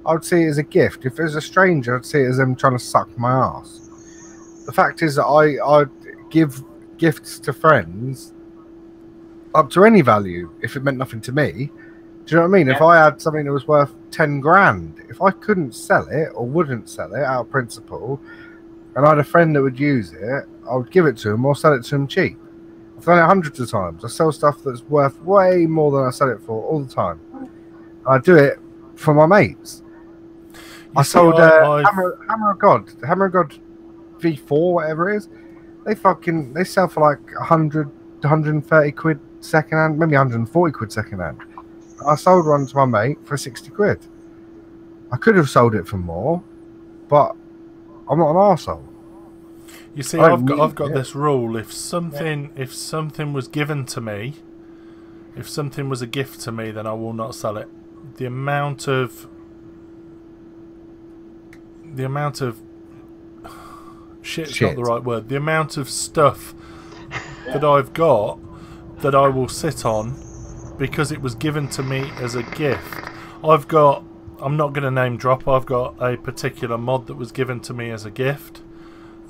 I would see it as a gift. If it was a stranger, I'd see it as them trying to suck my ass. The fact is that I give gifts to friends up to any value if it meant nothing to me. Do you know what I mean? Yeah. If I had something that was worth 10 grand, if I couldn't sell it or wouldn't sell it out of principle, and I had a friend that would use it, I would give it to him or sell it to him cheap. I've done it hundreds of times. I sell stuff that's worth way more than I sell it for all the time. I do it for my mates. I sold Hammer of God, the Hammer of God V4, whatever it is. They sell for like 100 to 130 quid second hand, maybe 140 quid second hand. I sold one to my mate for 60 quid. I could have sold it for more, but I'm not an arsehole. You see, I've got this rule: if something was given to me, if something was a gift to me, then I will not sell it. The amount of shit's not the right word. The amount of stuff that I've got that I will sit on because it was given to me as a gift. I'm not going to name drop. I've got a particular mod that was given to me as a gift.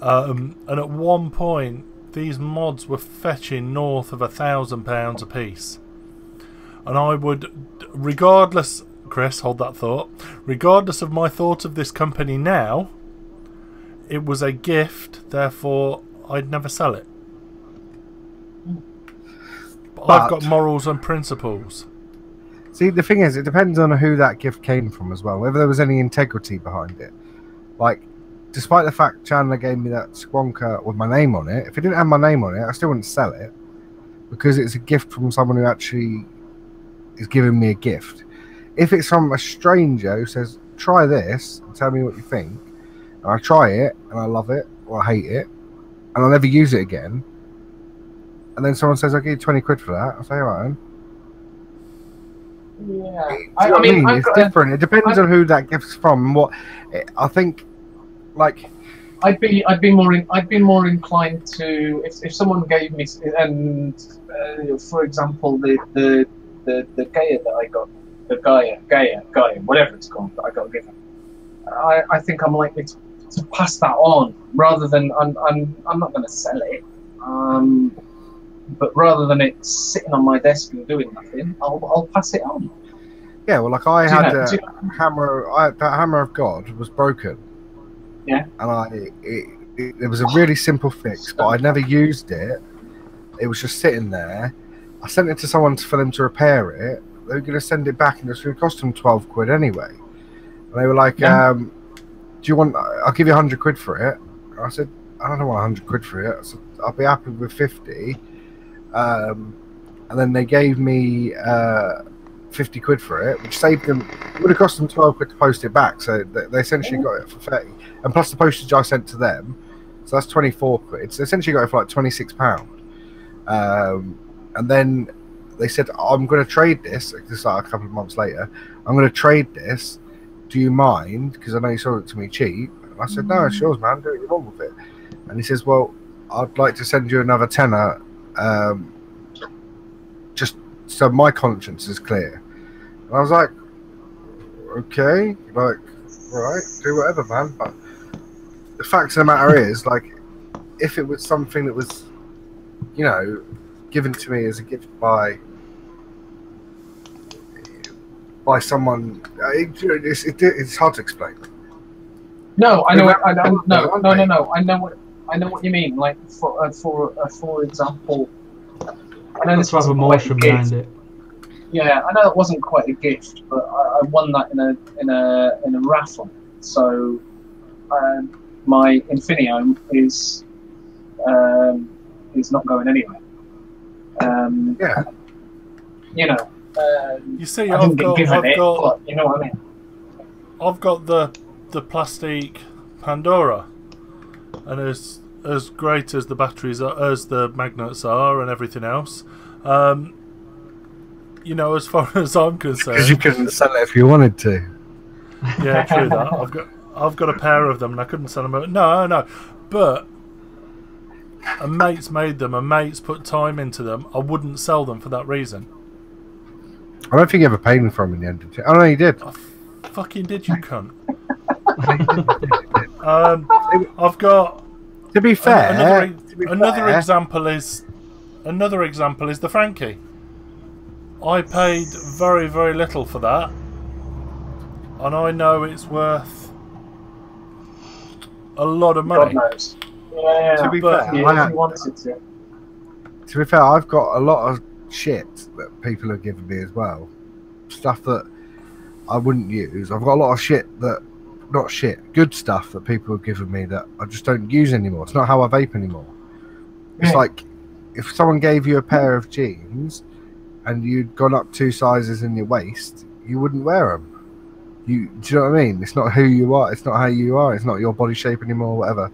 And at one point, these mods were fetching north of £1,000 a piece. And I would, regardless, Chris, hold that thought, regardless of my thought of this company now, it was a gift, therefore I'd never sell it. But I've got morals and principles. See, the thing is, it depends on who that gift came from as well, whether there was any integrity behind it. Like, despite the fact Chandler gave me that squonker with my name on it, if it didn't have my name on it, I still wouldn't sell it because it's a gift from someone who actually is giving me a gift. If it's from a stranger who says, try this and tell me what you think, and I try it and I love it or I hate it and I'll never use it again, and then someone says, I'll give you 20 quid for that, I'll say, all right. Yeah, I mean, it's different. It depends on who that gift's from and what. I think, like, I'd be more inclined to if someone gave me and for example the Gaia that I got, the Gaia, whatever it's called that I got given. I think I'm likely to pass that on rather than I'm not going to sell it. But rather than it sitting on my desk and doing nothing, I'll pass it on. Yeah, well, like I had that Hammer of God was broken. Yeah. And it was a really simple fix, but I never used it. It was just sitting there. I sent it to someone for them to repair it. They were going to send it back, and it was going to cost them 12 quid anyway. And they were like, do you want? I'll give you 100 quid for it. And I said, I don't want 100 quid for it. I said, I'll be happy with 50. And then they gave me 50 quid for it, which saved them. It would have cost them 12 quid to post it back, so they essentially got it for 30, and plus the postage I sent to them, so that's 24 quid. So essentially got it for like £26. And then they said, I'm going to trade this. This is like a couple of months later. I'm going to trade this. Do you mind? Because I know you sold it to me cheap. And I said, no, it's yours, man. Do what you want with it. And he says, well, I'd like to send you another tenner. Just so my conscience is clear. And I was like, okay, like, all right, do whatever, man. But the fact of the matter is, like, if it was something that was, you know, given to me as a gift by someone, it's hard to explain. No, I know. No. I know what you mean. Like for example, I know this wasn't quite a gift. Yeah, I know it wasn't quite a gift, but I won that in a raffle. So my Infiniome is not going anywhere. Yeah. You know. You see, I've got, you know what I mean. I've got the plastic Pandora, and as great as the batteries are, as the magnets are, and everything else, you know, as far as I'm concerned, because you couldn't sell it if you wanted to. Yeah, true that. I've got a pair of them, and I couldn't sell them. No, but a mate's made them. A mate's put time into them. I wouldn't sell them for that reason. I don't think you ever paid for them in the end, did you? Oh no, you did. I fucking did, you cunt. I've got. To be fair, another example is the Frankie. I paid very, very little for that, and I know it's worth a lot of money. God knows. Yeah, To be but- fair, yeah, if you wanted to. to be fair, I've got a lot of shit that people have given me as well. Stuff that I wouldn't use. I've got a lot of shit that, not shit, good stuff that people have given me that I just don't use anymore. It's not how I vape anymore. It's Yeah. like if someone gave you a pair of jeans and you'd gone up 2 sizes in your waist, you wouldn't wear them. Do you know what I mean? It's not who you are. It's not how you are. It's not your body shape anymore, whatever.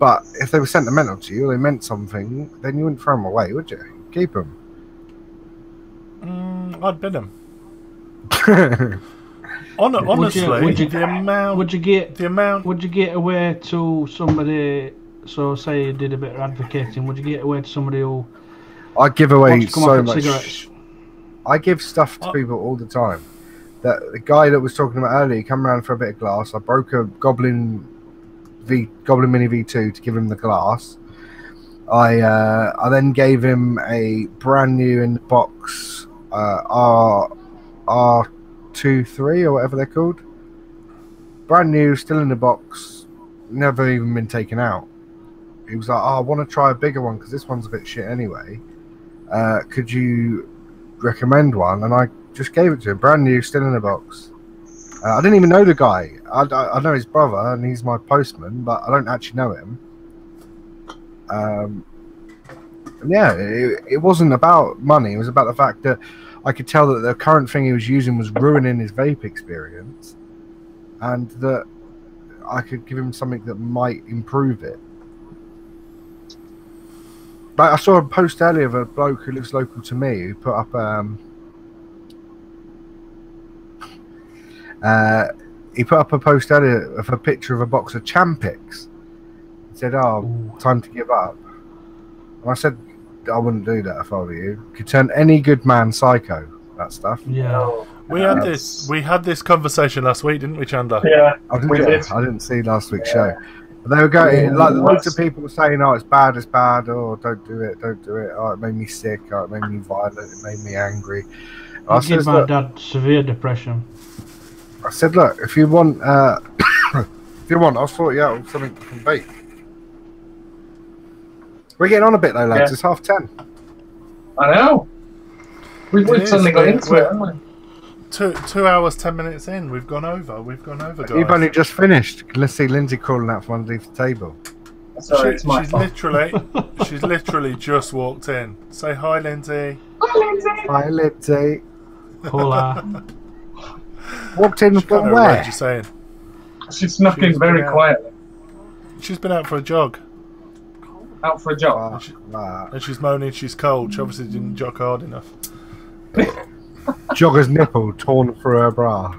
But if they were sentimental to you or they meant something, then you wouldn't throw them away, would you? Keep them. I'd bin them. Honestly, would you- the amount, Would you get the amount. Would you get away to somebody? So say you did a bit of advocating. Would you get away to somebody who I give away wants to come so off at much. cigarettes? I give stuff to people all the time. The guy that was talking about earlier, he come around for a bit of glass. I broke a Goblin Mini V2 to give him the glass. I then gave him a brand new in the box R23 or whatever they're called. Brand new, still in the box, never even been taken out. He was like, "Oh, I want to try a bigger one because this one's a bit shit anyway. Could you recommend one?" And I just gave it to him, brand new, still in the box. I didn't even know the guy. I know his brother, and he's my postman, but I don't actually know him. And yeah, it wasn't about money. It was about the fact that I could tell that the current thing he was using was ruining his vape experience, and that I could give him something that might improve it. But I saw a post earlier of a bloke who lives local to me who put up he put up a post earlier of a picture of a box of Champix. He said, "Oh, time to give up." And I said, "I wouldn't do that if I were you. Could turn any good man psycho, that stuff." Yeah. We had this conversation last week, didn't we, Chandler? Yeah. I We did. didn't see last week's show. But they were going, like, loads of people were saying, "Oh, it's bad, oh, don't do it, oh, it made me sick, oh, it made me violent, it made me angry." I give my dad severe depression. I said, "Look, if you want, I'll sort you out with something from Vape." We're getting on a bit though, lads. Yeah. It's 10:30. I know. We've It is. suddenly got into We're- it, haven't we? 2 hours 10 minutes in, we've gone over, guys. You've only just finished. Let's see Lindsay crawling out from underneath the table. Sorry, it's my fault. She's literally just walked in. Say hi, Lindsay. Hi, Lindsay. Hi, Lindsay. Hola. Walked in Can't from know what where? you're saying. She snuck in She's very been out. quietly. She's been out for a jog, Out for a jog. and she's moaning she's cold. She obviously didn't jog hard enough. Jogger's nipple torn through her bra.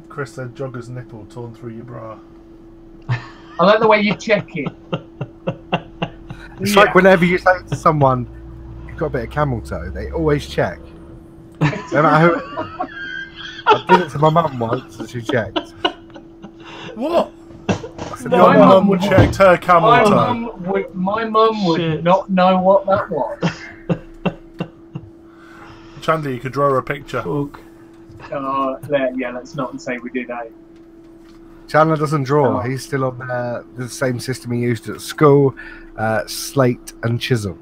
Chris said, "Jogger's nipple torn through your bra." I like the way you check it. It's like whenever you say to someone, "You've got a bit of camel toe," they always check. No matter who. I did it to my mum once and she checked. What? I said, No, Your my mum mum checked her camel toe. My mum would Shit. not know what that was. Chandler, you could draw her a picture. Fuck. Let's not say we did that. Chandler doesn't draw. Oh. He's still on the same system he used at school, slate and chisel.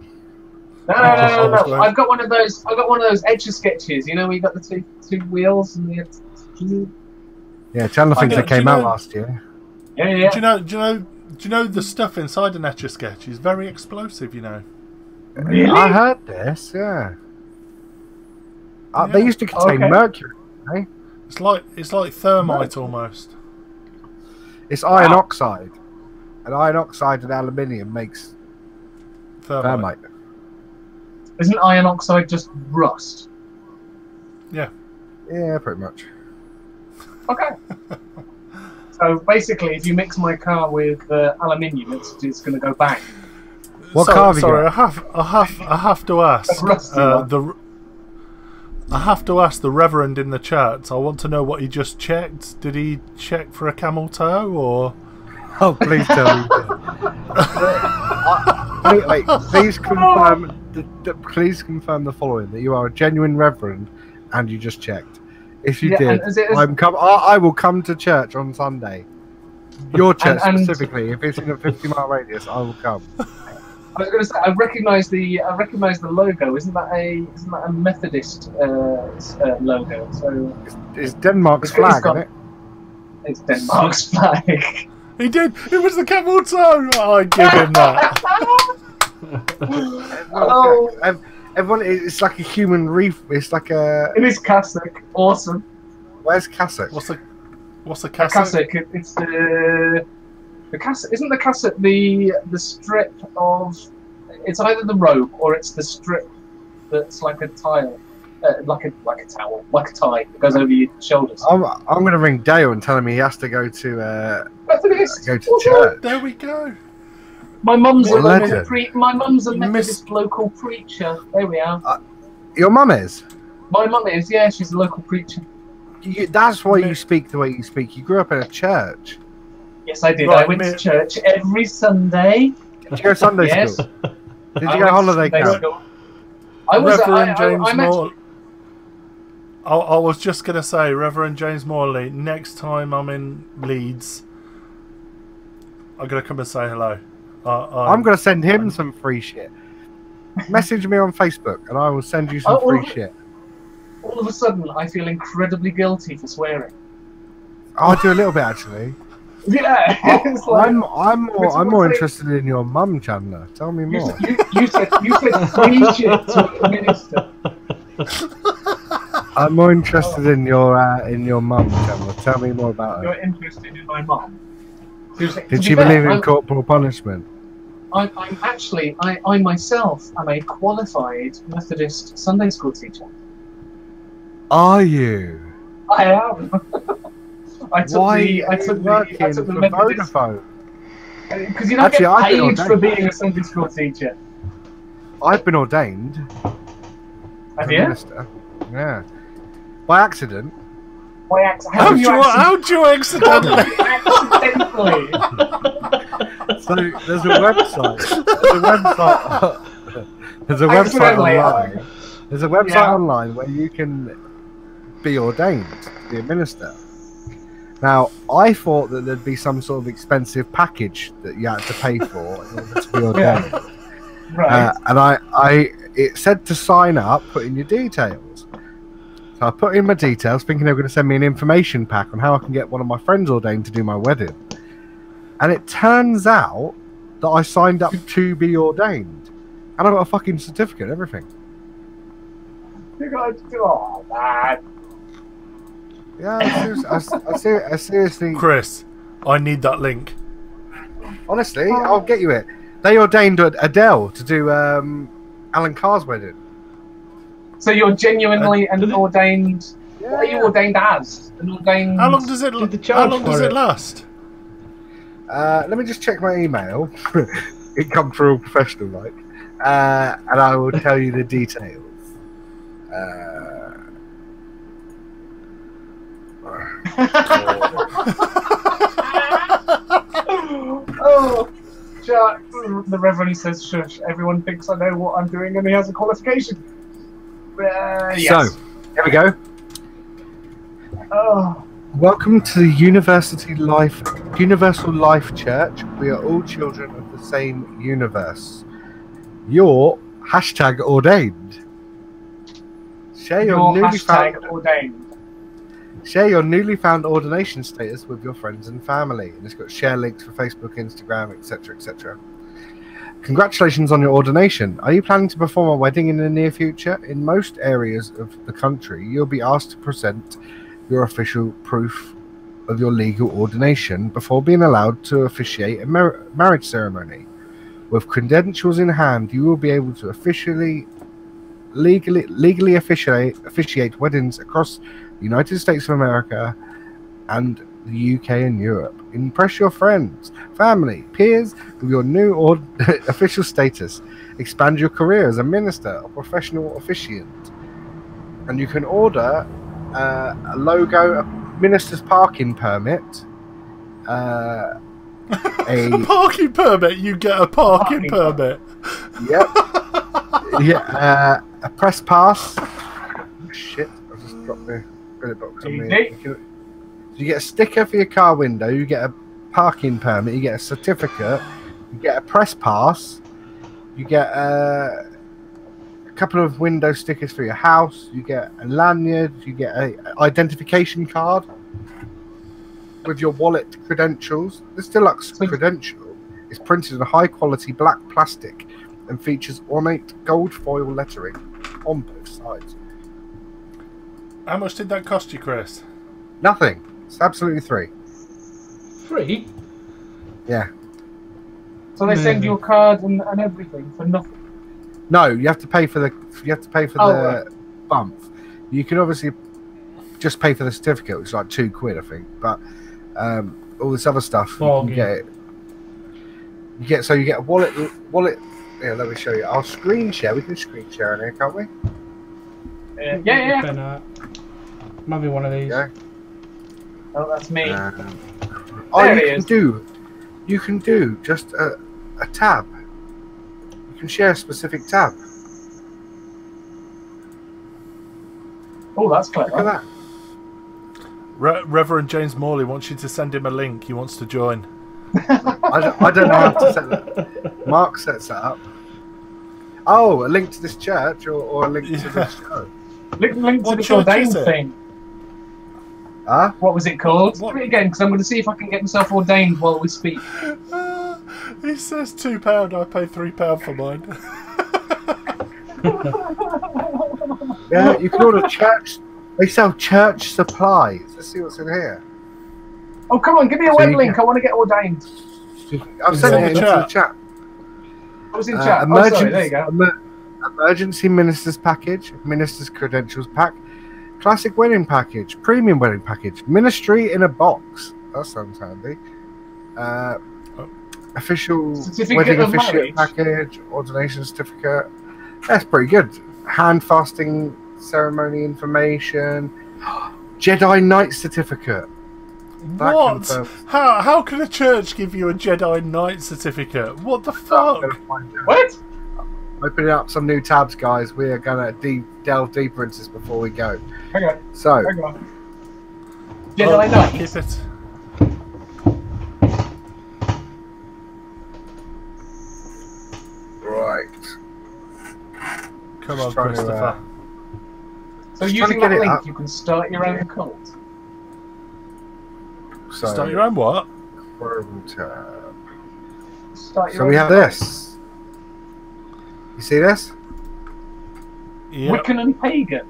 No. I've got one of those. Etch a sketches. You know, we got the two wheels and the. Yeah, Chandler thinks know- they came do you out know- last year. Yeah. Do you know the stuff inside an Etch a Sketch is very explosive? You know. Really? I heard this. Yeah. They used to contain Okay. mercury. Eh? It's like thermite almost. It's iron oxide, and iron oxide and aluminium makes thermite. Isn't iron oxide just rust? Yeah. Yeah, pretty much. Okay. So basically, if you mix my car with aluminium, it's going to go bang. What car have you sorry, got? I have to ask. A rusty one. I have to ask the Reverend in the chat. I want to know what he just checked. Did he check for a camel toe or? Oh, please tell me. wait, please confirm. Please confirm the following: that you are a genuine reverend, and you just checked. If you did, I will come to church on Sunday. Your church specifically. If it's in a 50-mile radius, I will come. I was going to say, I recognise the logo. Isn't that a Methodist logo? So it's Denmark's flag, isn't it? It's Denmark's flag. He did. It was the camel toe. I give him that. Everyone, it's like a human reef. It's like a. It is cassock. Awesome. Where's cassock? What's a cassock? Cassock. It's the cassock. Isn't the cassock the strip of? It's either the robe or it's the strip that's like a tile, like a towel, like a tie that goes over your shoulders. I'm going to ring Dale and tell him he has to go to church. There we go. My mum's a Methodist local preacher. There we are. Your mum is? My mum is, yeah. She's a local preacher. That's why you speak the way you speak. You grew up in a church. Yes, I did. Right, I went to church every Sunday. Did you go Sunday school? Did you go holiday camp? Reverend James Morley. I was just going to say, Reverend James Morley, next time I'm in Leeds, I'm going to come and say hello. I'm going to send him some free shit. Message me on Facebook and I will send you some free shit. All of a sudden, I feel incredibly guilty for swearing. I do a little bit, actually. Yeah, I'm more interested in your mum, Chandler. Tell me more. You said free shit to a minister. I'm more interested in your mum, Chandler. Tell me more about her. You're interested in my mum. Did she believe in corporal punishment? I myself am a qualified Methodist Sunday school teacher. Are you? I am. I took the Methodist. Because you don't get paid for being a Sunday school teacher. I've been ordained. Have you? Minister. Yeah. By accident. By accident. How'd you accidentally? Accidentally. So there's a website. There's a website online. There's a website online where you can be ordained to be a minister. Now, I thought that there'd be some sort of expensive package that you had to pay for in order to be ordained. Right. And it said to sign up, put in your details. So I put in my details, thinking they were going to send me an information pack on how I can get one of my friends ordained to do my wedding. And it turns out that I signed up to be ordained. And I got a fucking certificate and everything. Oh, man. Yeah, I seriously... Chris, I need that link. Honestly, I'll get you it. They ordained Adele to do Alan Carr's wedding. So you're genuinely an ordained... Yeah. What are you ordained as? An ordained... How long does it last? Let me just check my email. It comes through all professional, like. And I will tell you the details. Oh, Jack, the Reverend says, shush, everyone thinks I know what I'm doing and he has a qualification. Yes. So, here we go. Oh. Welcome to the Universal Life Church. We are all children of the same universe. You're #ordained. Share your newly found ordination status with your friends and family. And it's got share links for Facebook, Instagram, etc., etc. Congratulations on your ordination. Are you planning to perform a wedding in the near future? In most areas of the country, you'll be asked to present your official proof of your legal ordination before being allowed to officiate a marriage ceremony. With credentials in hand, you will be able to legally officiate weddings across the United States of America and the UK and Europe. Impress your friends, family, peers with your new official status. Expand your career as a minister or professional officiant. And you can order a logo, a minister's parking permit, A parking permit. You get a parking permit. Yep. Yeah. A press pass. Shit! I just dropped the billet box on me. You get a sticker for your car window. You get a parking permit. You get a certificate. You get a press pass. You get a couple of window stickers for your house. You get a lanyard. You get a identification card with your wallet credentials. This deluxe credential is printed in a high-quality black plastic and features ornate gold foil lettering on both sides. How much did that cost you, Chris? Nothing. It's absolutely free. Free? Yeah. So they send you a card and everything for nothing. No, you have to pay for the bump. You can obviously just pay for the certificate, which is like £2, I think. But all this other stuff, you can get it. You get a wallet. Yeah, let me show you. I'll screen share. We can screen share in here, can't we? Yeah. Might be one of these. Yeah. Oh, that's me. You can do just a tab. You can share a specific tab. Oh, that's clever. Look at that. Reverend James Morley wants you to send him a link. He wants to join. I don't know how to set that. Mark sets that up. Oh, a link to this church or a link to this show. Link to this ordained thing. Huh? What was it called? Do it again, because I'm going to see if I can get myself ordained while we speak. He says £2. I pay £3 for mine. Yeah, you can order church. They sell church supplies. Let's see what's in here. Oh, come on, give me a web link. I want to get ordained. I've sent it into the chat. I was in chat. Oh, sorry, there you go. Emergency Ministers Package, Ministers Credentials Pack, Classic Wedding Package, Premium Wedding Package, Ministry in a Box. That sounds handy. Official Wedding Officiate Package, Ordination Certificate. That's pretty good. Hand fasting ceremony information, Jedi Knight Certificate. What? How can a church give you a Jedi Knight certificate? What the fuck? What? Opening up some new tabs, guys. We are going to delve deeper into this before we go. Okay. So, Jedi Knight. Keep it. Right. Come on, Christopher. So using that link, you can start your own cult. So, start your own what? Chrome tab. So we have this. You see this? Yep. Wiccan and Pagan.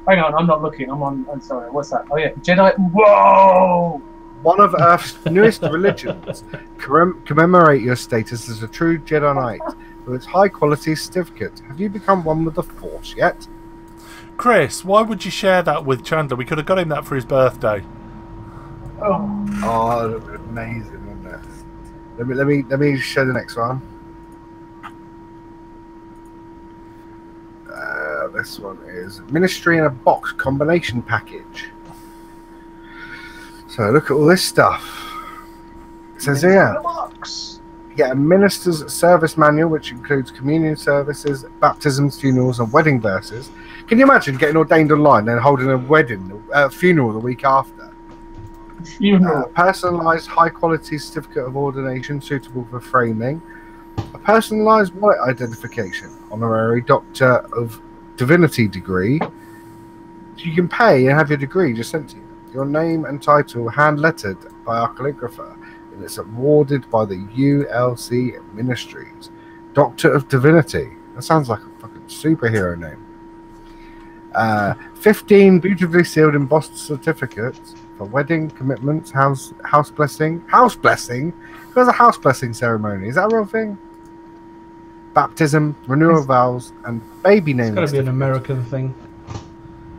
Hang on, I'm not looking. I'm sorry. What's that? Oh yeah, Jedi. Whoa! One of Earth's newest religions. Commemorate your status as a true Jedi Knight with its high-quality certificate. Have you become one with the Force yet? Chris, why would you share that with Chandler? We could have got him that for his birthday. Oh, that would be amazing, wouldn't it? Let me show the next one. This one is Ministry in a Box combination package. So look at all this stuff. It says here, you get a minister's service manual, which includes communion services, baptisms, funerals, and wedding verses. Can you imagine getting ordained online and holding a funeral the week after? Personalised high-quality certificate of ordination suitable for framing. A personalised wallet identification. Honorary Doctor of Divinity degree. You can pay and have your degree just sent to you. Your name and title hand-lettered by our calligrapher, and it's awarded by the ULC Ministries. Doctor of Divinity. That sounds like a fucking superhero name. 15 beautifully sealed embossed certificates for wedding, commitments, house blessing. House blessing? Who has a house blessing ceremony? Is that a real thing? Baptism, renewal vows, and baby naming. It's got to be an American thing.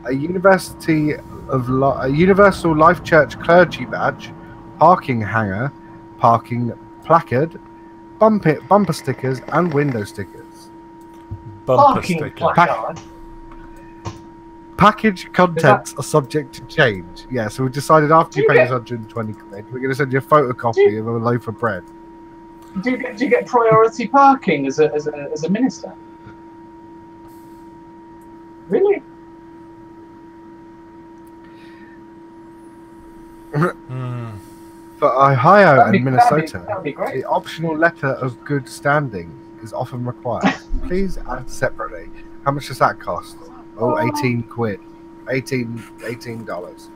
A Universal Life Church clergy badge, parking hanger, parking placard, bumper stickers, and window stickers. Bumper sticker. Package contents are subject to change. Yeah, so we decided after you pay us 120 quid, we're going to send you a photocopy of a loaf of bread. Do you get priority parking as a minister? Really? For Ohio and Minnesota, that'd be great. the optional letter of good standing is often required. Please add separately. How much does that cost? Oh, 18 quid. $18.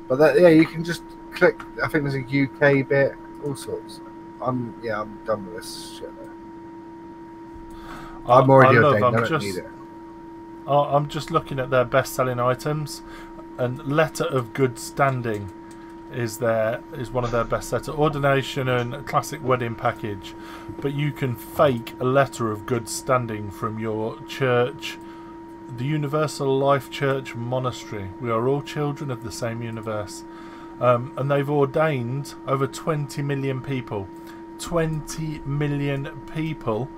But that, yeah, you can just click. I think there's a UK bit, all sorts. I'm done with this shit. I'm already ordained. I don't need it. I'm just looking at their best-selling items, and letter of good standing is one of their best sellers. Ordination and classic wedding package, but you can fake a letter of good standing from your church, the Universal Life Church Monastery. We are all children of the same universe, and they've ordained over 20 million people. 20 million people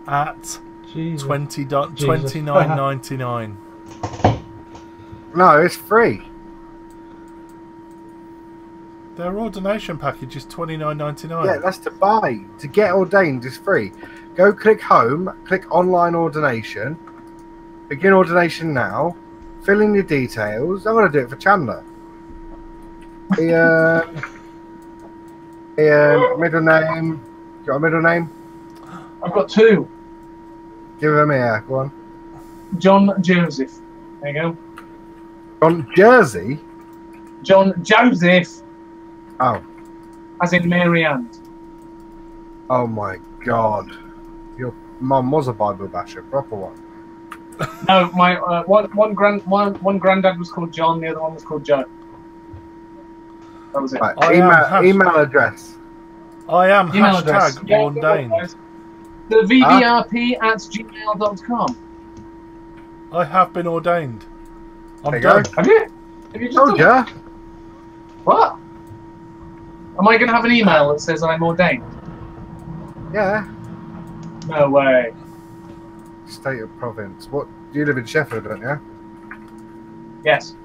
at $29.99. No, it's free. Their ordination package is $29.99. Yeah, that's to buy. To get ordained is free. Go click home, click online ordination, begin ordination now, fill in your details. I'm going to do it for Chandler. Middle name. You got a middle name? I've got two. Give him here. Go on. John Joseph. There you go. John Jersey? John Joseph. Oh. As in Mary Ann. Oh my God. Your mum was a Bible basher, proper one. No, my one granddad was called John, the other one was called Joe. That was it. Right, email address. I am Email hashtag address. ordained. The VBRP@gmail.com. I have been ordained. I'm There you done. go. Have you? Have you just Told done it? ya. What? Am I going to have an email that says I'm ordained? Yeah. No way. State of province. What? You live in Sheffield, don't you? Yes.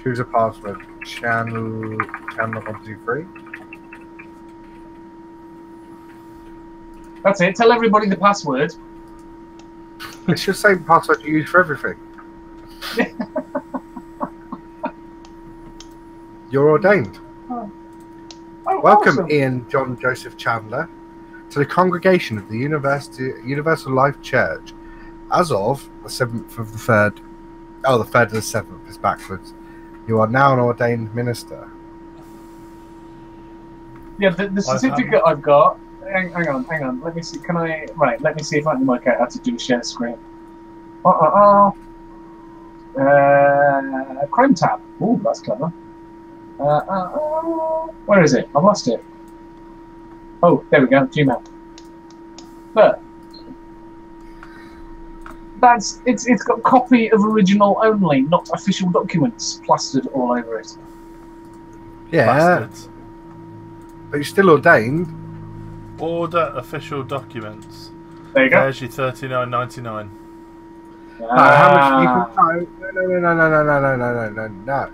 Choose a password. Channel 123. That's it. Tell everybody the password. It's the same password you use for everything. You're ordained. Oh, Welcome, awesome. Ian John Joseph Chandler, to the congregation of the Universal Life Church. As of the 7th of the 3rd, the 3rd of the 7th is backwards. You are now an ordained minister. Yeah, the certificate I've got. Hang on. Let me see. Let me see if I can work out how to do a share screen. Chrome tab. Ooh, that's clever. Where is it? I've lost it. Oh, there we go. Gmail. But it's got copy of original only, not official documents plastered all over it. Yeah, Bastards. but you're still ordained. Order official documents. There you go. There's your $39.99. How much you can? No.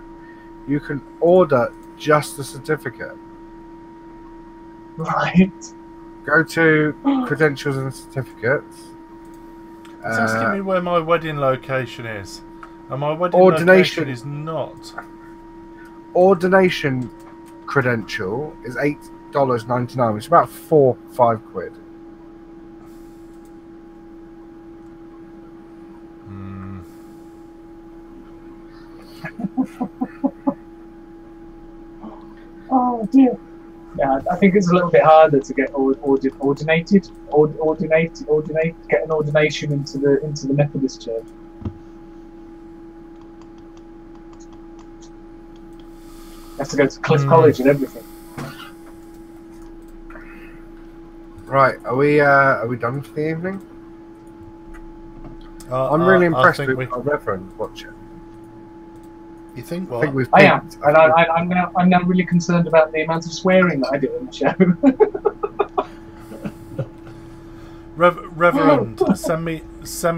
You can order just the certificate. Right. Go to credentials and certificates. It's asking me where my wedding location is. And my wedding Ordination. location is not. Ordination credential is $8.99, which is about 4-5 quid. Oh dear. Yeah, I think it's a little bit harder to get ordinated, get an ordination into the Methodist Church. Has to go to Cliff College and everything. Right, are we done for the evening? I'm really impressed with our Reverend watcher. You think what? I am, and I'm now really concerned about the amount of swearing that I do on the show. Reverend, send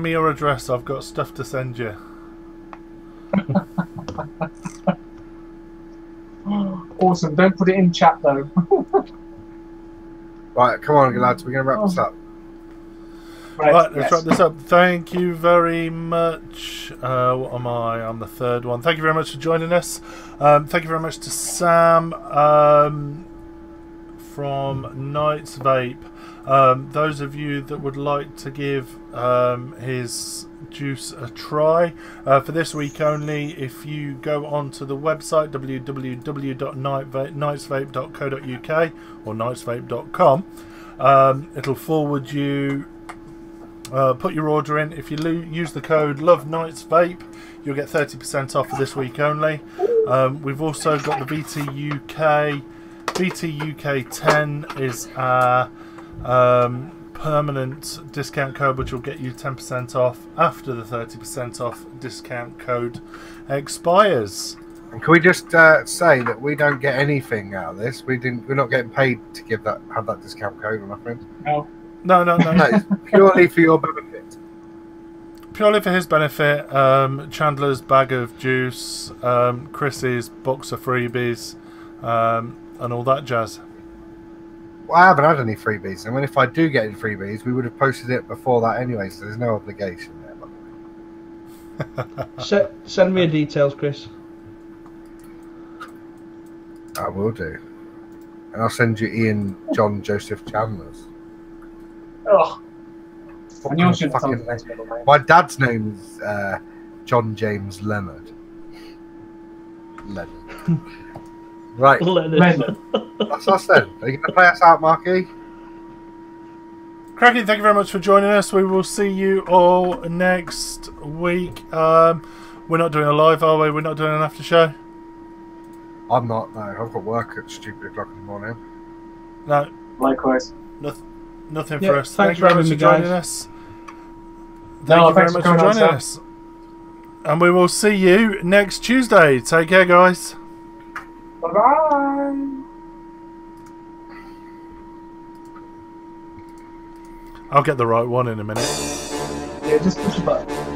me your address. I've got stuff to send you. Awesome. Don't put it in chat though. Right, come on, lads. We're going to wrap this up. Right, let's wrap this up. Thank you very much. What am I? I'm the third one. Thank you very much for joining us. Thank you very much to Sam from Knights Vape. Those of you that would like to give his juice a try, for this week only, if you go onto the website www.knightsvape.co.uk or knightsvape.com, it'll forward you, put your order in. If you use the code LOVENIGHTSVAPE, you'll get 30% off for this week only. We've also got the VTUK 10 is our permanent discount code, which will get you 10% off after the 30% off discount code expires. And can we just say that we don't get anything out of this? We're not getting paid to have that discount code or nothing. No. No. No, it's purely for your benefit. Purely for his benefit. Chandler's bag of juice, Chris's box of freebies, and all that jazz. Well, I haven't had any freebies. I mean, if I do get any freebies, we would have posted it before that anyway, so there's no obligation there, by the way. Send me your details, Chris. I will do. And I'll send you Ian John Joseph Chandler's. Oh. And yours shouldn't tell me the next middle name. My dad's name's John James Leonard. Right. Leonard. That's us then. Are you going to play us out, Marky? Cracking, thank you very much for joining us. We will see you all next week. We're not doing a live, are we? We're not doing an after show? I'm not, no. I've got work at stupid o'clock in the morning. No. Likewise. Nothing for us. Thanks Thank you very for much having for me, joining guys. us. Thank you very much for coming on, joining us. And we will see you next Tuesday. Take care, guys. Bye-bye. I'll get the right one in a minute. Yeah, just push the button.